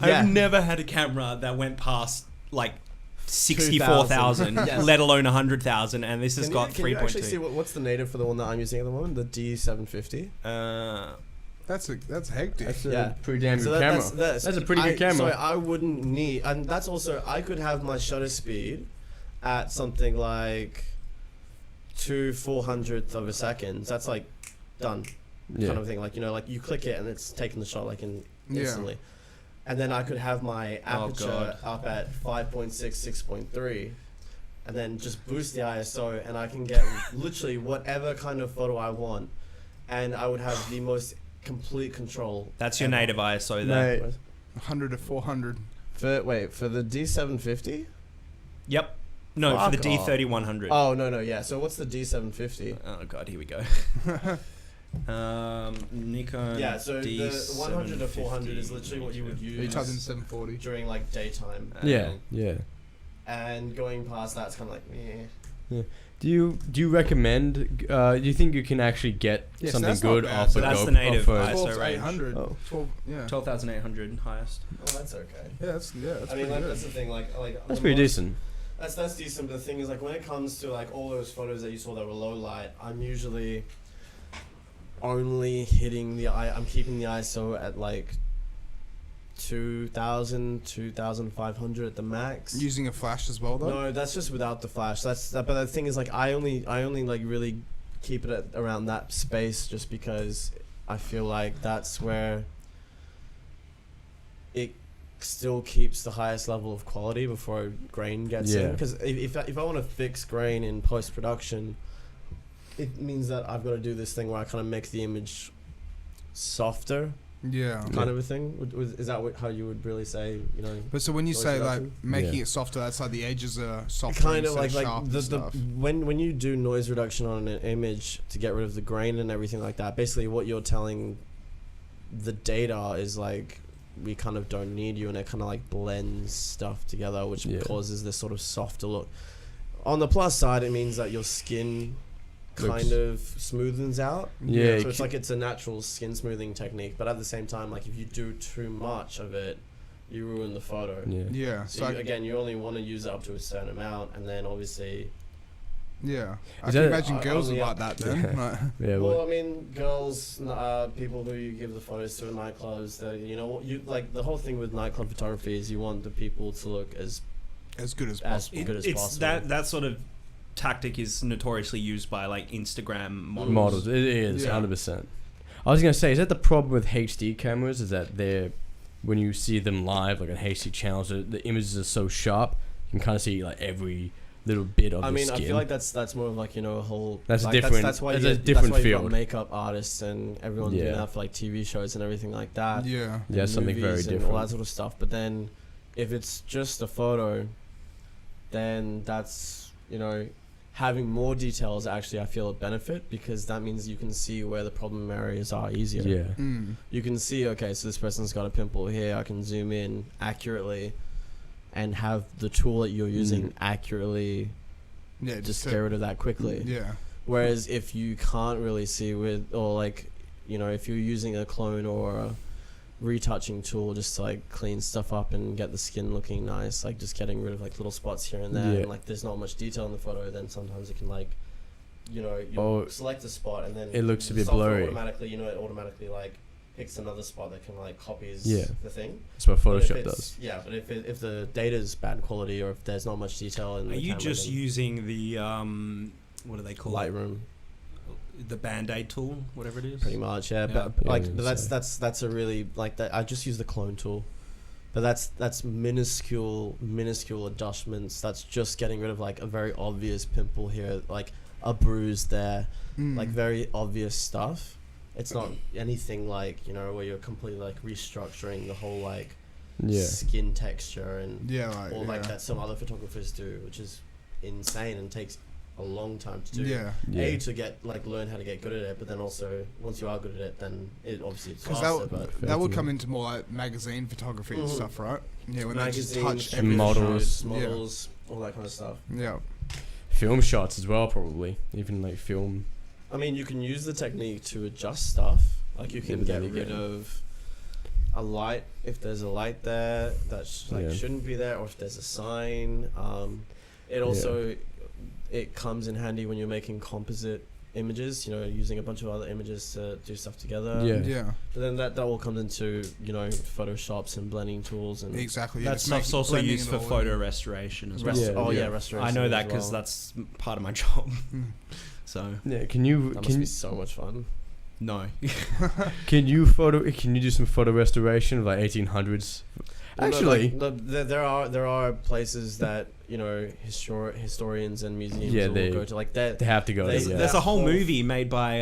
I've never had a camera that went past like 64,000, 2,000. Yes. let alone 100,000, and this has got Can you actually see 3.2. what's the native for the one that I'm using at the moment? The D750. That's hectic. That's Yeah. a pretty damn So good camera. that's a pretty good camera. So I wouldn't need, and that's also, I could have my shutter speed at something like 2/400th of a second. That's like done, kind of thing. Like like you click it and it's taking the shot like instantly. And then I could have my aperture up at 5.6, 6.3, and then just boost the ISO, and I can get literally whatever kind of photo I want, and I would have the most complete control. That's your ever. native ISO there. Mate, 100 to 400. for the D750? Yep. No, for the Fuck off. D3100. Oh no, yeah. So what's the D750? Oh god, here we go. Nikon. Yeah, so the D750. 100 to 400 is literally what you would You use typed in 740. during like daytime. Yeah, yeah. And going past that's kind of like meh. Do you recommend? Do you think you can actually get Yes, something that's not good bad. off So a that's GoPro? the native off a- ISO 12 to range. 800. Oh. 12, yeah. 12,800 highest. Oh, that's okay. Yeah, that's I mean, pretty like good. that's the thing. Like That's the pretty most- decent. That's decent. But the thing is, like when it comes to like all those photos that you saw that were low light, I'm usually only hitting I'm keeping the ISO at like 2,000, 2,500 at the max. Using a flash as well, though? No, that's just without the flash. But the thing is, like, I only like really keep it at around that space just because I feel like that's where it still keeps the highest level of quality before grain gets in. Yeah. Because if I want to fix grain in post production, it means that I've got to do this thing where I kind of make the image softer, Yeah. kind of a thing. Is that how you would really say, But so when you Voice say like reduction? making Yeah. it softer, that's like the edges are softer. kind of instead like sharp and the stuff. when you do noise reduction on an image to get rid of the grain and everything like that, basically what you're telling the data is like, we kind of don't need you, and it kind of like blends stuff together, which Yeah. causes this sort of softer look. On the plus side, it means that your skin kind of smoothens out. Yeah, So it's like it's a natural skin smoothing technique, but at the same time, like if you do too much of it, you ruin the photo. Yeah. Yeah. So you only want to use it up to a certain amount, and then obviously. Yeah. I Is can that- imagine girls only are up- like that then. Yeah. Like, Yeah. Well, Well, I mean, girls, people who you give the photos to in nightclubs, you like the whole thing with nightclub photography is you want the people to look as good as as possible. good as It's possible. that sort of tactic is notoriously used by like Instagram models. models. It is Yeah. 100%. I was gonna say, is that the problem with HD cameras? Is that when you see them live, like on HD channels, the images are so sharp, you can kind of see like every little bit of I the mean, skin. I feel like that's more of like a whole. That's a like, different- That's why that's you a get, different that's why you've got field. makeup artists and everyone's doing Yeah. that for like TV shows and everything like that. Yeah. Yeah, and something very movies and different. all that sort of stuff. But then, if it's just a photo, then that's having more details. Actually, I feel a benefit because that means you can see where the problem areas are easier. yeah. Mm. You can see, okay, so this person's got a pimple here. I can zoom in accurately, and have the tool that you're using accurately Yeah. just get rid of that quickly. Yeah. Whereas if you can't really see with, or like you know, if you're using a clone or a retouching tool just to like clean stuff up and get the skin looking nice, like just getting rid of like little spots here and there, and like there's not much detail in the photo, then sometimes it can like, you know, you select a spot and then it looks a bit software blurry. automatically, you know, it automatically like picks another spot that can like copies the thing. That's what But if Photoshop it's- does. Yeah, but if the data's bad quality or if there's not much detail in Are the you camera, just then using the what do they call it? Lightroom? The Band-Aid tool, whatever it is. Pretty much, yeah. Yeah. But like, Yeah, but so- that's a really like that. I just use the clone tool, but that's minuscule adjustments. That's just getting rid of like a very obvious pimple here, like a bruise there, like very obvious stuff. It's not anything like, you know, where you're completely like restructuring the whole like skin texture and or like that some other photographers do, which is insane and takes a long time to do. A, to get like learn how to get good at it, but then also once you are good at it, then it obviously it's faster. But that would come into more like magazine photography and stuff, right? Yeah, when they just touch magazines, everything. models, all that kind of stuff. Yeah. Film shots as well, probably. Even like film. I mean, you can use the technique to adjust stuff. Like you can but get then rid again- of a light if there's a light there that shouldn't be there, or if there's a sign. It also it comes in handy when you're making composite images. You know, using a bunch of other images to do stuff together. Yeah. But then that all comes into, you know, Photoshops and blending tools and Exactly. That just stuff's also blending used it for all in. photo restoration as well. restoration. I know that as because well. that's part of my job. So Yeah, can you That must be so much fun. no. can you do some photo restoration of like 1800s? Actually, there are places that, you know, historians and museums will go to, like that. they have to go. There's- there, There's that a whole whole- movie made by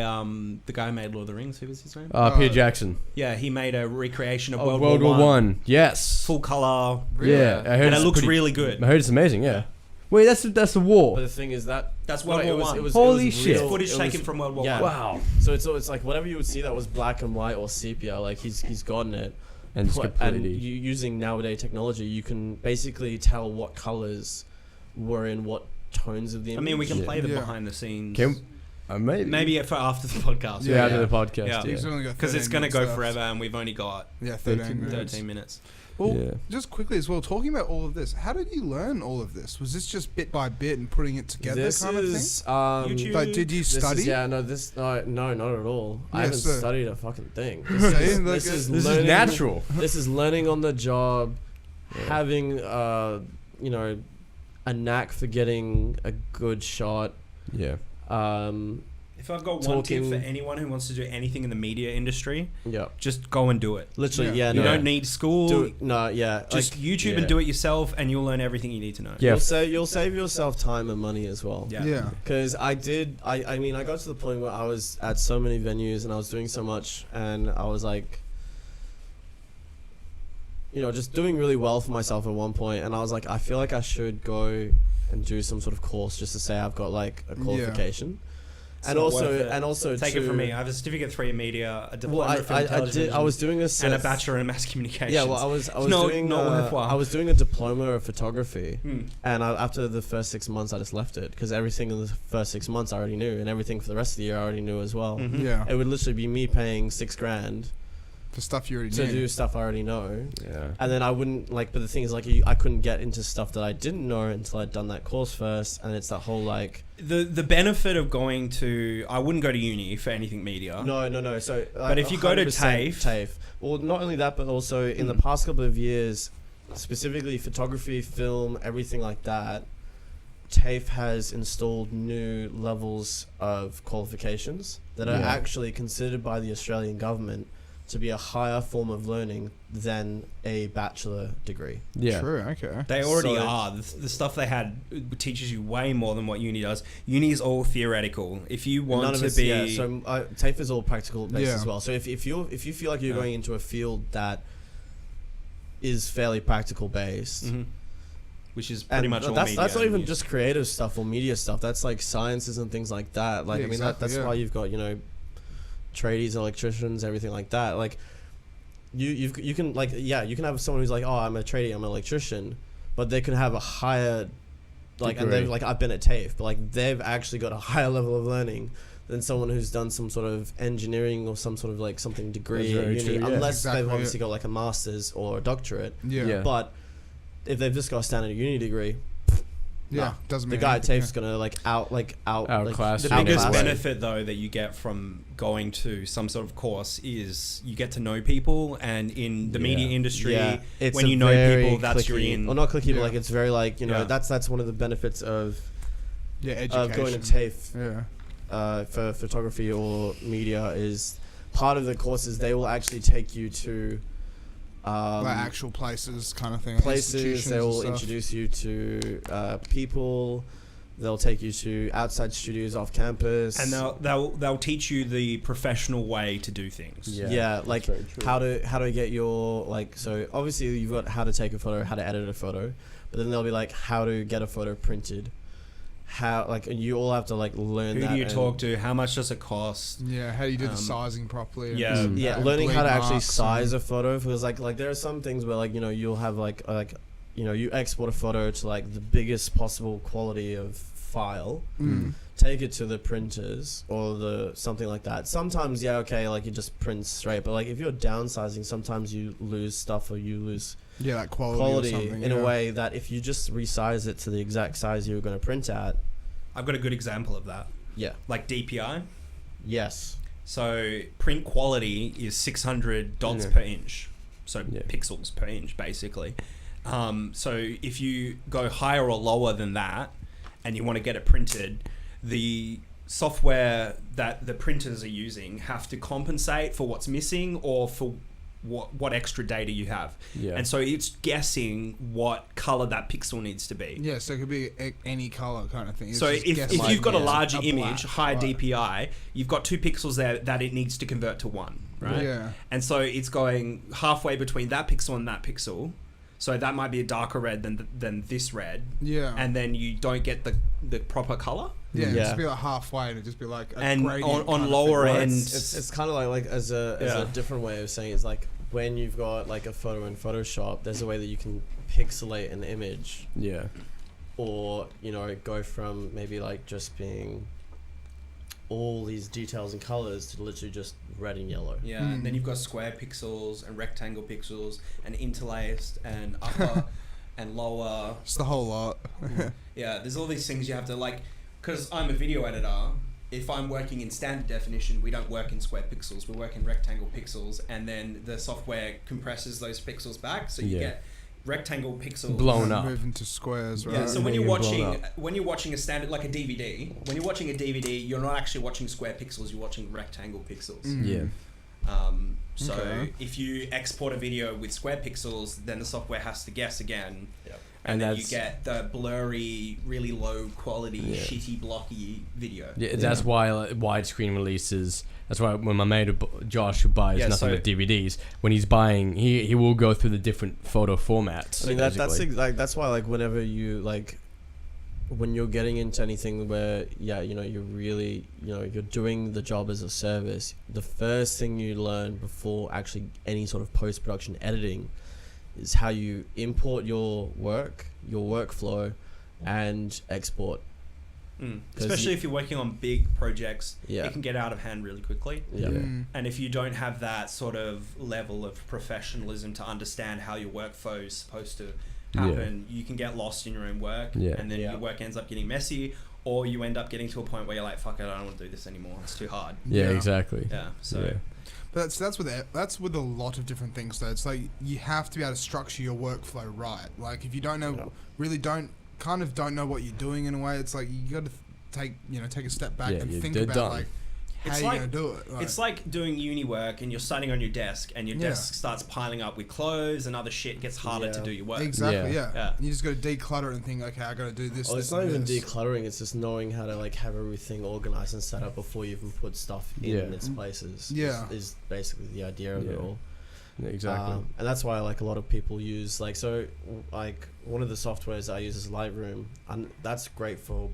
the guy who made Lord of the Rings. Who was his name? Peter Jackson. Yeah, he made a recreation of Oh, World War One. Yes. Full color. Yeah, I heard And it it's looks pretty- really good. I heard it's amazing. Yeah. Wait, that's the war. But the thing is that That's World War One. Holy shit. real- Footage it taken was- from World War yeah. One. Wow. So it's like whatever you would see that was black and white or sepia, like he's gotten it. And it's And completely. using nowadays technology, you can basically tell what colors were in what tones of the I image. mean, we can Yeah. play the Yeah. behind the scenes. Maybe. Maybe for after the podcast. Yeah, after the podcast. Yeah. Yeah. Because it's going to go forever and we've only got 13 13 minutes. Well, Yeah. just quickly as well, talking about all of this, how did you learn all of this? Was this just bit by bit and putting it together This kind of thing? is YouTube. Like, did you study? no, not at all. I Yeah, haven't so- studied a fucking thing. See, This like, is This is learning- natural. This is learning on the job, Yeah. having you know, a knack for getting a good shot. Yeah. If I've got one tip Talking- for anyone who wants to do anything in the media industry, Yeah, just go and do it. literally. Yeah. Yeah, You no. don't need school. Just YouTube yeah. and do it yourself, and you'll learn everything you need to know. Yeah. You'll save yourself time and money as well. Yeah. Because I mean, I got to the point where I was at so many venues and I was doing so much, and I was like, you know, just doing really well for myself at one point, and I was like, I feel like I should go and do some sort of course just to say I've got like a qualification. It's And not also, worth it. and also, Take it from me. I have a certificate 3 in media, a diploma Well, in film I television, did. I was doing a and a bachelor in mass communications. Yeah, well, I was not- doing. not worthwhile. I was doing a diploma of photography, Hmm. and after the first 6 months, I just left it because everything in the first 6 months I already knew, and everything for the rest of the year I already knew as well. Mhm. Yeah. It would literally be me paying $6,000 For stuff you already to knew. do stuff I already know, Yeah. and then I wouldn't like. But the thing is, like, I couldn't get into stuff that I didn't know until I'd done that course first, and it's that whole like. The benefit of going to, I wouldn't go to uni for anything media. No. So, But if you go to 100% TAFE, well, not only that, but also in the past couple of years, specifically photography, film, everything like that, TAFE has installed new levels of qualifications that are Yeah. actually considered by the Australian government to be a higher form of learning than a bachelor degree. Yeah. True, okay. They already So- are. The stuff they had teaches you way more than what uni does. Uni is all theoretical. If you want None of to it's, be, yeah, so TAFE is all practical based Yeah. as well. So if you feel like you're Yeah. going into a field that is fairly practical based, Mhm. which is pretty and much all that's media. not even and just creative stuff or media stuff. That's like sciences and things like that. Like Yeah, I mean, exactly, that's yeah. why you've got, you know, tradies, electricians, everything like that. Like you can like, yeah, you can have someone who's like, oh, I'm a tradie, I'm an electrician, but they can have a higher like, and Degree. they've like, I've been at TAFE, but like they've actually got a higher level of learning than someone who's done some sort of engineering or some sort of like something degree That's at very uni, true, yeah. unless Exactly they've it. obviously got like a master's or a doctorate. Yeah. But if they've just got a standard uni degree, Yeah. nah, Doesn't the mean guy at anything, TAFE's gonna Outclass The Yeah. biggest Outclass. benefit though that you get from going to some sort of course is you get to know people, and in the media industry, yeah, it's when a you know very people, that's you're clicky- in. or not clicky, Yeah. but like it's very like Yeah. that's one of the benefits of Yeah. Education. going to TAFE. Yeah. For photography or media is part of the courses. They will actually take you to Like actual places, kind of thing. places. institutions They and will stuff. introduce you to people. They'll take you to outside studios off campus, And they'll teach you the professional way to do things. yeah, like very true. how to get your like. So obviously you've got how to take a photo, how to edit a photo, but then they'll be like how to get a photo printed. How like and you all have to like learn Who that. do you and- talk to? How much does it cost? Yeah. How do you do the Um, sizing properly? and yeah. this and Yeah, that, learning how to bleed actually marks size and- a photo, because like there are some things where like you'll have like you export a photo to like the biggest possible quality of file, take it to the printers or the something like that. Sometimes like you just print straight, but like if you're downsizing, sometimes you lose stuff or you lose Yeah, like quality or something, in yeah. a way that if you just resize it to the exact size you were going to print at, I've got a good example of that. yeah, Like DPI. yes, So print quality is 600 dots Yeah. per inch. So Yeah. pixels per inch, basically. So if you go higher or lower than that, and you want to get it printed, the software that the printers are using have to compensate for what's missing or for what extra data you have. Yeah. And so it's guessing what color that pixel needs to be. Yeah, so it could be any color kind of thing. It's So just if guessing. you've got a yeah. larger A image, black, high right. DPI, you've got 2 pixels there that it needs to convert to 1, right? Yeah. And so it's going halfway between that pixel and that pixel. So that might be a darker red than this red. Yeah. And then you don't get the proper color. Yeah, it'd Yeah. just be like halfway and it'd just be like a And gradient on kind of lower thing. end- it's kind of like as a Yeah. different way of saying it, is like when you've got like a photo in Photoshop, there's a way that you can pixelate an image, Yeah. or go from maybe like just being all these details and colors to literally just red and yellow. Yeah, and then you've got square pixels and rectangle pixels and interlaced and upper and lower. It's the whole lot. Yeah, there's all these things you have to like, because I'm a video editor. If I'm working in standard definition, we don't work in square pixels. We work in rectangle pixels, and then the software compresses those pixels back, so you Yeah. get rectangle pixels Blown up. Move into squares, right? Yeah, so when Making you're it blown watching up. a standard like a DVD, when you're watching a DVD, you're not actually watching square pixels. You're watching rectangle pixels. Yeah. So Okay. if you export a video with square pixels, then the software has to guess again. Yep. And then you that's- get the blurry, really low quality, Yeah. shitty, blocky video. Yeah, that's why like, widescreen releases. That's why when my mate Josh, who buys Yeah, nothing so- but DVDs, when he's buying, he will go through the different photo formats. I mean basically. that's why like whenever you like when you're getting into anything where you're really you're doing the job as a service, the first thing you learn before actually any sort of post-production editing is how you import your workflow and export. 'Cause Especially if you're working on big projects, Yeah. it can get out of hand really quickly. Yeah. And if you don't have that sort of level of professionalism to understand how your workflow is supposed to happen, you can get lost in your own work, Yeah. and then your work ends up getting messy, or you end up getting to a point where you're like, fuck it, I don't want to do this anymore, it's too hard. Yeah, Yeah. exactly. Yeah, so Yeah. But that's with a lot of different things though. It's like you have to be able to structure your workflow right. Like if you don't know, really don't know what you're doing in a way, it's like you got to take a step back Yeah, and you're think dead about done. like how It's you're like- gonna do it. it's like doing uni work and you're studying on your desk, and your Yeah. desk starts piling up with clothes and other shit, gets harder to Yeah. do your work. exactly Yeah. yeah. You just got to declutter it and think, okay, I got to do this. Well, this it's not and even this. decluttering, it's just knowing how to like have everything organized and set up before you even put stuff in Yeah. its places. Yeah. is basically the idea of it Yeah. all. Yeah, exactly. And that's why like a lot of people use like one of the softwares I use is Lightroom, and that's great for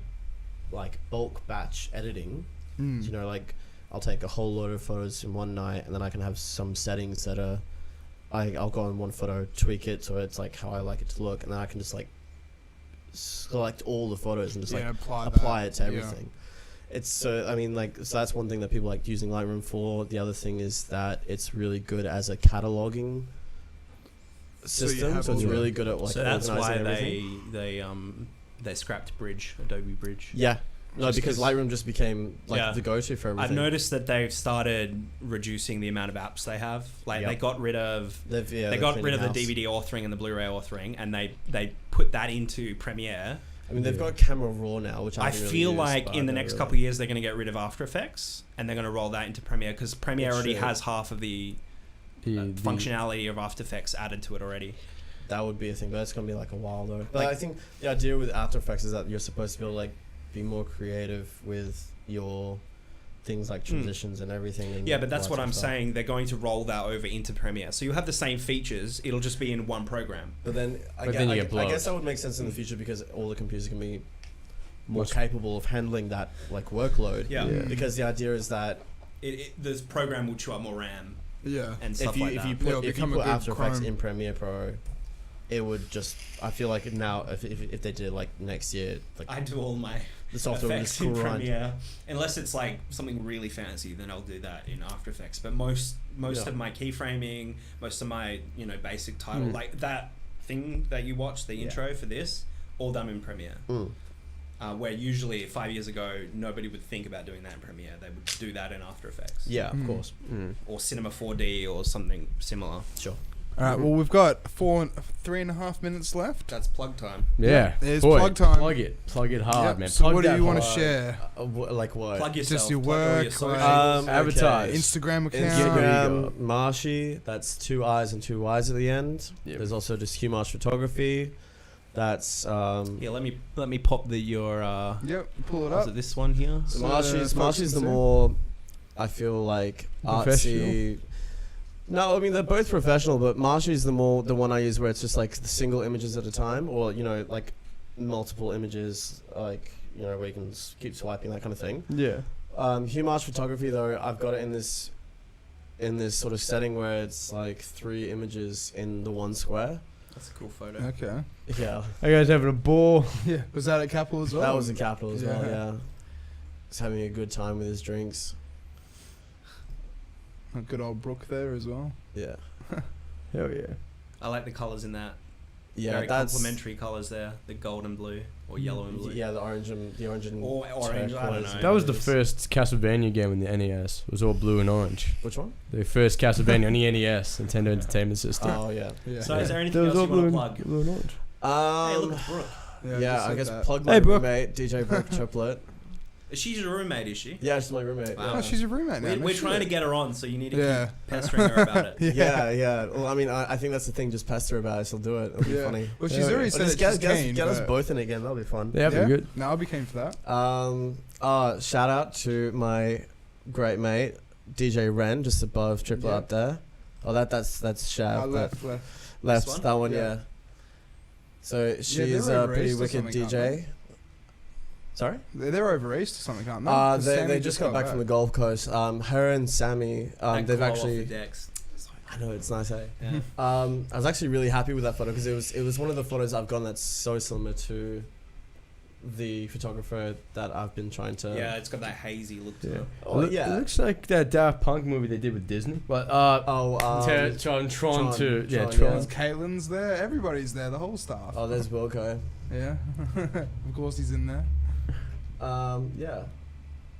like bulk batch editing. Like I'll take a whole load of photos in one night, and then I can have some settings that are I'll go on one photo, tweak it so it's like how I like it to look, and then I can just like select all the photos and just like apply apply it to that. everything. It's so I mean like so that's one thing that people like using Lightroom for. The other thing is that it's really good as a cataloging system. So it's really good at like So that's why organizing they scrapped Adobe Bridge. Yeah. No, Just because 'cause- Lightroom just became like the go-to for everything. I've noticed that they've started reducing the amount of apps they have. Like they got rid of they got rid of the DVD authoring and the Blu-ray authoring, and they put that into Premiere. I mean, they've got Camera Raw now, which I feel like in the next couple of years they're going to get rid of After Effects and they're going to roll that into Premiere because Premiere already has half of the functionality of After Effects added to it already. That would be a thing, but that's going to be like a while though. But I think the idea with After Effects is that you're supposed to be able to like be more creative with your things like transitions and everything. And yeah, but that's what I'm stuff. saying. They're going to roll that over into Premiere. So you'll have the same features. It'll just be in one program. But then, I guess that would make sense in the future because all the computers can be more capable of handling that like workload. Yeah. Because the idea is that this program will chew up more RAM. Yeah. And stuff like that. If you put After Effects in Premiere Pro, it would just. I feel like now if they did like next year, like I do all my the software would effects just in cool around. Premiere, unless it's like something really fancy, then I'll do that in After Effects. But most of my keyframing, most of my basic title, like that thing that you watch, the intro for this, all done in Premiere. Where usually 5 years ago nobody would think about doing that in Premiere. They would do that in After Effects. Yeah, of course. Or Cinema 4D or something similar. Sure. All right. Well, we've got 3.5 minutes left. That's plug time. Yeah. There's plug time. Plug it hard, Yep. man. So Plug what do that you want to hard. share? Like what? Plug yourself. Just your plug all work, your socials. Advertise. Instagram account. Instagram, Marshy, that's 2 I's and 2 Y's at the end. Yep. There's also just Hugh Marsh Photography. That's Yeah, let me pop your Yep. Pull it was up. it this one here? so So, Marshy's the more, I feel like, artsy. No, I mean they're both professional, but Marshy's the one I use where it's just like the single images at a time, or like multiple images, like where you can keep swiping, that kind of thing. Yeah. Hugh Marsh Photography though, I've got it in this sort of setting where it's like 3 images in the one square. That's a cool photo. Okay. Yeah, Are you guys having a ball? Yeah. Was that at Capital as well? that was in Capital as well. Yeah. Yeah, he's having a good time with his drinks. A good old Brooke there as well. Yeah, Hell yeah. I like the colours in that. yeah, Very that's complementary colours there. The gold and blue, or yellow and blue. yeah, the orange and Or orange, I don't know. That was the first Castlevania game in the NES. It was all blue and orange. Which one? The first Castlevania on the NES, Nintendo Entertainment System. Oh yeah. Yeah. So is there anything There else was you all want to plug? blue and orange. Hey, look at Brooke. Yeah, just I like guess that. plug my Hey, Brooke. roommate, DJ Brooke Triplet. She's your roommate, is she? Yeah, she's my roommate. Wow. Oh, she's your roommate now. We're trying to get her on, so you need to Yeah. keep pestering her about it. Yeah. Well, I mean, I think that's the thing. Just pester about it. She'll do it. It'll be Yeah. funny. Well, she's Yeah. already Or said just that she's keen. get us but- both in again. That'll be fun. Yeah, Yeah? good. No, I'll be keen for that. Shout out to my great mate DJ Ren, just above Triplet Yeah. up there. Oh, that's Shav. Left. Left. This one? That one, Yeah. yeah. So they're she's a over pretty east or wicked something, aren't DJ. Sorry? They're over east or something, aren't they? 'Cause They Sammy just got back from the Gold Coast. Her and Sammy, And they've glow off actually. the decks. I know, it's nice, eh? Yeah. I was actually really happy with that photo because it was one of the photos I've gotten that's so similar to the photographer that I've been trying to. Yeah, it's got that hazy look to Yeah. it. Oh, It yeah. looks like that Daft Punk movie they did with Disney. But Tron Tron, 2. Yeah, Tron, Tron. There's Caitlin's there. Everybody's there. The whole staff. Oh, there's Wilco. Yeah. Of course he's in there. Yeah.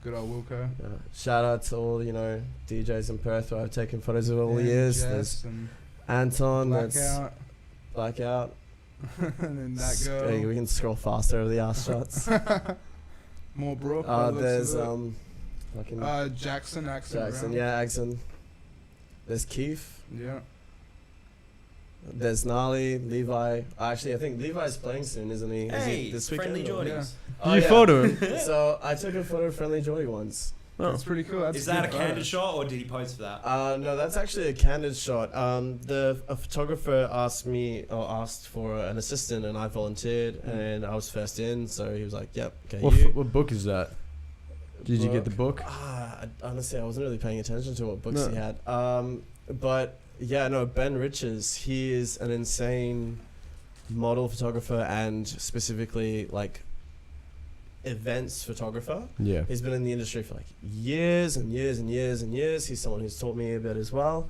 Good old Wilco. Shout out to all DJs in Perth who I've taken photos of all the Yeah, years. Jess There's and Anton. That's Blackout. Blackout. And then that Hey, girl. we can scroll faster over the ass shots. More Brooke. by the looks There's of it. fucking Jackson. Jackson. Yeah, Axon. There's Keith. Yeah. There's Gnarly, Levi. Actually, I think Levi's playing soon, isn't he? Is Hey, he this friendly weekend or- Geordies. Oh, Did you photo him? So I took a photo of Friendly Geordie once. That's pretty cool. That's Is that a good photo. candid shot, or did he pose for that? No, that's actually a candid shot. A photographer asked for an assistant, and I volunteered, and I was first in. So he was like, "Yep, okay." What book is that? Did you get the book? Honestly, I wasn't really paying attention to what books No. he had. But yeah, no, Ben Riches. He is an insane model photographer, and specifically like events photographer. Yeah. He's been in the industry for like years and years and years and years. He's someone who's taught me a bit as well.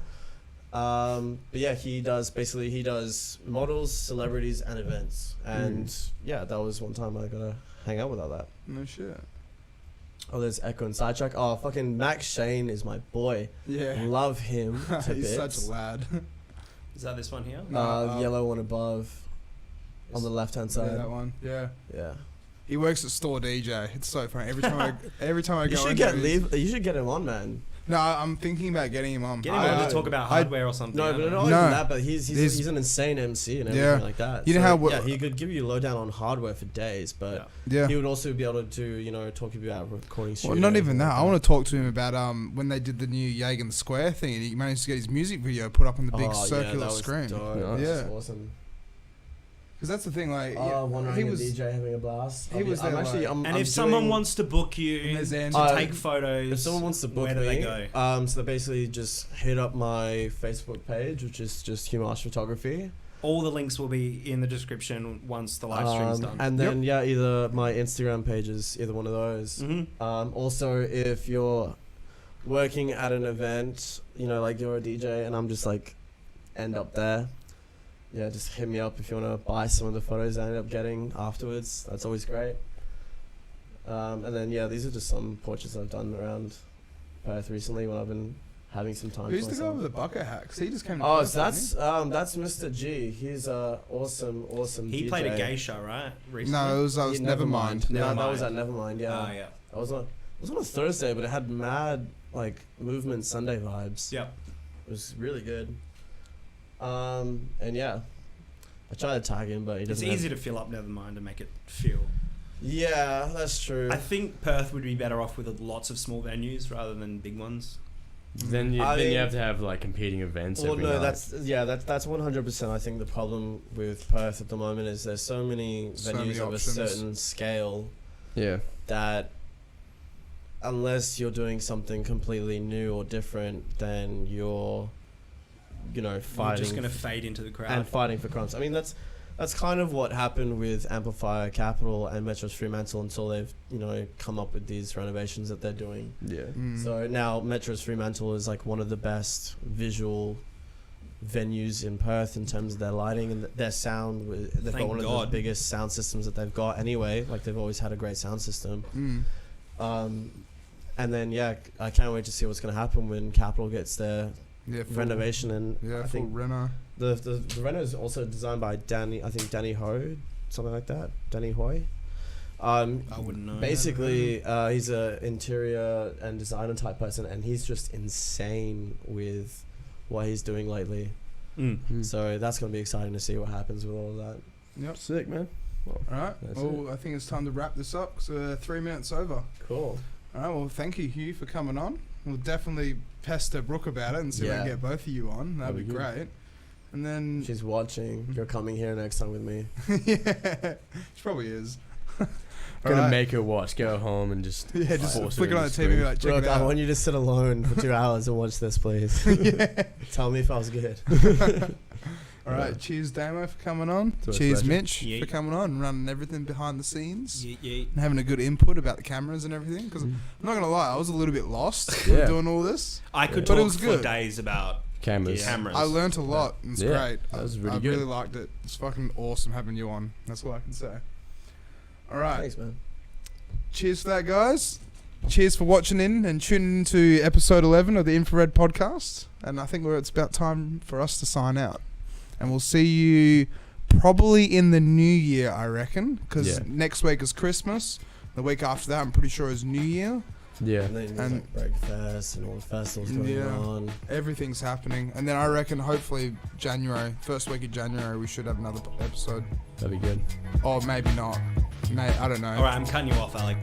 But yeah, he does models, celebrities, and events. And yeah, that was one time I got to hang out with all that. No shit. Oh, there's Echo and Sidetrack. Oh, fucking Max Shane is my boy. Yeah. Love him to He's bits. such a lad. Is that this one here? Yellow one above on the left-hand Yeah, side. that one. Yeah. Yeah. He works at Store DJ. It's so funny. Every time I You go should in get there, he's- You should get him on, man. No, I'm thinking about getting him on. Get him on to talk about hardware or something. No, I but don't not know. No. even that. But he's an insane MC and everything Yeah. like that. You know how yeah, he could give you a lowdown on hardware for days, but Yeah. he would also be able to talk about recording. Well, not even that. I want to talk to him about when they did the new Yagan Square thing, and he managed to get his music video put up on the big circular screen. Dope. Yeah. That's awesome. Because that's the thing, like, Wondering he a was. DJ having a blast. He was there, like- And if someone wants to book you And there's to Andy. take photos, If someone wants to book where do me, they go? so they basically just hit up my Facebook page, which is just Hugh Marsh Photography. All the links will be in the description once the live stream's done. And then either my Instagram page is either one of those. Also, if you're working at an event, like you're a DJ, and I'm just like end up there. Yeah, just hit me up if you want to buy some of the photos I ended up getting afterwards. That's always great. And then these are just some portraits I've done around Perth recently when I've been having some time. Who's for the guy myself. with the bucket hat? 'Cause he just came to Oh, Perth, so didn't that's Mr. G. He's awesome He DJ. played a geisha, right? he? Recently? No, it was Nevermind. Nevermind. No, that was at Nevermind. Yeah. Ah, yeah. It was on a Thursday, but it had mad like movement Sunday vibes. Yep. It was really good. And yeah, I tried to tag him, but he It's doesn't. easy to fill up Nevermind and make it feel. Yeah, that's true. I think Perth would be better off with lots of small venues rather than big ones. Then you have to have like competing events. Well, every no, night. that's 100%. I think the problem with Perth at the moment is there's so many So venues many of options. a certain scale Yeah. that unless you're doing something completely new or different, then you're fighting. You're just going to fade into the crowd. And fighting for crumbs. I mean, that's kind of what happened with Amplifier Capital and Metro's Fremantle until they've come up with these renovations that they're doing. Yeah. So now Metro's Fremantle is like one of the best visual venues in Perth in terms of their lighting and their sound. They've got Thank one of God. the biggest sound systems that they've got anyway. Like they've always had a great sound system. And then I can't wait to see what's going to happen when Capital gets their renovation. And I think Reno. the Reno is also designed by Danny Ho, something like that. Danny Hoy. I wouldn't know. Basically, he's a interior and designer type person, and he's just insane with what he's doing lately. So that's going to be exciting to see what happens with all of that. Yep. Sick, man. All right. Well, I think it's time to wrap this up. So 3 minutes over. Cool. All right. Well, thank you, Hugh, for coming on. We'll definitely pester Brooke about it and see if we can get both of you on. That'd be great. And then She's watching. You're coming here next time with me. yeah, she probably is. Gonna make her watch. Go home and just just force flick her it on in the the TV, screen. like check Look, it I out. want you to sit alone for 2 hours and watch this, please. Yeah. Tell me if I was good. All right. Cheers, Damo, for coming on. It's a Cheers, pleasure. Mitch, Yeet. for coming on and running everything behind the scenes. Yeet. And having a good input about the cameras and everything. Because I'm not going to lie, I was a little bit lost Yeah. doing all this. I could But it talk was for good. days about Cameras. cameras. I learnt a lot. And it's Yeah, great. that was I really good. really liked it. It's fucking awesome having you on. That's all I can say. All right. Thanks, man. Cheers for that, guys. Cheers for watching in and tuning into episode 11 of the Infra-Red podcast. And I think it's about time for us to sign out. And we'll see you probably in the new year, I reckon. Because next week is Christmas. The week after that, I'm pretty sure, is New Year. Yeah. And then there's like Breakfast and all the festivals going on. Everything's happening. And then I reckon hopefully January, first week of January, we should have another episode. That'd be good. Or maybe not. I don't know. All right, I'm cutting you off, Alec.